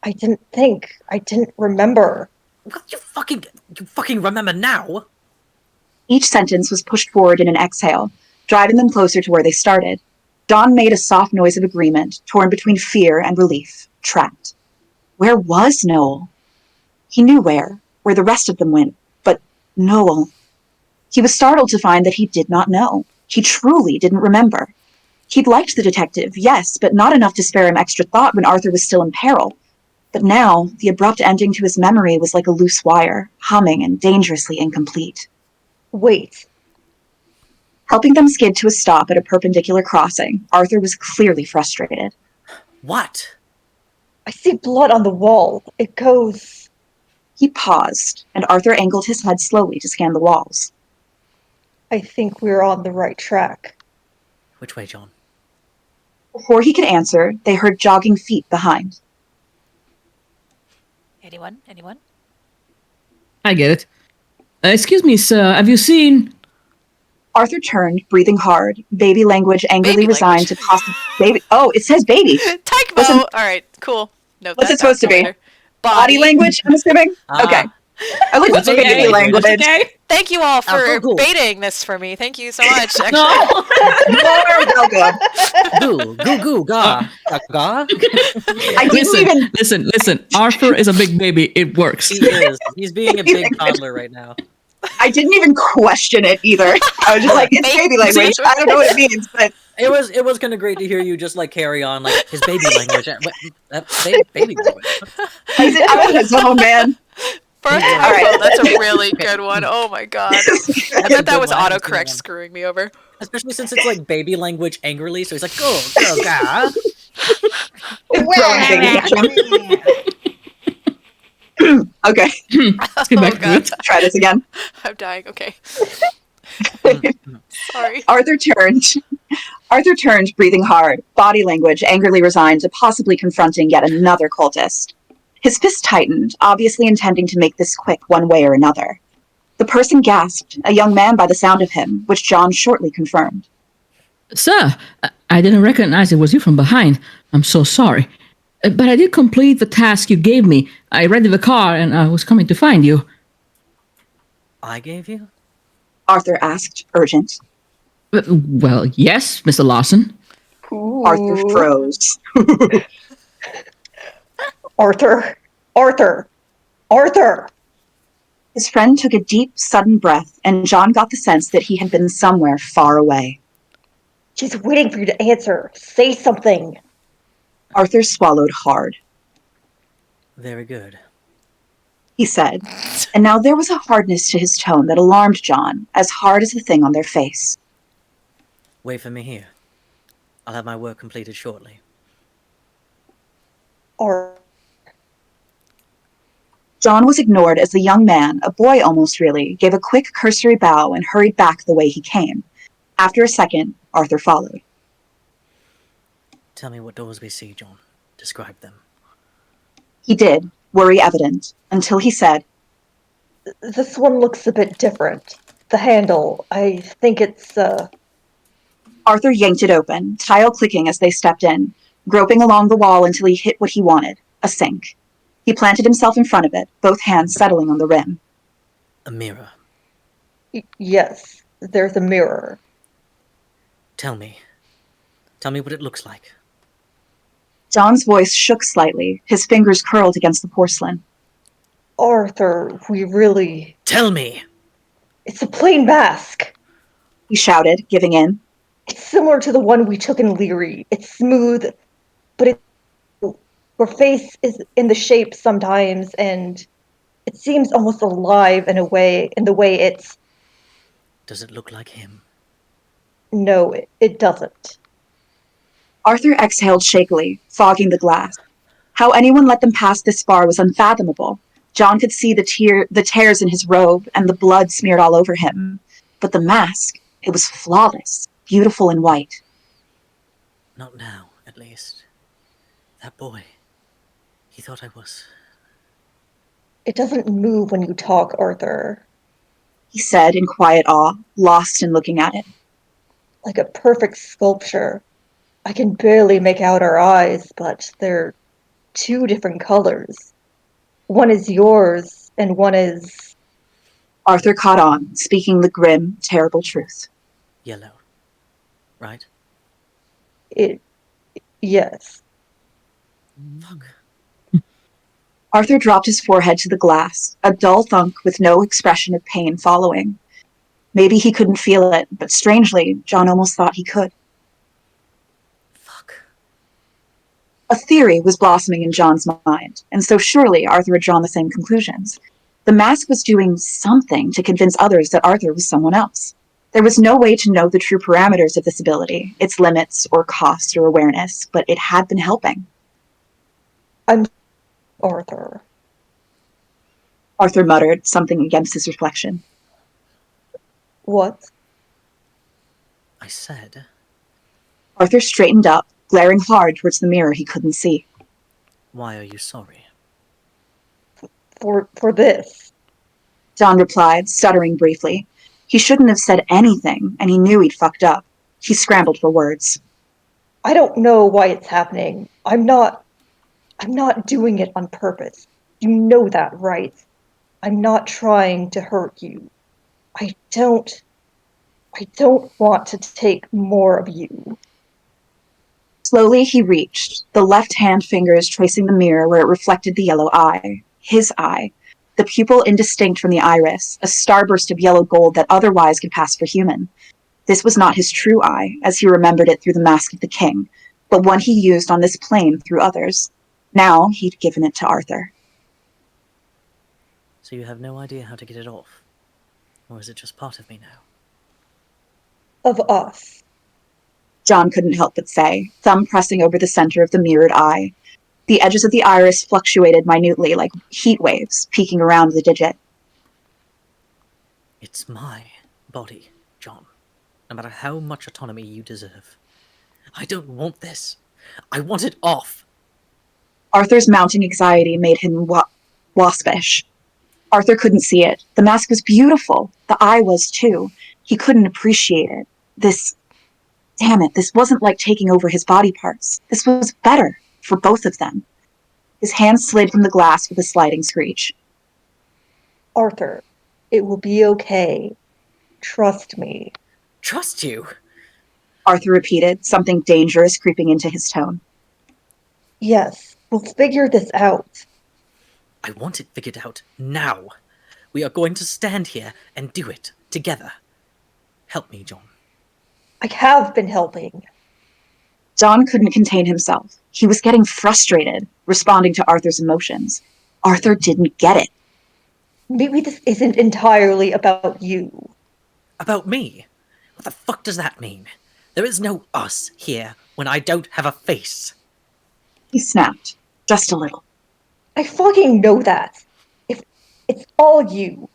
D: didn't think. I didn't remember.
H: What, you fucking remember now?
G: Each sentence was pushed forward in an exhale, driving them closer to where they started. John made a soft noise of agreement, torn between fear and relief, trapped. Where was Noel? He knew where the rest of them went, but Noel. He was startled to find that he did not know. He truly didn't remember. He'd liked the detective, yes, but not enough to spare him extra thought when Arthur was still in peril. But now, the abrupt ending to his memory was like a loose wire, humming and dangerously incomplete.
D: Wait.
G: Helping them skid to a stop at a perpendicular crossing, Arthur was clearly frustrated.
H: What?
D: I see blood on the wall. It goes...
G: He paused, and Arthur angled his head slowly to scan the walls.
D: I think we're on the right track.
H: Which way, John?
G: Before he could answer, they heard jogging feet behind.
E: Anyone?
B: I get it. Excuse me, sir, have you seen...
G: Arthur turned, breathing hard, baby language angrily
E: Baby
G: resigned
E: language.
G: to possible... Baby... Oh, it says baby.
E: Tycho! Alright, cool. Note
G: What's
E: that
G: it supposed
E: down
G: to
E: for
G: be?
E: later.
G: Body language, I'm assuming? Okay. I like
H: That's
G: baby
H: okay.
G: language.
H: That's
B: okay?
E: Thank you all for
H: cool.
E: baiting this for me. Thank you so much. Actually.
B: No!
G: You're welcome.
H: Goo, ga. Ga?
G: I didn't
B: Listen. Arthur is a big baby. It works.
H: He is. He's being a big toddler right now.
G: I didn't even question it either. I was just like, it's baby language. I don't know what it means, but...
H: It was kind of great to hear you just like carry on like his baby language. Baby language.
G: I'm in a zone, man.
E: For a
H: Yeah.
E: typo,
G: Alright.
E: that's a really good one. Oh my god. I thought that was autocorrect screwing me over.
H: Especially since it's like baby language angrily, so he's like, go, ga.
G: Throwing baby tantrum. Okay,
B: Let's get back to
E: God.
B: it.
G: try this again.
E: I'm dying. Okay. Sorry.
G: Arthur turned, breathing hard, body language angrily resigned to possibly confronting yet another cultist. His fist tightened, obviously intending to make this quick one way or another. The person gasped, a young man by the sound of him, which John shortly confirmed.
B: Sir, I didn't recognize it was you from behind. I'm so sorry. But I did complete the task you gave me. I rented the car and I was coming to find you.
H: I gave you?
G: Arthur asked, urgent.
B: Well, yes, Mr. Lawson.
G: Arthur froze.
D: Arthur!
G: His friend took a deep, sudden breath, and John got the sense that he had been somewhere far away.
D: She's waiting for you to answer. Say something.
G: Arthur swallowed hard.
H: Very good.
G: He said, and now there was a hardness to his tone that alarmed John, as hard as the thing on their face.
H: Wait for me here. I'll have my work completed shortly.
G: John was ignored as the young man, a boy almost really, gave a quick cursory bow and hurried back the way he came. After a second, Arthur followed.
H: Tell me what doors we see, John. Describe them.
G: He did, worry evident, until he said,
D: This one looks a bit different. The handle, I think it's,
G: Arthur yanked it open, tile clicking as they stepped in, groping along the wall until he hit what he wanted, a sink. He planted himself in front of it, both hands settling on the rim.
H: A mirror.
D: Yes, there's a mirror.
H: Tell me. Tell me what it looks like.
G: John's voice shook slightly, his fingers curled against the porcelain.
D: Arthur, we really...
H: Tell me!
D: It's a plain mask!
G: He shouted, giving in.
D: It's similar to the one we took in Leary. It's smooth, but her face is in the shape sometimes, and it seems almost alive in the way it's...
H: Does it look like him?
D: No, it doesn't.
G: Arthur exhaled shakily, fogging the glass. How anyone let them pass this far was unfathomable. John could see the tears in his robe and the blood smeared all over him. But the mask, it was flawless, beautiful and white.
H: Not now, at least. That boy. He thought I was...
D: It doesn't move when you talk, Arthur.
G: He said in quiet awe, lost in looking at it.
D: Like a perfect sculpture. I can barely make out her eyes, but they're two different colors. One is yours, and one is...
G: Arthur caught on, speaking the grim, terrible truth.
H: Yellow. Right?
D: Yes.
H: Fuck.
G: Arthur dropped his forehead to the glass, a dull thunk with no expression of pain following. Maybe he couldn't feel it, but strangely, John almost thought he could.
H: Fuck.
G: A theory was blossoming in John's mind, and so surely Arthur had drawn the same conclusions. The mask was doing something to convince others that Arthur was someone else. There was no way to know the true parameters of this ability, its limits or cost or awareness, but it had been helping.
D: I'm Arthur.
G: Arthur muttered, something against his reflection.
D: What?
H: I said...
G: Arthur straightened up, glaring hard towards the mirror he couldn't see.
H: Why are you sorry?
D: For this.
G: John replied, stuttering briefly. He shouldn't have said anything, and he knew he'd fucked up. He scrambled for words.
D: I don't know why it's happening. I'm not doing it on purpose. You know that, right? I'm not trying to hurt you. I don't want to take more of you.
G: Slowly he reached, the left-hand fingers tracing the mirror where it reflected the yellow eye. His eye. The pupil indistinct from the iris, a starburst of yellow gold that otherwise could pass for human. This was not his true eye, as he remembered it through the Mask of the King, but one he used on this plane through others. Now he'd given it to Arthur.
H: So you have no idea how to get it off? Or is it just part of me now?
D: Of us.
G: John couldn't help but say, thumb pressing over the center of the mirrored eye. The edges of the iris fluctuated minutely like heat waves, peeking around the digit.
H: It's my body, John. No matter how much autonomy you deserve. I don't want this. I want it off.
G: Arthur's mounting anxiety made him waspish. Arthur couldn't see it. The mask was beautiful. The eye was too. He couldn't appreciate it. This wasn't like taking over his body parts. This was better for both of them. His hand slid from the glass with a sliding screech.
D: Arthur, it will be okay. Trust me.
H: Trust you?
G: Arthur repeated, something dangerous creeping into his tone.
D: Yes, we'll figure this out.
H: I want it figured out now. We are going to stand here and do it together. Help me, John.
D: I have been helping.
G: John couldn't contain himself. He was getting frustrated, responding to Arthur's emotions. Arthur didn't get it.
D: Maybe this isn't entirely about you.
H: About me? What the fuck does that mean? There is no us here when I don't have a face.
G: He snapped, just a little.
D: I fucking know that. If it's all you.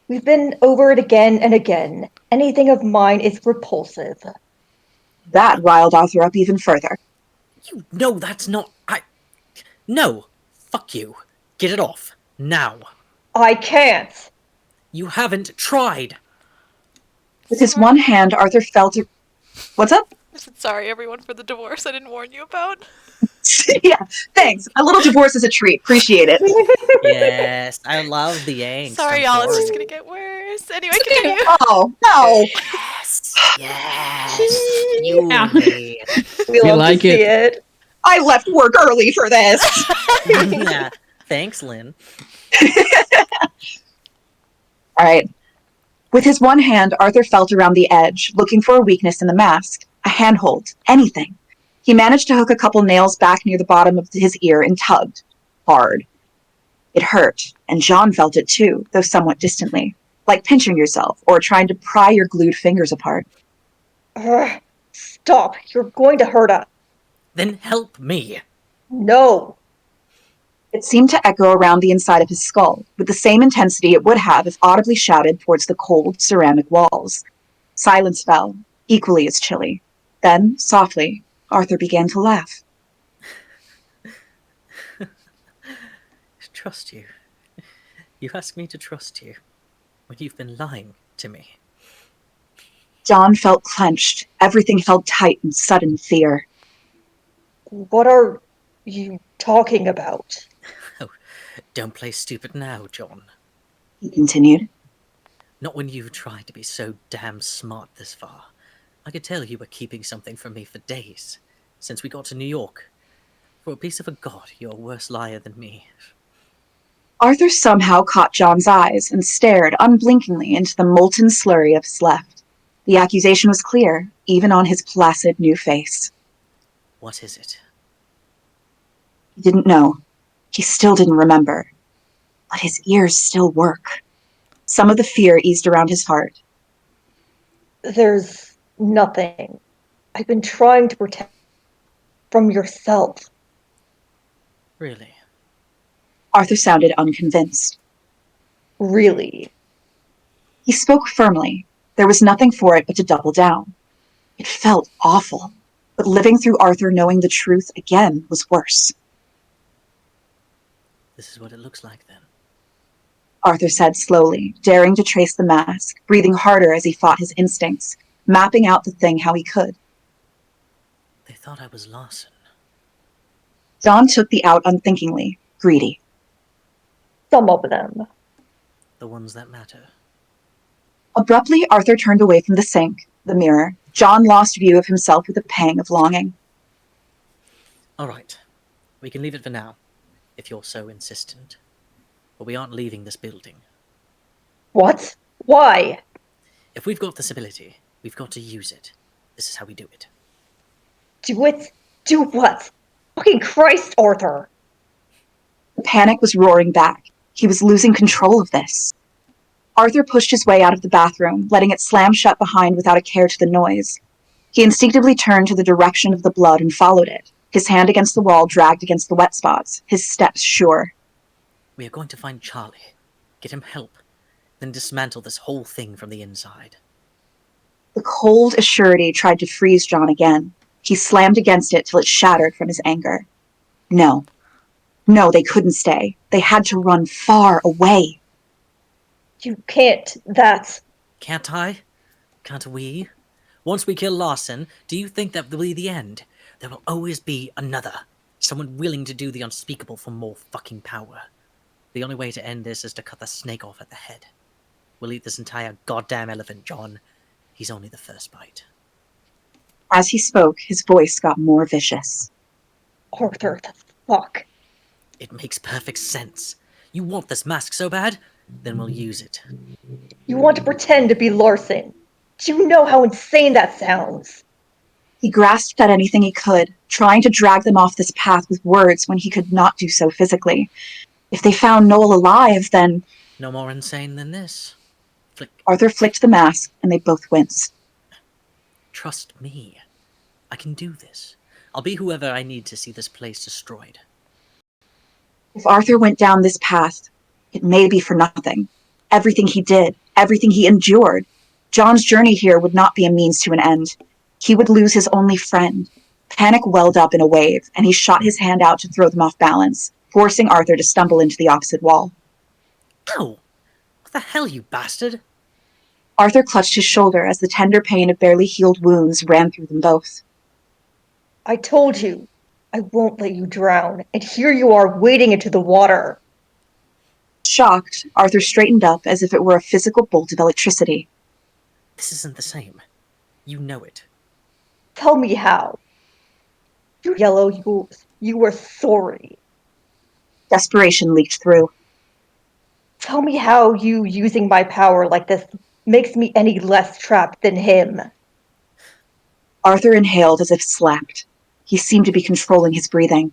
D: We've been over it again and again. Anything of mine is repulsive.
G: That riled Arthur up even further.
H: You know that's not... No! Fuck you. Get it off. Now.
D: I can't!
H: You haven't tried!
G: With his one hand, Arthur felt it. What's up?
E: I said sorry, everyone, for the divorce I didn't warn you about.
G: Yeah, thanks. A little divorce is a treat. Appreciate it.
H: Yes, I love the angst.
E: Sorry, y'all, it's just gonna get worse. Anyway, continue.
G: Oh, no.
H: Yes! Yes! You me.
D: We love
B: like
D: to see it.
G: I left work early for this.
H: Yeah. Thanks, Lynn.
G: All right. With his one hand, Arthur felt around the edge, looking for a weakness in the mask, a handhold, anything. He managed to hook a couple nails back near the bottom of his ear and tugged. Hard. It hurt, and John felt it too, though somewhat distantly, like pinching yourself or trying to pry your glued fingers apart.
D: Stop. You're going to hurt us.
H: Then help me.
D: No.
G: It seemed to echo around the inside of his skull, with the same intensity it would have if audibly shouted towards the cold ceramic walls. Silence fell, equally as chilly. Then, softly, Arthur began to laugh.
H: Trust you. You ask me to trust you when you've been lying to me.
G: John felt clenched, everything held tight in sudden fear.
D: What are you talking about?
H: Oh, don't play stupid now, John.
G: He continued.
H: Not when you've tried to be so damn smart this far. I could tell you were keeping something from me for days, since we got to New York. For a piece of a god, you're a worse liar than me.
G: Arthur somehow caught John's eyes and stared unblinkingly into the molten slurry of his left. The accusation was clear, even on his placid new face.
H: What is it?
G: He didn't know. He still didn't remember. But his ears still work. Some of the fear eased around his heart.
D: There's nothing. I've been trying to protect from yourself.
H: Really?
G: Arthur sounded unconvinced.
D: Really?
G: He spoke firmly. There was nothing for it but to double down. It felt awful, but living through Arthur knowing the truth again was worse.
H: This is what it looks like, then.
G: Arthur said slowly, daring to trace the mask, breathing harder as he fought his instincts, mapping out the thing how he could.
H: They thought I was Larson.
G: John took the out unthinkingly, greedy.
D: Some of them.
H: The ones that matter.
G: Abruptly, Arthur turned away from the sink, the mirror. John lost view of himself with a pang of longing.
H: All right. We can leave it for now, if you're so insistent. But we aren't leaving this building.
D: What? Why?
H: If we've got this ability, we've got to use it. This is how we do it.
D: Do it? Do what? Fucking Christ, Arthur!
G: The panic was roaring back. He was losing control of this. Arthur pushed his way out of the bathroom, letting it slam shut behind without a care to the noise. He instinctively turned to the direction of the blood and followed it, his hand against the wall dragged against the wet spots, his steps sure.
H: We are going to find Charlie, get him help, then dismantle this whole thing from the inside.
G: The cold assurity tried to freeze John again. He slammed against it till it shattered from his anger. No. No, they couldn't stay. They had to run far away.
D: You can't. That's...
H: Can't I? Can't we? Once we kill Larson, do you think that will be the end? There will always be another. Someone willing to do the unspeakable for more fucking power. The only way to end this is to cut the snake off at the head. We'll eat this entire goddamn elephant, John. He's only the first bite.
G: As he spoke, his voice got more vicious.
D: Arthur, the fuck?
H: It makes perfect sense. You want this mask so bad? Then we'll use it.
D: You want to pretend to be Larson? Do you know how insane that sounds?
G: He grasped at anything he could, trying to drag them off this path with words when he could not do so physically. If they found Noel alive, then...
H: No more insane than this. Flick.
G: Arthur flicked the mask, and they both winced.
H: Trust me. I can do this. I'll be whoever I need to see this place destroyed.
G: If Arthur went down this path, it may be for nothing. Everything he did, everything he endured. John's journey here would not be a means to an end. He would lose his only friend. Panic welled up in a wave, and he shot his hand out to throw them off balance, forcing Arthur to stumble into the opposite wall.
H: Ow! What the hell, you bastard?
G: Arthur clutched his shoulder as the tender pain of barely healed wounds ran through them both.
D: I told you, I won't let you drown, and here you are wading into the water.
G: Shocked, Arthur straightened up as if it were a physical bolt of electricity.
H: This isn't the same. You know it.
D: Tell me how. You're yellow, you were sorry.
G: Desperation leaked through.
D: Tell me how you using my power like this makes me any less trapped than him.
G: Arthur inhaled as if slapped. He seemed to be controlling his breathing.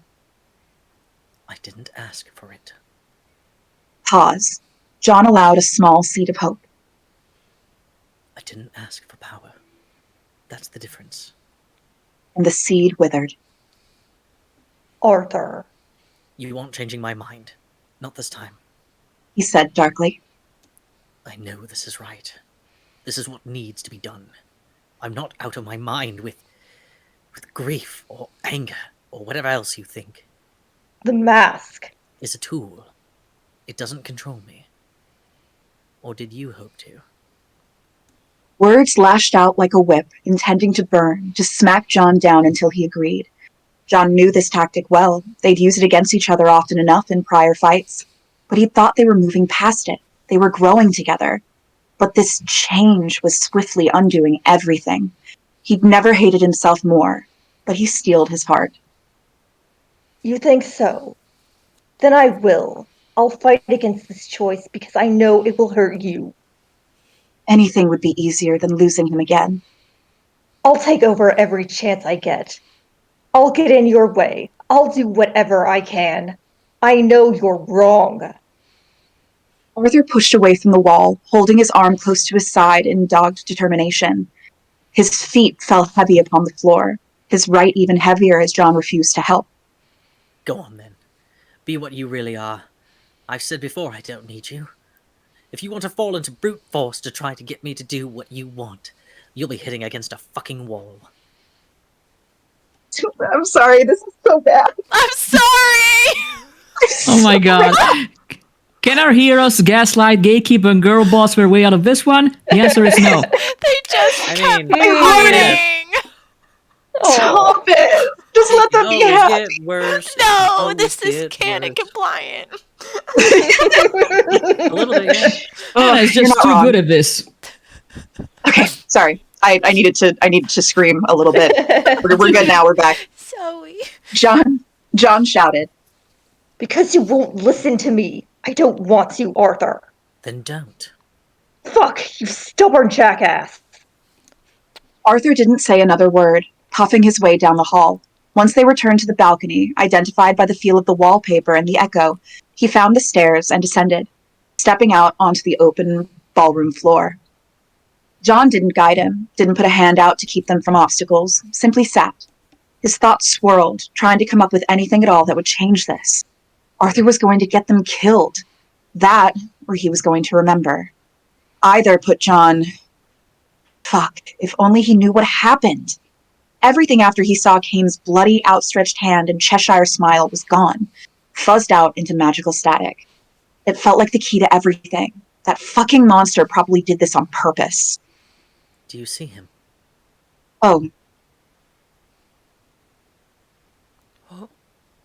H: I didn't ask for it.
G: Pause. John allowed a small seed of hope.
H: I didn't ask for power. That's the difference.
G: And the seed withered.
D: Arthur.
H: You aren't changing my mind. Not this time.
G: He said darkly.
H: I know this is right. This is what needs to be done. I'm not out of my mind with grief or anger or whatever else you think.
D: The mask
H: Is a tool. It doesn't control me. Or did you hope to?
G: Words lashed out like a whip, intending to burn, to smack John down until he agreed. John knew this tactic well. They'd used it against each other often enough in prior fights. But he thought they were moving past it. They were growing together. But this change was swiftly undoing everything. He'd never hated himself more, but he steeled his heart.
D: You think so? Then I will. I'll fight against this choice because I know it will hurt you.
G: Anything would be easier than losing him again.
D: I'll take over every chance I get. I'll get in your way. I'll do whatever I can. I know you're wrong.
G: Arthur pushed away from the wall, holding his arm close to his side in dogged determination. His feet fell heavy upon the floor, his right even heavier as John refused to help.
H: Go on then. Be what you really are. I've said before I don't need you. If you want to fall into brute force to try to get me to do what you want, you'll be hitting against a fucking wall.
G: I'm sorry, this is so bad.
E: I'm sorry!
B: Oh my god. Can our heroes gaslight, gatekeep, and girl boss their way out of this one? The answer is no.
E: They just kept
G: hiding.
E: hiding!
G: Stop it! Just let them be happy.
H: Get worse.
E: No, this is canon compliant.
H: A little bit, yeah.
B: Anna is
G: You're
B: just
G: not
B: too
G: wrong.
B: good at this.
G: Okay, sorry. I needed to scream a little bit. We're good now, we're back.
E: Zoe.
G: John shouted.
D: Because you won't listen to me. I don't want to, Arthur.
H: Then don't.
D: Fuck, you stubborn jackass.
G: Arthur didn't say another word, puffing his way down the hall. Once they returned to the balcony, identified by the feel of the wallpaper and the echo, he found the stairs and descended, stepping out onto the open ballroom floor. John didn't guide him, didn't put a hand out to keep them from obstacles, simply sat. His thoughts swirled, trying to come up with anything at all that would change this. Arthur was going to get them killed. That, or he was going to remember. Either put John... Fuck, if only he knew what happened. Everything after he saw Kane's bloody, outstretched hand and Cheshire smile was gone, fuzzed out into magical static. It felt like the key to everything. That fucking monster probably did this on purpose.
H: Do you see him?
G: Oh.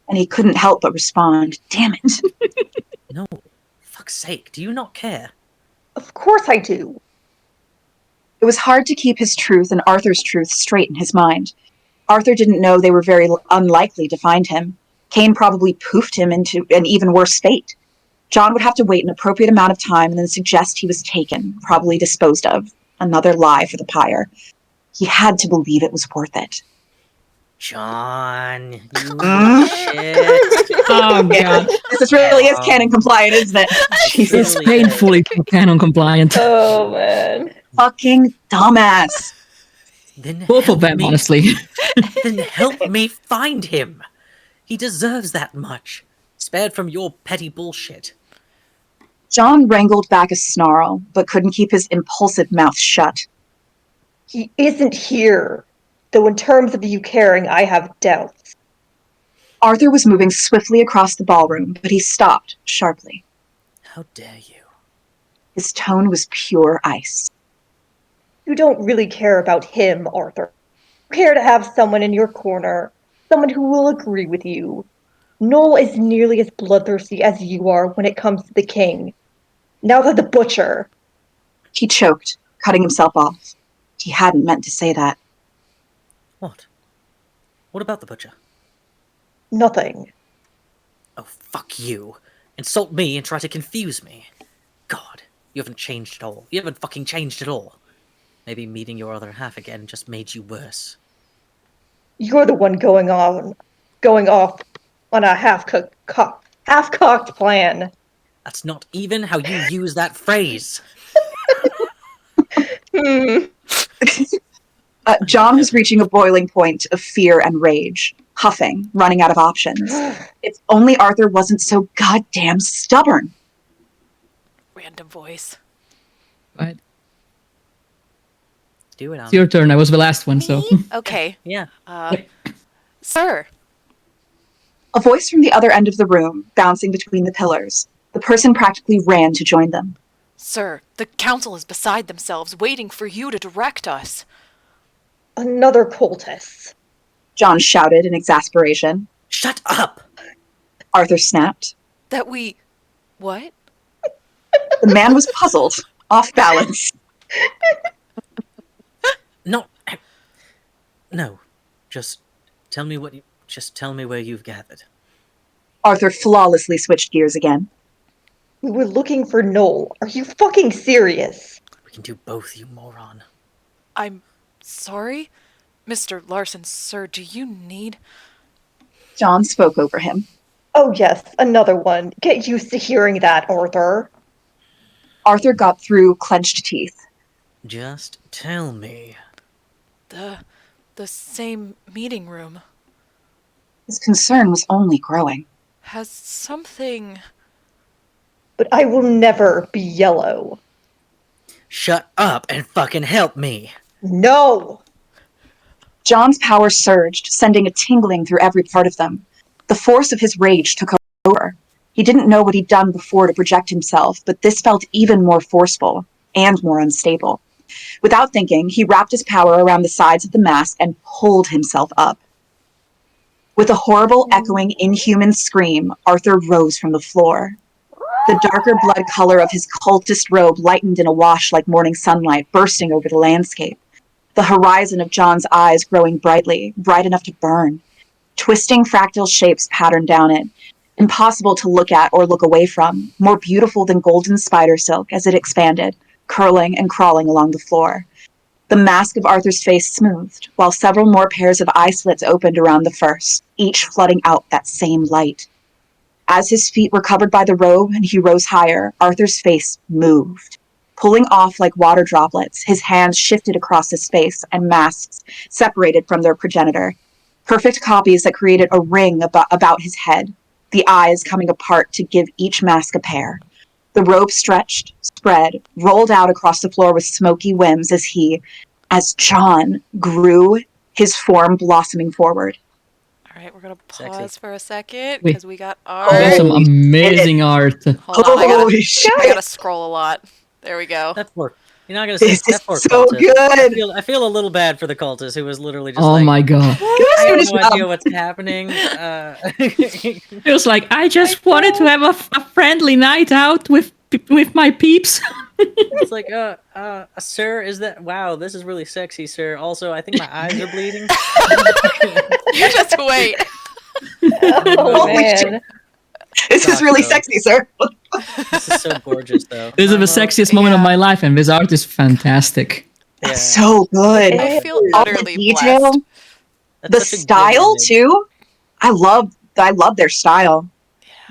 G: And he couldn't help but respond. Damn it.
H: No. Fuck's sake, do you not care?
D: Of course I do.
G: It was hard to keep his truth and Arthur's truth straight in his mind. Arthur didn't know they were very unlikely to find him. Kane probably poofed him into an even worse fate. John would have to wait an appropriate amount of time and then suggest he was taken, probably disposed of. Another lie for the pyre. He had to believe it was worth it.
H: John, you shit.
B: Oh god.
G: This really is canon compliant, isn't it?
B: It's painfully canon compliant.
D: Oh, man.
G: Fucking dumbass.
H: Then
B: Both of them, honestly.
H: Then help me find him. He deserves that much. Spared from your petty bullshit.
G: John wrangled back a snarl, but couldn't keep his impulsive mouth shut.
D: He isn't here. Though in terms of you caring, I have doubts.
G: Arthur was moving swiftly across the ballroom, but he stopped sharply.
H: How dare you?
G: His tone was pure ice.
D: You don't really care about him, Arthur. You care to have someone in your corner, someone who will agree with you. Noel is nearly as bloodthirsty as you are when it comes to the king. Now that the butcher...
G: He choked, cutting himself off. He hadn't meant to say that.
H: What? What about the butcher?
D: Nothing.
H: Oh, fuck you. Insult me and try to confuse me. God, you haven't changed at all. You haven't fucking changed at all. Maybe meeting your other half again just made you worse.
D: You're the one going off on a half-cocked plan.
H: That's not even how you use that phrase.
G: John was reaching a boiling point of fear and rage, huffing, running out of options. If only Arthur wasn't so goddamn stubborn.
E: Random voice.
B: Right.
H: Do it,
B: It's your turn. I was the last one, so.
E: Okay.
H: Yeah.
E: Sir.
G: A voice from the other end of the room, bouncing between the pillars. The person practically ran to join them.
E: Sir, the council is beside themselves, waiting for you to direct us.
D: Another cultist.
G: John shouted in exasperation.
H: Shut up!
G: Arthur snapped.
E: That we... What?
G: The man was puzzled, off balance.
H: No. No. Just tell me where you've gathered.
G: Arthur flawlessly switched gears again.
D: We were looking for Noel. Are you fucking serious?
H: We can do both, you moron.
E: I'm sorry? Mr. Larson, sir, do you need...
G: John spoke over him.
D: Oh yes, another one. Get used to hearing that, Arthur.
G: Arthur got through clenched teeth.
H: Just tell me.
E: The same meeting room.
G: His concern was only growing.
E: Has something...
D: But I will never be yellow.
H: Shut up and fucking help me.
D: No!
G: John's power surged, sending a tingling through every part of them. The force of his rage took over. He didn't know what he'd done before to project himself, but this felt even more forceful and more unstable. Without thinking, he wrapped his power around the sides of the mask and pulled himself up. With a horrible, echoing, inhuman scream, Arthur rose from the floor. The darker blood color of his cultist robe lightened in a wash like morning sunlight, bursting over the landscape. The horizon of John's eyes growing brightly, bright enough to burn. Twisting fractal shapes patterned down it, impossible to look at or look away from, more beautiful than golden spider silk as it expanded, curling and crawling along the floor. The mask of Arthur's face smoothed, while several more pairs of eye slits opened around the first, each flooding out that same light. As his feet were covered by the robe and he rose higher, Arthur's face moved. Pulling off like water droplets, his hands shifted across his face and masks separated from their progenitor. Perfect copies that created a ring about his head, the eyes coming apart to give each mask a pair. The robe stretched, spread, rolled out across the floor with smoky whims as John grew, his form blossoming forward.
E: All right, we're going to pause for a second
B: Wait.
E: because we got
B: Oh, there's
E: art.
B: some amazing art.
E: Hold on,
G: Holy shit!
E: I gotta scroll a lot. There we go.
H: That poor. You're not gonna say
G: This
H: that
G: is
H: poor
G: so
H: cultist.
G: good!
H: I feel a little bad for the cultist who was literally just
B: Oh
H: like,
B: my god.
H: I have no idea what's happening.
B: It was like, I just wanted to have a friendly night out with my peeps.
H: It's like, sir, is that... Wow, this is really sexy, sir. Also, I think my eyes are bleeding.
E: You just wait.
D: Oh man.
G: This is really sexy, sir.
H: This is so gorgeous, though.
B: This is the sexiest moment of my life, and this art is fantastic.
G: That's so good.
E: I feel
G: All the
E: utterly
G: detail,
E: blessed.
G: the
H: That's such a good
G: style
H: image.
G: too. I love their style.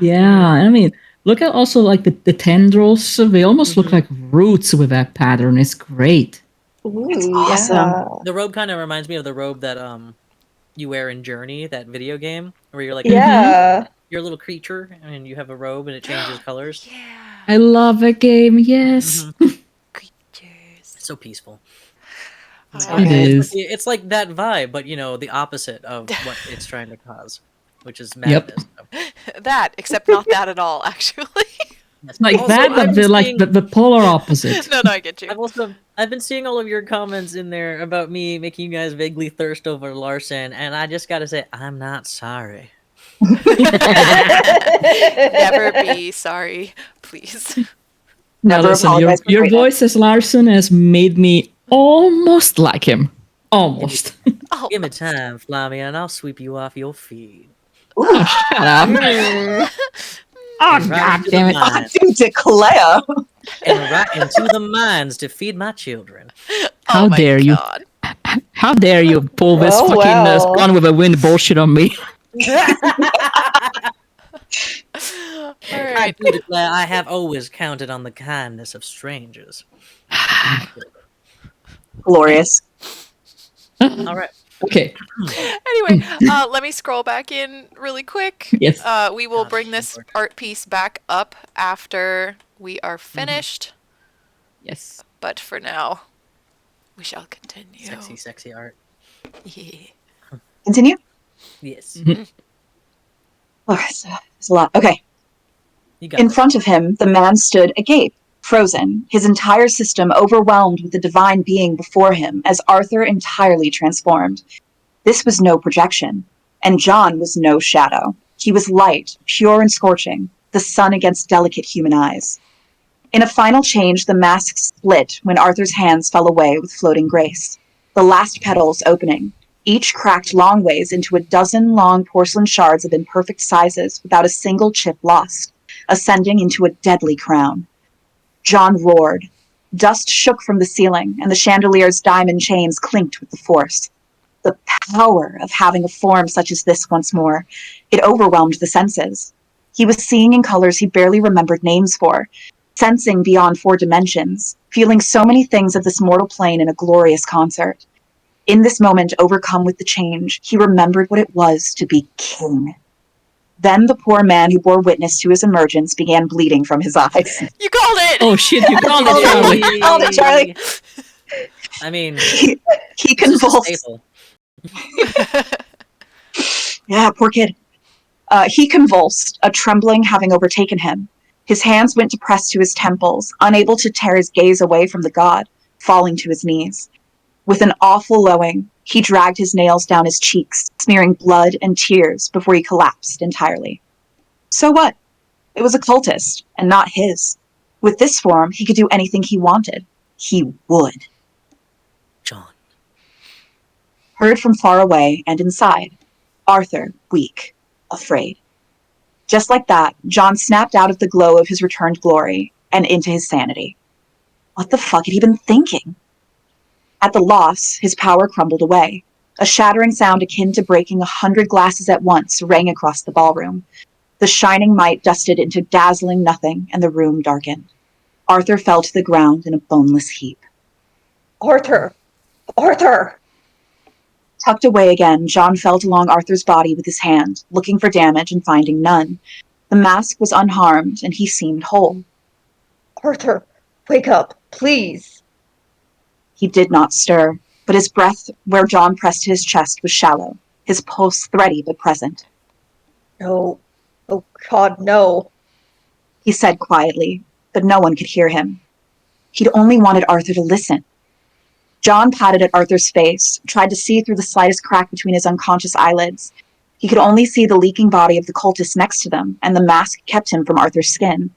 B: Yeah, I mean, look at also like the tendrils. They almost look like roots with that pattern. It's great.
D: Ooh,
G: It's awesome.
D: yeah.
H: The robe kind of reminds me of the robe that you wear in Journey, that video game, where you're like
D: Yeah.
H: you're a little creature and you have a robe and it changes colors.
E: Yeah.
B: I love a game, yes.
E: Creatures.
H: It's so peaceful.
B: It is.
H: It's like that vibe, but you know, the opposite of what it's trying to cause, which is madness.
E: That, except not that at all, actually.
H: Yes.
B: Like
H: Also,
B: that,
H: I've
B: but
H: been
B: like
H: seeing-
B: the polar opposite.
E: No, I get you.
H: I've been seeing all of your comments in there about me making you guys vaguely thirst over Larson, and I just gotta say, I'm not sorry.
E: Never be sorry, please.
B: Now
G: Never
B: listen,
G: apologize for
B: your
G: greatness.
B: voice as Larson has made me almost like him. Almost.
E: Oh,
H: Give me time, Flamia, and I'll sweep you off your feet.
B: Oh, shut up. Oh,
H: And right
B: god
H: into
B: damn
H: the
B: it.
G: I
H: mines-
G: do declare.
H: And right into the mines to feed my children.
B: How
E: oh my
B: dare you.
E: God.
B: How dare you pull this
D: Oh,
B: fucking
D: well.
B: Gone with the Wind bullshit on me?
E: All
H: I
E: right.
H: do declare I have always counted on the kindness of strangers.
G: Glorious.
H: All right.
B: Okay.
E: Anyway, let me scroll back in really quick.
B: Yes.
E: We will bring this art piece back up after we are finished.
B: Yes.
E: But for now, we shall continue.
H: Sexy, sexy art.
E: Yeah.
G: Continue.
H: Yes.
G: Oh, it's a lot. Okay.
H: You got
G: In
H: this.
G: front of him, the man stood agape, frozen, his entire system overwhelmed with the divine being before him as Arthur entirely transformed. This was no projection, and John was no shadow. He was light, pure and scorching, the sun against delicate human eyes. In a final change, the mask split when Arthur's hands fell away with floating grace, the last petals opening, each cracked long ways into a dozen long porcelain shards of imperfect sizes without a single chip lost, ascending into a deadly crown. John roared. Dust shook from the ceiling, and the chandelier's diamond chains clinked with the force. The power of having a form such as this once more, it overwhelmed the senses. He was seeing in colors he barely remembered names for, sensing beyond 4 dimensions, feeling so many things of this mortal plane in a glorious concert. In this moment, overcome with the change, he remembered what it was to be king. Then the poor man who bore witness to his emergence began bleeding from his eyes.
E: You called it!
B: Oh shit, you called it, Charlie.
G: Called it, Charlie.
H: I mean,
G: He
H: it's just a
G: convulsed.
H: staple.
G: Yeah, poor kid. He convulsed, a trembling having overtaken him. His hands went to press to his temples, unable to tear his gaze away from the god, falling to his knees. With an awful lowing, he dragged his nails down his cheeks, smearing blood and tears before he collapsed entirely. So what? It was a cultist, and not his. With this form, he could do anything he wanted. He would.
H: John.
G: Heard from far away and inside. Arthur, weak, afraid. Just like that, John snapped out of the glow of his returned glory and into his sanity. What the fuck had he been thinking? At the loss, his power crumbled away. A shattering sound akin to breaking 100 glasses at once rang across the ballroom. The shining might dusted into dazzling nothing, and the room darkened. Arthur fell to the ground in a boneless heap.
D: Arthur! Arthur!
G: Tucked away again, John felt along Arthur's body with his hand, looking for damage and finding none. The mask was unharmed, and he seemed whole.
D: Arthur, wake up, please.
G: He did not stir, but his breath where John pressed his chest was shallow, his pulse thready but present.
D: No. Oh, God, no.
G: He said quietly, but no one could hear him. He'd only wanted Arthur to listen. John patted at Arthur's face, tried to see through the slightest crack between his unconscious eyelids. He could only see the leaking body of the cultist next to them, and the mask kept him from Arthur's skin.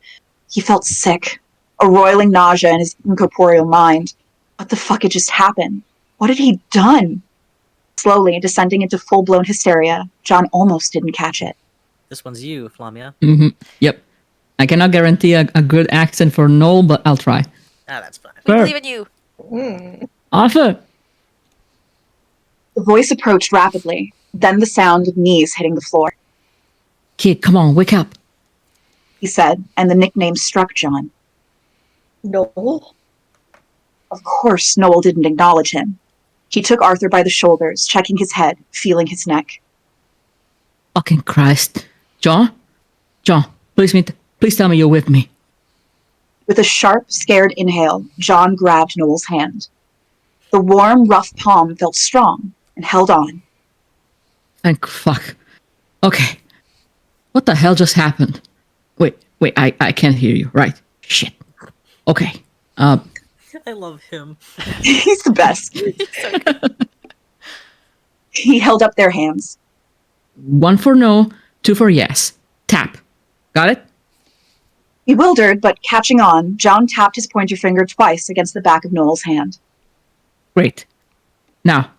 G: He felt sick, a roiling nausea in his incorporeal mind. What the fuck had just happened? What had he done? Slowly, descending into full-blown hysteria, John almost didn't catch it.
H: This one's you, Flamia.
B: Mm-hmm. Yep. I cannot guarantee a good accent for Noel, but I'll try.
H: Ah, that's fine.
E: We believe in you.
B: Arthur!
G: The voice approached rapidly, then the sound of knees hitting the floor.
B: Kid, come on, wake up.
G: He said, and the nickname struck John.
D: Noel?
G: Of course, Noel didn't acknowledge him. He took Arthur by the shoulders, checking his head, feeling his neck.
B: Fucking Christ. John? John, please tell me you're with me.
G: With a sharp, scared inhale, John grabbed Noel's hand. The warm, rough palm felt strong and held on.
B: Thank fuck. Okay. What the hell just happened? Wait, I can't hear you. Right. Shit. Okay.
H: I love him.
G: He's the best. He held up their hands.
B: 1 for no, 2 for yes. Tap. Got it?
G: Bewildered, but catching on, John tapped his pointer finger twice against the back of Noel's hand.
B: Great. Now,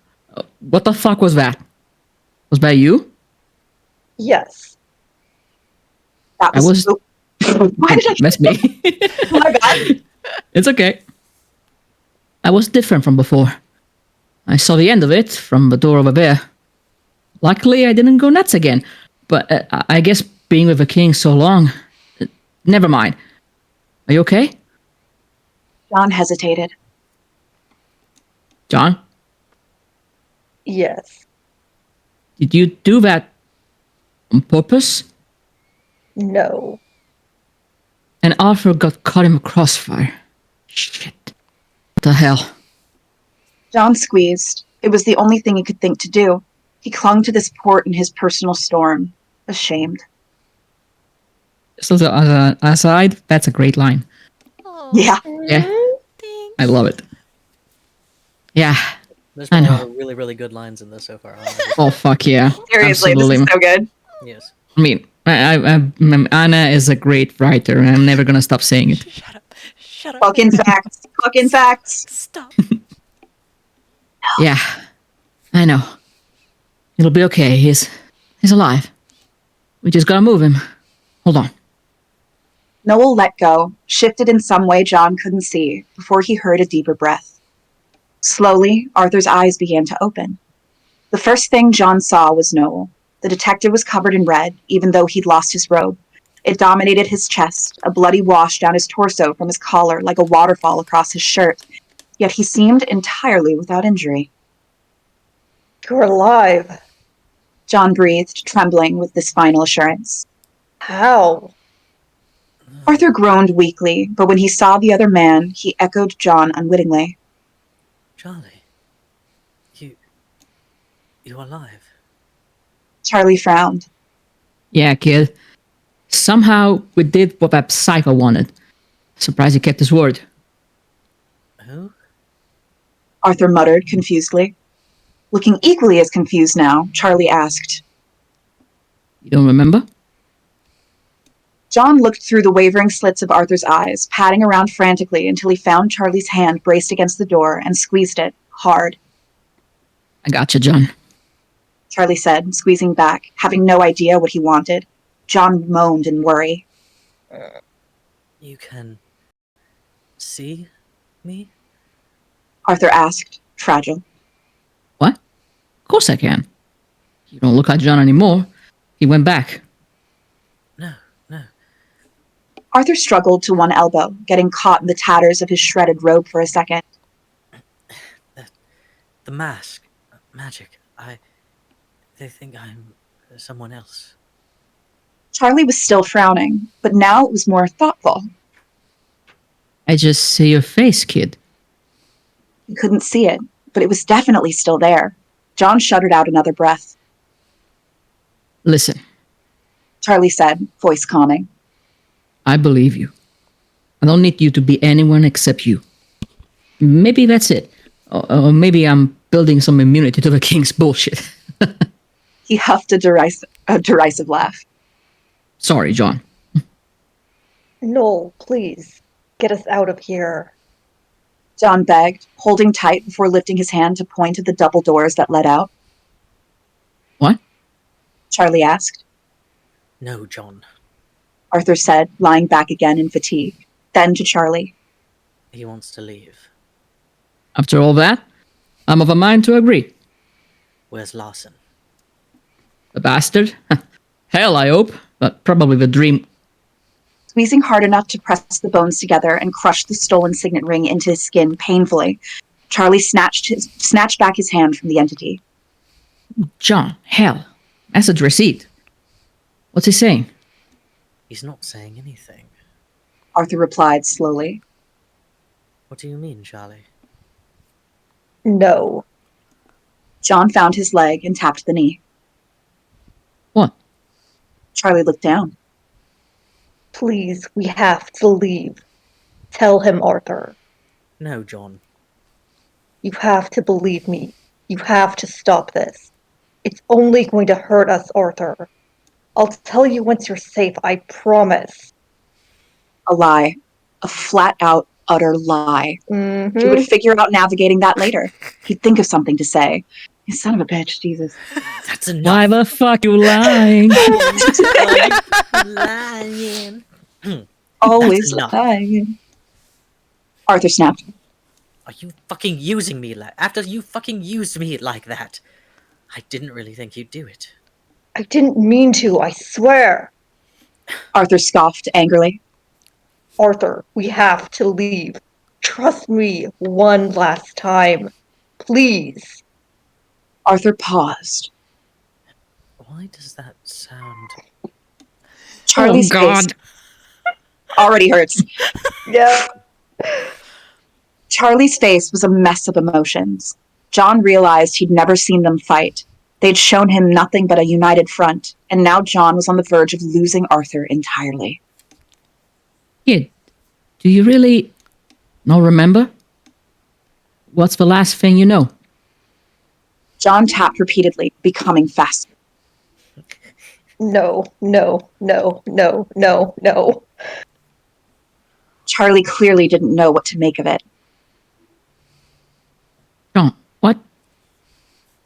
B: what the fuck was that? Was that you?
D: Yes.
G: That was... Why did I...
B: That's me.
G: My bad.
B: It's okay. I was different from before. I saw the end of it from the door over there. Luckily, I didn't go nuts again. But I guess being with the king so long... Never mind. Are you okay?
G: John hesitated.
B: John?
D: Yes.
B: Did you do that on purpose?
D: No.
B: And Arthur got caught in a crossfire. Shit. What the hell?
G: John squeezed. It was the only thing he could think to do. He clung to this port in his personal storm, ashamed.
B: So as an aside, that's a great line.
E: Oh,
G: Yeah.
B: Yeah.
E: thanks.
B: I love it. Yeah.
H: There's
B: I
H: been a
B: know.
H: lot of really, really good lines in this so far.
B: Oh, fuck yeah.
G: Seriously,
B: Absolutely.
G: this is so good.
H: Yes.
B: I mean, Anna is a great writer, and I'm never gonna stop saying it.
E: Shut up. Shut up.
G: Fucking facts. Fucking facts.
E: Stop.
B: Yeah, I know. It'll be okay. He's alive. We just gotta move him. Hold on.
G: Noel let go, shifted in some way John couldn't see, before he heard a deeper breath. Slowly, Arthur's eyes began to open. The first thing John saw was Noel. The detective was covered in red, even though he'd lost his robe. It dominated his chest, a bloody wash down his torso from his collar like a waterfall across his shirt, yet he seemed entirely without injury.
D: You're alive.
G: John breathed, trembling with this final assurance.
D: How?
G: Arthur groaned weakly, but when he saw the other man, he echoed John unwittingly.
H: Charlie, you alive?
G: Charlie frowned.
B: Yeah, kid. Somehow we did what that psycho wanted. Surprised he kept his word.
H: Who?
G: Arthur muttered confusedly. Looking equally as confused now, Charlie asked.
B: You don't remember?
G: John looked through the wavering slits of Arthur's eyes, patting around frantically until he found Charlie's hand braced against the door and squeezed it, hard.
B: I gotcha, John.
G: Charlie said, squeezing back, having no idea what he wanted. John moaned in worry.
H: You can see me?
G: Arthur asked, fragile.
B: What? Of course I can. You don't look like John anymore. He went back.
H: No.
G: Arthur struggled to one elbow, getting caught in the tatters of his shredded robe for a second.
H: The mask. Magic. They think I'm someone else.
G: Charlie was still frowning, but now it was more thoughtful.
B: I just see your face, kid.
G: He couldn't see it, but it was definitely still there. John shuddered out another breath.
B: Listen,
G: Charlie said, voice calming.
B: I believe you. I don't need you to be anyone except you. Maybe that's it. Or maybe I'm building some immunity to the king's bullshit.
G: He huffed a derisive laugh.
B: Sorry, John.
D: No, please. Get us out of here.
G: John begged, holding tight before lifting his hand to point at the double doors that led out.
B: What?
G: Charlie asked.
H: No, John.
G: Arthur said, lying back again in fatigue. Then to Charlie.
H: He wants to leave.
B: After all that, I'm of a mind to agree.
H: Where's Larson?
B: The bastard? Hell, I hope. But probably the dream.
G: Squeezing hard enough to press the bones together and crush the stolen signet ring into his skin painfully, Charlie snatched back his hand from the entity.
B: John, hell. Acid receipt. What's he saying?
H: He's not saying anything.
G: Arthur replied slowly.
H: What do you mean, Charlie?
D: No.
G: John found his leg and tapped the knee.
B: What?
G: Charlie looked down.
D: Please, we have to leave. Tell him, Arthur.
H: No, John.
D: You have to believe me. You have to stop this. It's only going to hurt us, Arthur. I'll tell you once you're safe, I promise.
G: A lie. A flat-out, utter lie.
D: Mm-hmm.
G: He would figure out navigating that later. He'd think of something to say. You son of a bitch, Jesus.
H: That's enough.
B: Why the fuck you lying?
H: Lying.
G: Always
H: enough.
G: lying. Arthur snapped.
H: Are you fucking using me after you fucking used me like that? I didn't really think you'd do it.
D: I didn't mean to, I swear.
G: Arthur scoffed angrily.
D: Arthur, we have to leave. Trust me one last time. Please.
G: Arthur paused.
H: Why does that sound...
G: Charlie's face already hurts.
D: Yeah.
G: Charlie's face was a mess of emotions. John realized he'd never seen them fight. They'd shown him nothing but a united front, and now John was on the verge of losing Arthur entirely.
B: Kid, do you really not remember? What's the last thing you know?
G: John tapped repeatedly, becoming faster.
D: No, no, no, no, no, no.
G: Charlie clearly didn't know what to make of it.
B: John, what?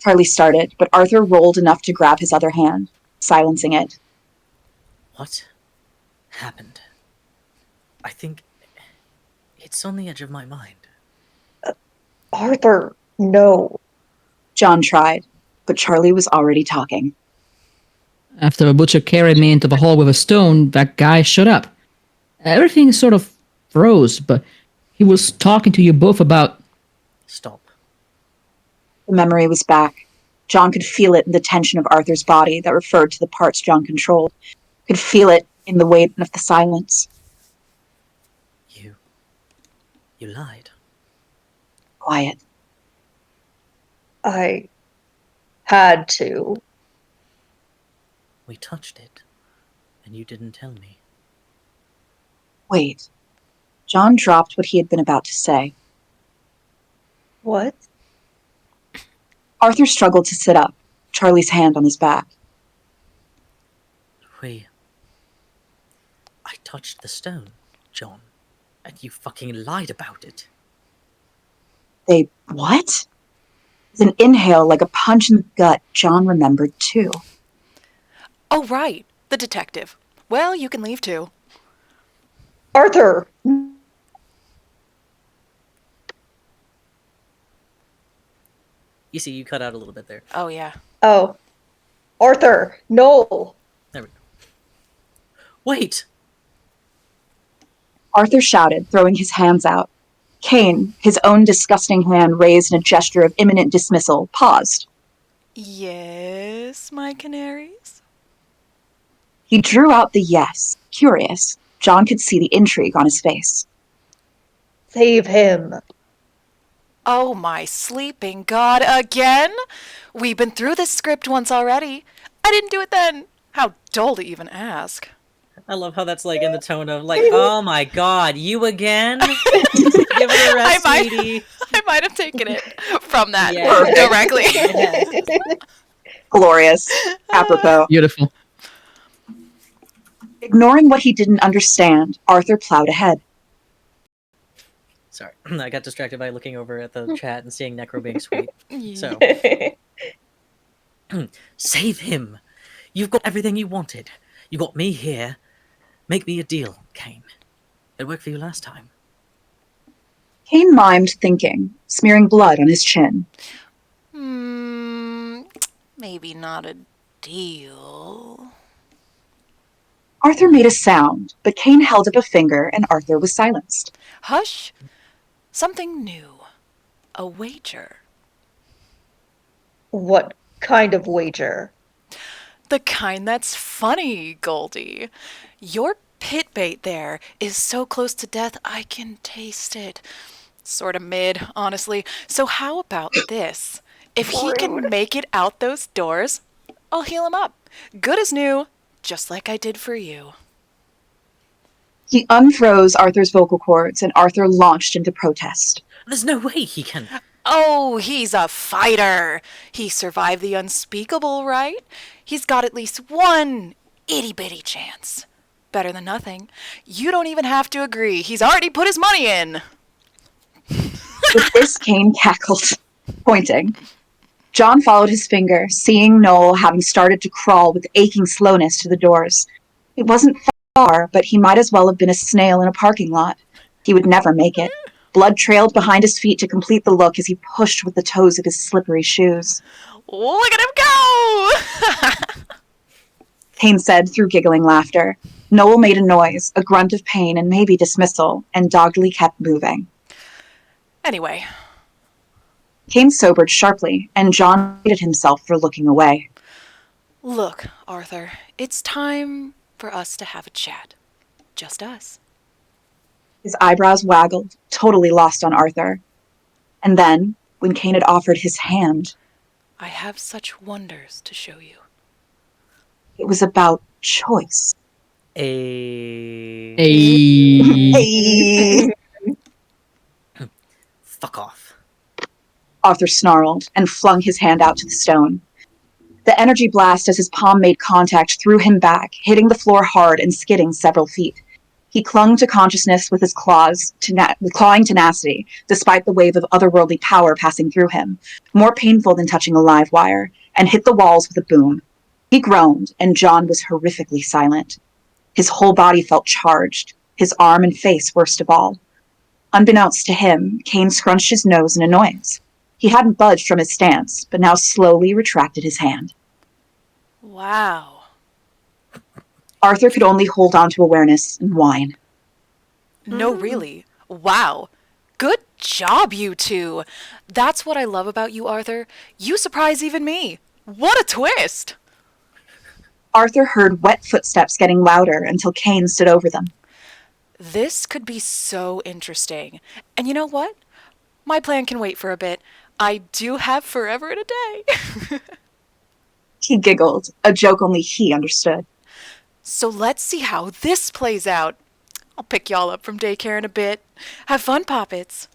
G: Charlie started, but Arthur rolled enough to grab his other hand, silencing it.
H: What happened? I think it's on the edge of my mind.
D: Arthur, no.
G: John tried, but Charlie was already talking.
B: After a butcher carried me into the hall with a stone, that guy showed up. Everything sort of froze, but he was talking to you both about...
H: Stop.
G: The memory was back. John could feel it in the tension of Arthur's body that referred to the parts John controlled. Could feel it in the weight of the silence.
H: You lied.
G: Quiet.
D: I had to.
H: We touched it, and you didn't tell me.
G: Wait. John dropped what he had been about to say.
D: What?
G: Arthur struggled to sit up, Charlie's hand on his back.
H: I touched the stone, John, and you fucking lied about it.
G: They what? With an inhale like a punch in the gut, John remembered too.
E: Oh, right. The detective. Well, you can leave too.
D: Arthur!
H: You see, you cut out a little bit there.
E: Oh, yeah.
D: Oh. Arthur, no!
H: There we go. Wait!
G: Arthur shouted, throwing his hands out. Kane, his own disgusting hand raised in a gesture of imminent dismissal, paused.
E: Yes, my canaries?
G: He drew out the yes, curious. John could see the intrigue on his face.
D: Save him.
E: Oh, my sleeping god, again? We've been through this script once already. I didn't do it then. How dull to even ask.
H: I love how that's like in the tone of like, oh my god, you again? Give it a rest, sweetie.
E: I might have taken it from that
H: Yeah.
E: directly.
H: Yeah.
G: Glorious. Apropos.
B: Beautiful.
G: Ignoring what he didn't understand, Arthur plowed ahead.
H: Sorry, I got distracted by looking over at the chat and seeing Necro being sweet. So, save him. You've got everything you wanted. You got me here. Make me a deal, Kane. It worked for you last time.
G: Kane mimed thinking, smearing blood on his chin.
E: Maybe not a deal.
G: Arthur made a sound, but Kane held up a finger and Arthur was silenced.
E: Hush. Something new. A wager.
D: What kind of wager?
E: The kind that's funny, Goldie. Your pit bait there is so close to death I can taste it. Sort of mid, honestly. So how about this? If he can make it out those doors, I'll heal him up. Good as new, just like I did for you.
G: He unfroze Arthur's vocal cords and Arthur launched into protest.
H: There's no way he can.
E: Oh, he's a fighter. He survived the unspeakable, right? He's got at least one itty-bitty chance. Better than nothing. You don't even have to agree. He's already put his money in.
G: With this, Kane cackled, pointing. John followed his finger, seeing Noel having started to crawl with aching slowness to the doors. It wasn't far, but he might as well have been a snail in a parking lot. He would never make it. Blood trailed behind his feet to complete the look as he pushed with the toes of his slippery shoes.
E: Look at him go!
G: Kane said through giggling laughter. Noel made a noise, a grunt of pain and maybe dismissal, and doggedly kept moving.
E: Anyway.
G: Kane sobered sharply, and John hated himself for looking away.
E: Look, Arthur, it's time for us to have a chat. Just us.
G: His eyebrows waggled, totally lost on Arthur. And then, when Kane had offered his hand...
E: I have such wonders to show you.
G: It was about choice.
B: Hey.
G: Hey.
H: Fuck off.
G: Arthur snarled and flung his hand out to the stone. The energy blast as his palm made contact threw him back, hitting the floor hard and skidding several feet. He clung to consciousness with his clawing tenacity, despite the wave of otherworldly power passing through him, more painful than touching a live wire, and hit the walls with a boom. He groaned, and John was horrifically silent. His whole body felt charged, his arm and face worst of all. Unbeknownst to him, Kane scrunched his nose in annoyance. He hadn't budged from his stance, but now slowly retracted his hand.
E: Wow.
G: Arthur could only hold on to awareness and whine.
E: No, really. Wow. Good job, you two. That's what I love about you, Arthur. You surprise even me. What a twist!
G: Arthur heard wet footsteps getting louder until Kane stood over them.
E: This could be so interesting. And you know what? My plan can wait for a bit. I do have forever and a day.
G: He giggled, a joke only he understood.
E: So let's see how this plays out. I'll pick y'all up from daycare in a bit. Have fun, Poppets.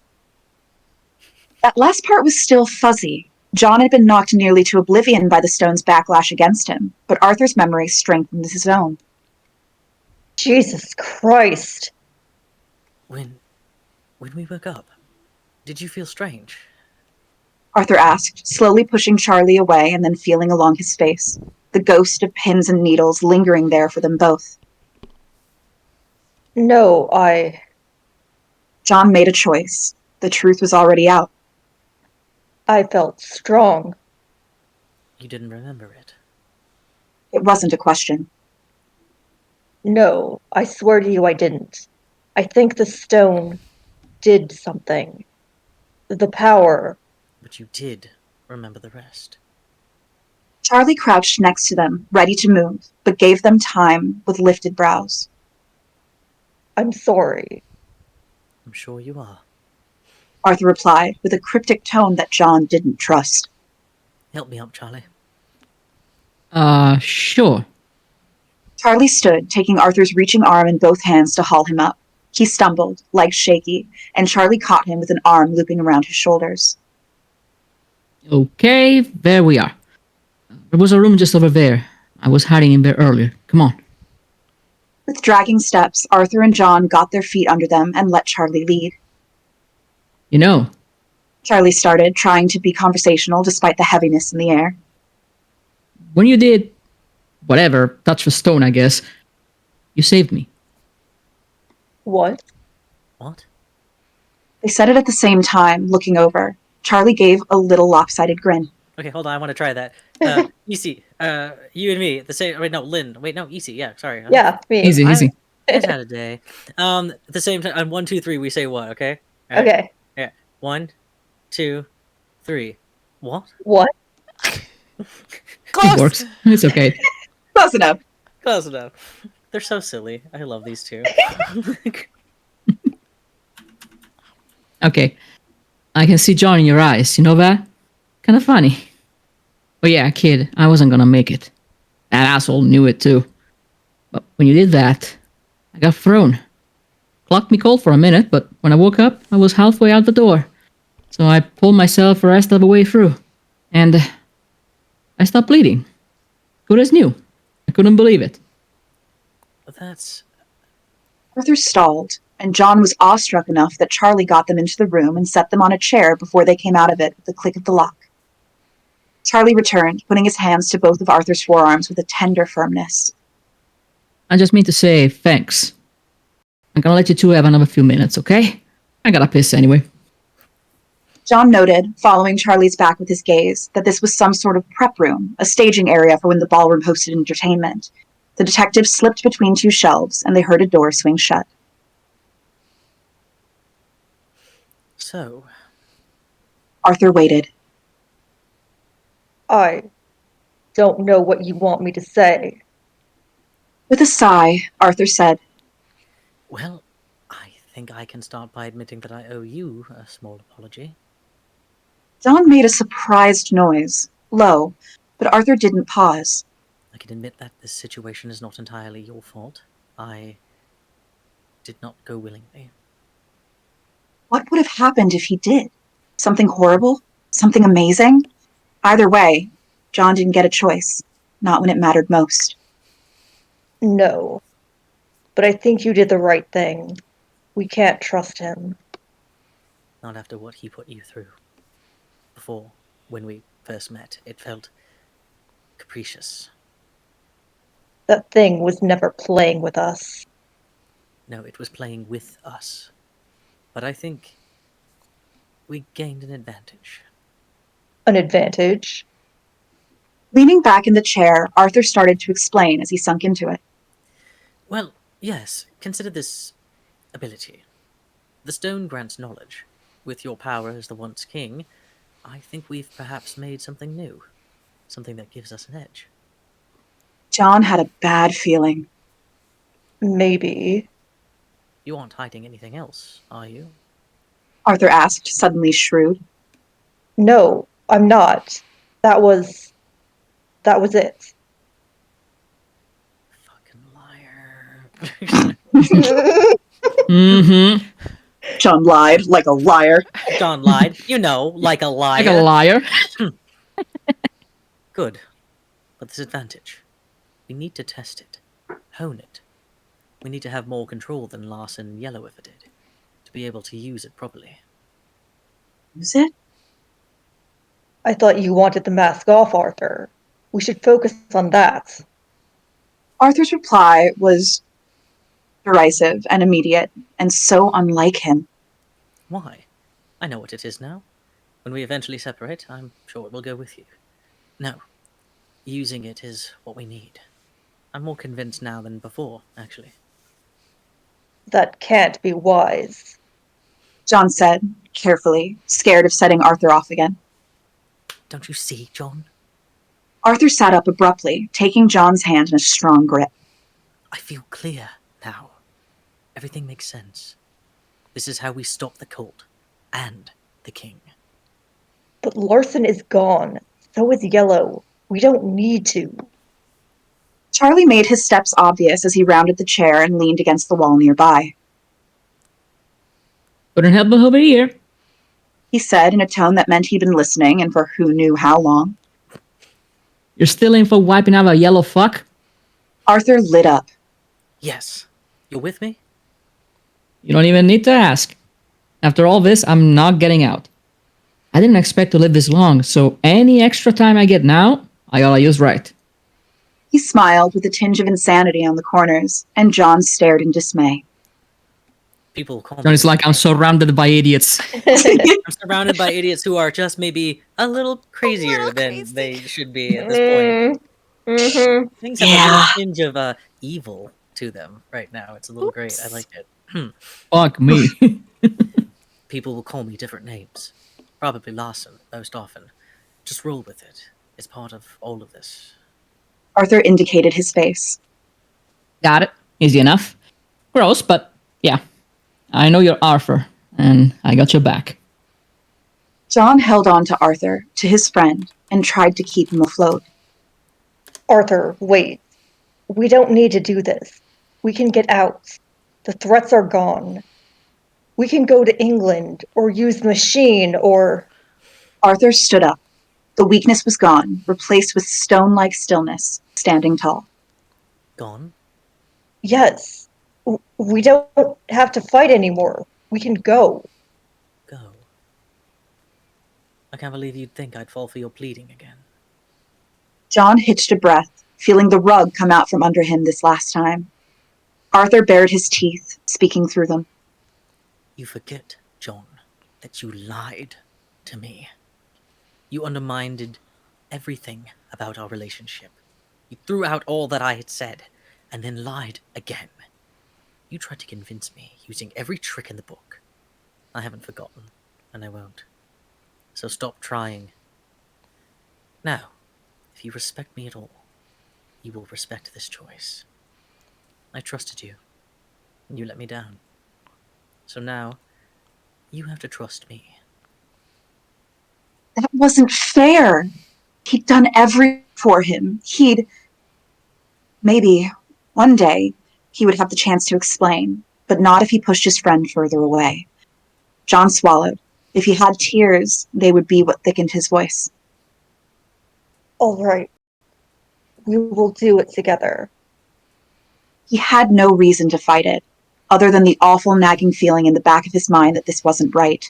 G: That last part was still fuzzy. John had been knocked nearly to oblivion by the stone's backlash against him, but Arthur's memory strengthened his own.
D: Jesus Christ.
H: When we woke up, did you feel strange?
G: Arthur asked, slowly pushing Charlie away and then feeling along his face, the ghost of pins and needles lingering there for them both.
D: No,
G: John made a choice. The truth was already out.
D: I felt strong.
H: You didn't remember it.
G: It wasn't a question.
D: No, I swear to you I didn't. I think the stone did something. The power.
H: But you did remember the rest.
G: Charlie crouched next to them, ready to move, but gave them time with lifted brows.
D: I'm sorry.
H: I'm sure you are.
G: Arthur replied, with a cryptic tone that John didn't trust.
H: Help me up, Charlie.
B: Sure.
G: Charlie stood, taking Arthur's reaching arm in both hands to haul him up. He stumbled, legs shaky, and Charlie caught him with an arm looping around his shoulders.
B: Okay, there we are. There was a room just over there. I was hiding in there earlier. Come on.
G: With dragging steps, Arthur and John got their feet under them and let Charlie lead.
B: You know,
G: Charlie started, trying to be conversational despite the heaviness in the air.
B: when you did whatever, touch the stone, I guess, you saved me.
D: What?
H: What?
G: They said it at the same time, looking over. Charlie gave a little lopsided grin.
H: Okay, hold on. I want to try that. Easy. You and me. The same. Wait, no, Lynn. Wait, no, Easy. Yeah, sorry.
D: Yeah, me.
B: Easy, easy.
H: I just had a day. At the same time, on 1, 2, 3, we say what? Okay. All right?
D: Okay.
H: Yeah. 1, 2, 3. What?
D: What?
E: Close!
B: It works. It's okay.
G: Close enough.
H: Close enough. They're so silly. I love these two.
B: Okay. I can see John in your eyes. You know that? Kind of funny. But yeah, kid, I wasn't gonna make it. That asshole knew it too. But when you did that, I got thrown. Clocked me cold for a minute, but when I woke up, I was halfway out the door. So I pulled myself the rest of the way through. And I stopped bleeding. Good as new. I couldn't believe it.
H: That's...
G: Arthur stalled, and John was awestruck enough that Charlie got them into the room and set them on a chair before they came out of it with the click of the lock. Charlie returned, putting his hands to both of Arthur's forearms with a tender firmness.
B: I just mean to say thanks. I'm gonna let you two have another few minutes, okay? I gotta piss anyway.
G: John noted, following Charlie's back with his gaze, that this was some sort of prep room, a staging area for when the ballroom hosted entertainment. The detective slipped between two shelves, and they heard a door swing shut.
H: So...
G: Arthur waited.
D: I don't know what you want me to say.
G: With a sigh, Arthur said,
H: Well, I think I can start by admitting that I owe you a small apology.
G: John made a surprised noise, low, but Arthur didn't pause.
H: I can admit that this situation is not entirely your fault. I did not go willingly.
G: What would have happened if he did? Something horrible? Something amazing? Either way, John didn't get a choice. Not when it mattered most.
D: No. But I think you did the right thing. We can't trust him.
H: Not after what he put you through. Before, when we first met, it felt capricious.
D: That thing was never playing with us.
H: No, it was playing with us. But I think we gained an advantage.
D: An advantage?
G: Leaning back in the chair, Arthur started to explain as he sunk into it.
H: Well, yes, consider this ability. The stone grants knowledge. With your power as the once king, I think we've perhaps made something new. Something that gives us an edge.
G: John had a bad feeling.
D: Maybe.
H: You aren't hiding anything else, are you?
G: Arthur asked, suddenly shrewd.
D: No, I'm not. That was it.
H: Fucking liar.
B: Mm-hmm.
G: John lied like a liar.
H: John lied. You know, like a liar.
B: Like a liar.
H: Good. But this advantage. We need to test it. Hone it. We need to have more control than Larson Yellow ever did. To be able to use it properly.
G: Use it?
D: I thought you wanted the mask off, Arthur. We should focus on that.
G: Arthur's reply was derisive and immediate, and so unlike him.
H: Why? I know what it is now. When we eventually separate, I'm sure it will go with you. No. Using it is what we need. I'm more convinced now than before, actually.
D: That can't be wise.
G: John said, carefully, scared of setting Arthur off again.
H: Don't you see, John?
G: Arthur sat up abruptly, taking John's hand in a strong grip.
H: I feel clear now. Everything makes sense. This is how we stop the cult. And the king.
D: But Larson is gone. So is Yellow. We don't need to.
G: Charlie made his steps obvious as he rounded the chair and leaned against the wall nearby.
B: Couldn't help but over here.
G: He said in a tone that meant he'd been listening and for who knew how long.
B: You're still in for wiping out a yellow fuck?
G: Arthur lit up.
H: Yes. You're with me?
B: You don't even need to ask. After all this, I'm not getting out. I didn't expect to live this long, so any extra time I get now, I gotta use right.
G: He smiled with a tinge of insanity on the corners, and John stared in dismay.
H: People call
B: John,
H: me.
B: it's like I'm surrounded by idiots.
H: I'm surrounded by idiots who are just maybe a little crazier than they should be at this point.
D: Mm-hmm.
H: Things have a tinge of evil to them right now. It's a little great. I like it.
B: Fuck me.
H: People will call me different names. Probably Larson, most often. Just roll with it. It's part of all of this.
G: Arthur indicated his face.
B: Got it. Easy enough. Gross, but yeah. I know you're Arthur, and I got your back.
G: John held on to Arthur, to his friend, and tried to keep him afloat.
D: Arthur, wait. We don't need to do this. We can get out. The threats are gone. We can go to England, or use the machine, or...
G: Arthur stood up. The weakness was gone, replaced with stone-like stillness, standing tall.
H: Gone?
D: Yes. We don't have to fight anymore. We can go.
H: Go. I can't believe you'd think I'd fall for your pleading again.
G: John hitched a breath, feeling the rug come out from under him this last time. Arthur bared his teeth, speaking through them.
H: You forget, John, that you lied to me. You undermined everything about our relationship. You threw out all that I had said, and then lied again. You tried to convince me using every trick in the book. I haven't forgotten, and I won't. So stop trying. Now, if you respect me at all, you will respect this choice. I trusted you, and you let me down. So now, you have to trust me.
G: That wasn't fair. He'd done everything for him. Maybe, one day, he would have the chance to explain, but not if he pushed his friend further away. John swallowed, If he had tears, they would be what thickened his voice.
D: All right. We will do it together.
G: He had no reason to fight it, other than the awful nagging feeling in the back of his mind that this wasn't right.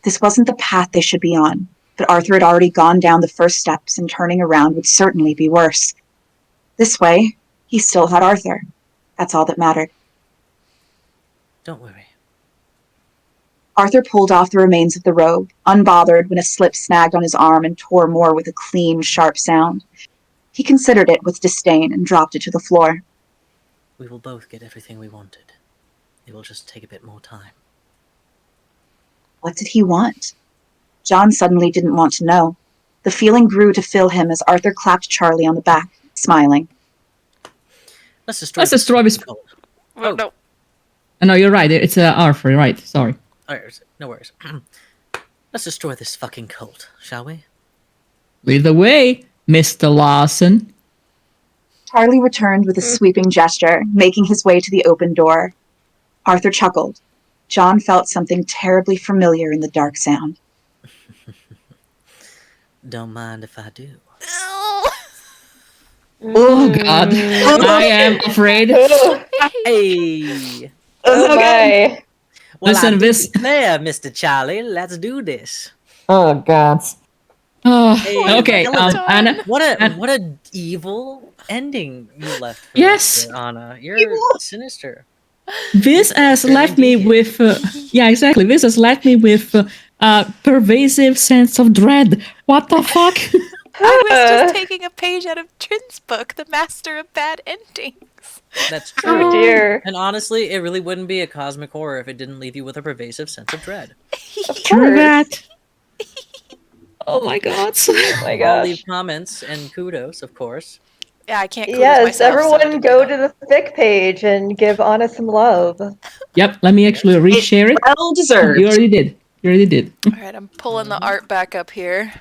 G: This wasn't the path they should be on, but Arthur had already gone down the first steps, and turning around would certainly be worse. This way, he still had Arthur. That's all that mattered.
H: Don't worry.
G: Arthur pulled off the remains of the robe, unbothered when a slip snagged on his arm and tore more with a clean, sharp sound. He considered it with disdain and dropped it to the floor.
H: We will both get everything we wanted. It will just take a bit more time.
G: What did he want? John suddenly didn't want to know. The feeling grew to fill him as Arthur clapped Charlie on the back, smiling.
H: Let's destroy
B: this
H: cult.
E: Oh, no.
B: No, you're right. It's Arthur, you're right. Sorry.
H: Alright, no worries. Let's destroy this fucking cult, shall we?
B: Lead the way, Mr. Lawson.
G: Charlie returned with a sweeping gesture, making his way to the open door. Arthur chuckled. John felt something terribly familiar in the dark sound.
H: Don't mind if I do.
B: Oh, God. I am afraid.
H: Hey!
D: Oh my.
H: Well,
B: Listen, this...
H: There, Mr. Charlie, let's do this.
B: Oh, God. Oh,
H: Hey,
B: okay, Anna.
H: What a evil ending you left for
B: Yes.
H: us, Anna. You're sinister.
B: This has left me with... yeah, exactly. This has left me with a pervasive sense of dread. What the fuck?
E: I was just taking a page out of Trin's book, The Master of Bad Endings.
H: That's true.
D: Oh dear.
H: And honestly, it really wouldn't be a cosmic horror if it didn't leave you with a pervasive sense of dread.
B: True that. Oh my god.
D: Oh my
H: I'll
D: gosh.
H: leave comments and kudos, of course.
E: Yeah, I can't.
D: Yes,
E: myself, so I
D: everyone
E: didn't do
D: go
E: that.
D: to the fic page and give Anna some love.
B: Yep, let me actually reshare it.
G: Well deserved.
B: You already did. You already did.
E: All right, I'm pulling the art back up here.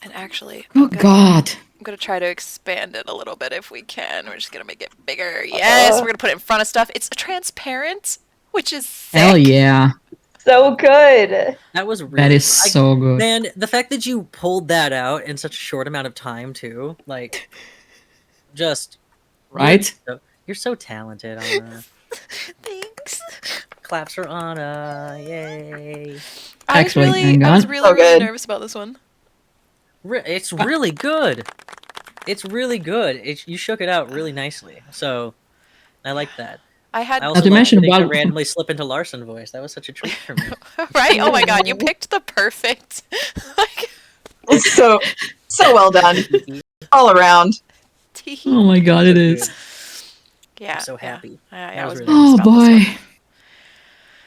E: And actually,
B: Oh god.
E: I'm gonna try to expand it a little bit if we can. We're just gonna make it bigger. Yes, we're gonna put it in front of stuff. It's transparent, which is sick.
B: Hell yeah.
D: So good.
H: That was really
B: That is so good.
H: Man, the fact that you pulled that out in such a short amount of time too, like, just
B: Right?
H: You're so talented, Anna.
E: Thanks.
H: Claps for Anna! Yay!
B: Actually, hang
E: I was
B: on.
E: really,
G: So
E: really
G: good.
E: nervous about this one.
H: It's really good. It's really good. You shook it out really nicely. So, I like that.
E: I had
H: I also
B: Not to
H: like
B: mention
H: getting to
B: about-
H: randomly slip into Larson voice. That was such a treat for me.
E: right. Oh my god, you picked the perfect. like,
G: It's so well done. All around.
B: Oh my god, it
H: Good.
B: is.
E: yeah.
H: so happy.
E: Yeah,
H: That
E: I
H: was
E: was
H: really
E: nervous
B: Oh
E: about this
B: boy.
E: one.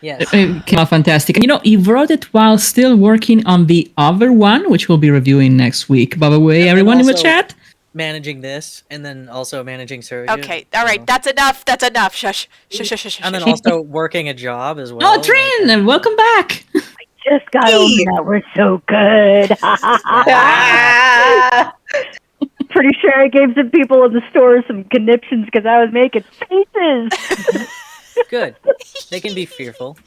H: Yes.
B: It came out fantastic. And you know, he wrote it while still working on the other one, which we'll be reviewing next week. By the way,
H: And
B: everyone in the
H: also
B: chat.
H: managing this, and then also managing Surrogate.
E: Okay, all right,
H: so-
E: that's enough. That's enough. Shush, shush, shush, shush.
H: And then
E: shush.
H: also working a job as well.
B: Oh, Trin, welcome back.
C: Just got
G: Hey.
C: over that. We're so good.
D: Ah!
C: Pretty sure I gave some people in the store some conniptions because I was making faces.
H: Good. They can be fearful.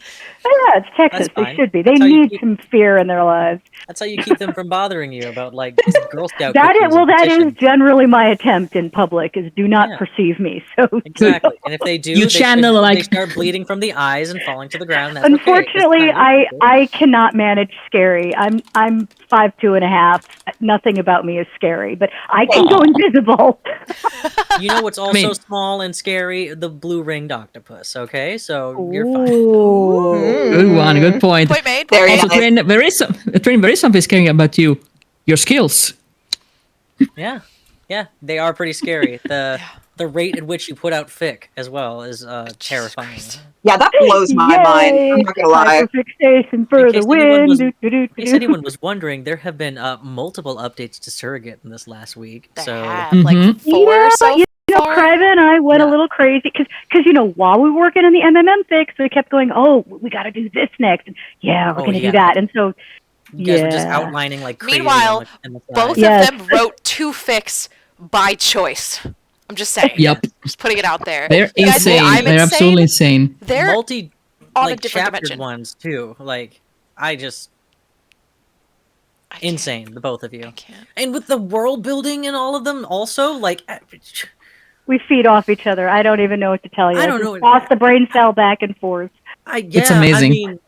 C: Yeah, it's Texas.
H: That's
C: They
H: fine.
C: should be. They
H: That's how you
C: need
H: keep-
C: some fear in their lives.
H: That's how you keep them from bothering you about like Girl Scout
C: That is,
H: cookies
C: well,
H: and
C: that is
H: petitions.
C: generally my attempt in public: is do not
H: Yeah.
C: perceive me. So
H: Exactly. And if they do,
B: You channel,
H: they
B: like-
H: start bleeding from the eyes and falling to the ground. That's okay.
C: unfortunately,
H: It's not your
C: I cannot manage scary. I'm 5'2.5". Nothing about me is scary, but I can go
B: Aw.
C: invisible.
H: fault. You know what's also
B: mean-
H: small and scary? The blue ringed octopus. Okay, so you're fine.
C: Ooh.
B: Good one, good point.
E: Point made.
G: Very
B: Also,
G: nice.
B: Trin, there is something scary about you. Your skills.
H: Yeah, they are pretty scary. The rate at which you put out fic as well is terrifying.
E: Christ.
G: Yeah, that blows my mind. I'm not gonna lie.
C: Hyperfixation for
H: In
C: the
H: case anyone was-
C: win.
H: In case anyone was wondering, there have been multiple updates to Surrogate in this last week.
E: They
H: So
E: have like
B: Mhm.
E: 4
C: Yeah,
E: so
C: you know,
E: far.
C: Private and I went
H: Yeah.
C: a little crazy because you know, while we were working on the MMM fix, we kept going, oh, we got to do this next. And, yeah, we're
H: Oh,
C: going to
H: yeah.
C: do that. And so,
H: you guys were just
C: Yeah.
H: outlining like crazy.
E: Meanwhile,
H: on the fly.
E: Both
C: Yes.
E: of them wrote 2 fics by choice. I'm just saying.
B: Yep.
E: Just putting it out there.
B: They're
E: You guys think
B: insane.
E: I'm
B: They're
E: insane?
B: absolutely insane.
E: They're
H: multi
E: on a
H: like
E: different
H: chaptered
E: dimension.
H: ones too. Like I just
E: I can't.
H: insane, the both of you.
E: I can't.
H: And with the world building in all of them, also like
C: We feed off each other. I don't even know what to tell you.
H: I don't
C: just
H: know.
C: toss the brain cell back and forth.
B: It's amazing.
H: I mean,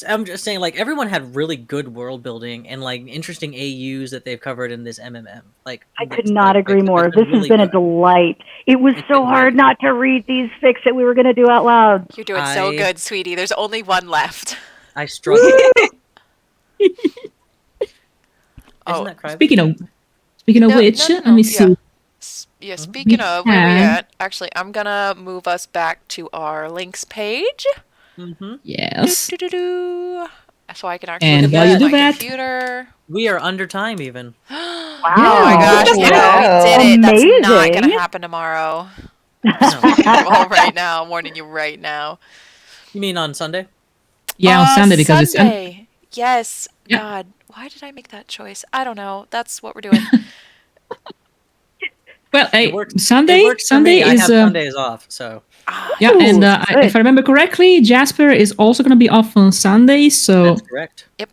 H: I'm just saying, like, everyone had really good world building and like interesting AUs that they've covered in this MMM. Like,
C: I could not agree more. This has been a delight. It was so hard not to read these fics that we were going to do out loud.
E: You're doing so good, sweetie. There's only one left.
H: I struggle.
E: Oh,
B: Speaking of which, let me see.
E: Yeah, speaking of, where we at? Actually, I'm gonna move us back to our links page.
B: Yes.
E: So I can actually
B: And
E: look
B: while you
E: at
B: do
E: my
B: that,
E: computer.
H: We are under time even.
E: Oh my gosh, we did it. That's not gonna happen tomorrow. Right now, I'm warning you right now.
H: You mean on Sunday?
B: Yeah, on Sunday because
E: Sunday. Yes. Yeah. God, why did I make that choice? I don't know. That's what we're doing.
B: Well, Sunday is.
H: I have Sundays off, so.
B: Yeah, and if I remember correctly, Jasper is also going to be off on Sunday, so.
H: That's correct.
E: Yep.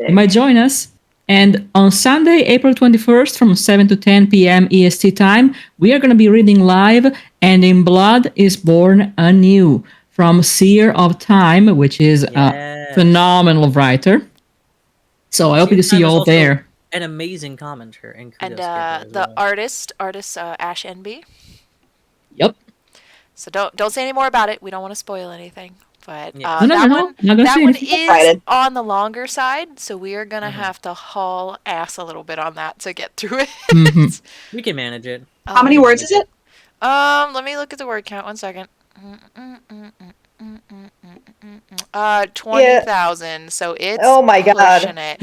B: He might join us. And on Sunday, April 21st, from 7 to 10 p.m. EST time, we are going to be reading live "And in Blood is Born Anew" from Seer of Time, which is a phenomenal writer. So I hope to see you all there.
H: An amazing commenter and
E: the artist Ash NB.
B: Yep.
E: So don't say any more about it. We don't want to spoil anything. But
B: No,
E: that one is
B: excited.
E: on the longer side, so we are gonna have to haul ass a little bit on that to get through it.
H: We can manage it.
G: How many words is it?
E: Let me look at the word count. 1 second. 20,000. So it's
D: oh my god.
E: pushing it.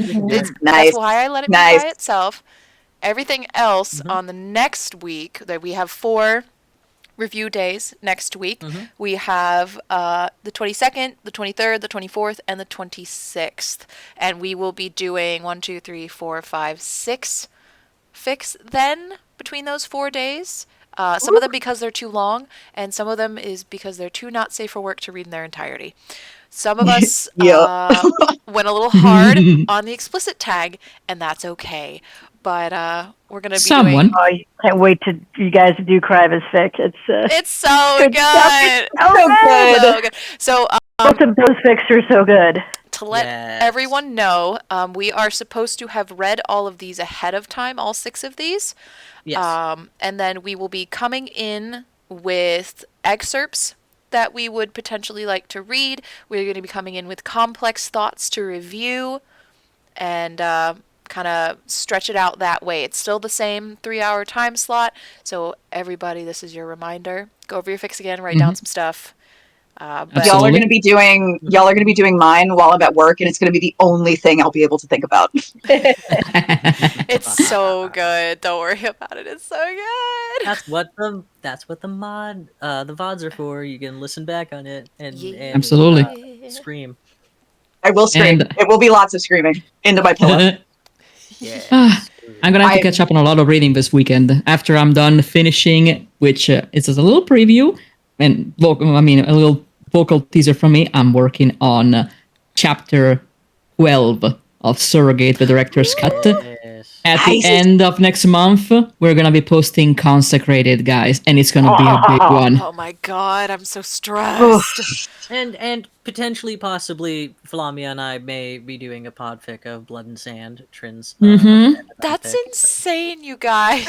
E: That's why I let it be by itself. Everything else on the next week, that we have 4 review days next week. We have the 22nd, the 23rd, the 24th, and the 26th. And we will be doing 1, 2, 3, 4, 5, 6 fics then between those 4 days. Some of them because they're too long, and some of them is because they're too not safe for work to read in their entirety. Some of us went a little hard on the explicit tag, and that's okay. But we're gonna be doing.
C: Oh, I can't wait to you guys to do Crivis fic.
E: It's so good.
C: So
E: good. So
C: both of those fics are so good.
E: To let everyone know, we are supposed to have read all of these ahead of time, all 6 of these.
H: Yes.
E: And then we will be coming in with excerpts that we would potentially like to read. We're going to be coming in with complex thoughts to review and kind of stretch it out that way. It's still the same 3-hour time slot. So everybody, this is your reminder. Go over your fics again, write down some stuff.
G: But y'all are going to be doing mine while I'm at work, and it's going to be the only thing I'll be able to think about.
E: It's so good. Don't worry about it. It's so good.
H: That's what the VODs are for. You can listen back on it and
B: absolutely
H: scream.
G: I will scream. It will be lots of screaming into my pillow.
B: I'm gonna have to catch up on a lot of reading this weekend after I'm done finishing, which is a little preview and a little vocal teaser from me. I'm working on chapter 12 of Surrogate, the director's cut. At the end of next month, we're gonna be posting Consecrated, guys, and it's gonna be a big one.
E: Oh my god, I'm so stressed.
H: And potentially, possibly, Flamia and I may be doing a podfic of Blood and Sand, Trin's.
E: That's insane, you guys.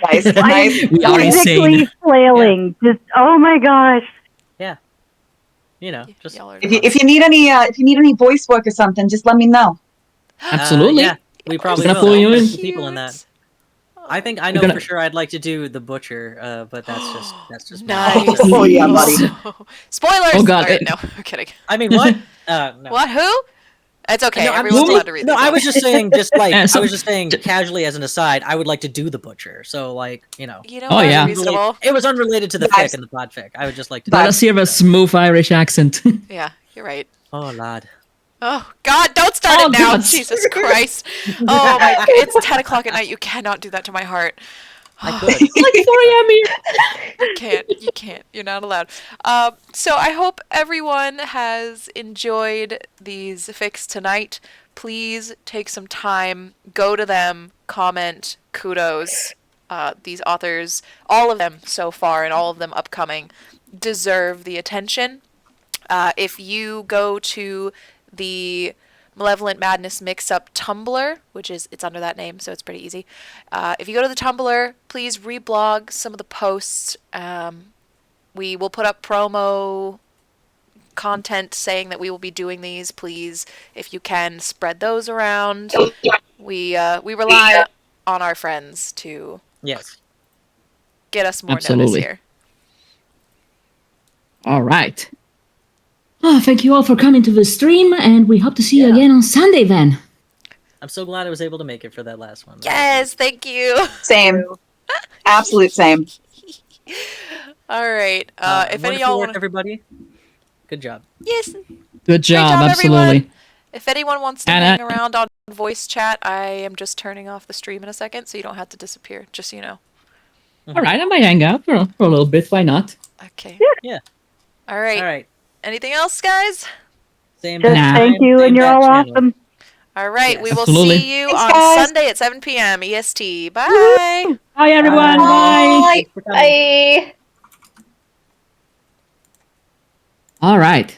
G: Nice.
B: We are insane.
C: Flailing. Just oh my gosh.
H: Yeah. You know, just
G: if you need any voice work or something, just let me know.
B: Absolutely.
H: Yeah, we probably
B: will.
H: Pull you in. People in that. I think I know for sure I'd like to do the Butcher, but that's just
E: nice.
G: Oh yeah, buddy.
E: Spoilers.
B: Oh god.
E: Right, no, I'm kidding.
H: I mean, what? No.
E: What? Who? It's okay.
H: No,
E: Everyone's allowed to read.
H: No, I was just saying, I
B: so,
H: was just saying casually as an aside, I would like to do the Butcher. So, like,
E: You know,
B: reasonable.
H: It was unrelated to the fic and the pod fic. I would just like to.
B: Let us hear a smooth Irish accent.
E: Yeah, you're right.
H: Oh Lord.
E: Oh God! Don't start it now, Jesus Christ! Oh my! It's 10 o'clock at night. You cannot do that to my heart.
H: I could.
B: It's like 4 a.m. here.
E: You can't. You're not allowed. So I hope everyone has enjoyed these fics tonight. Please take some time, go to them, comment, kudos. These authors, all of them so far and all of them upcoming, deserve the attention. If you go to the Malevolent Madness Mixup Tumblr, which is, it's under that name, so it's pretty easy. If you go to the Tumblr, please reblog some of the posts. We will put up promo content saying that we will be doing these. Please, if you can, spread those around. We rely on our friends to
H: Yes.
E: get us more notice
B: Absolutely.
E: here.
B: All right. Oh, thank you all for coming to the stream, and we hope to see you again on Sunday then.
H: I'm so glad I was able to make it for that last one.
E: Yes, thank you.
G: Same. Absolute same.
E: All right. If any of y'all want,
H: everybody, good job.
E: yes,
B: Good job,
E: everyone.
B: absolutely.
E: If anyone wants to hang around on voice chat, I am just turning off the stream in a second, so you don't have to disappear. Just so you know.
B: All right, I might hang out for a little bit. Why not?
E: Okay.
H: Yeah.
E: All right.
H: All right.
E: Anything else, guys?
H: Same.
C: Just
B: Nah.
C: thank you, and you're all awesome.
E: All right.
H: Yes.
E: We will
B: Absolutely.
E: see you
G: Thanks,
E: on
G: guys.
E: Sunday at 7 p.m. EST. Bye.
B: Bye, everyone. Bye.
G: Bye.
D: Bye.
B: All right.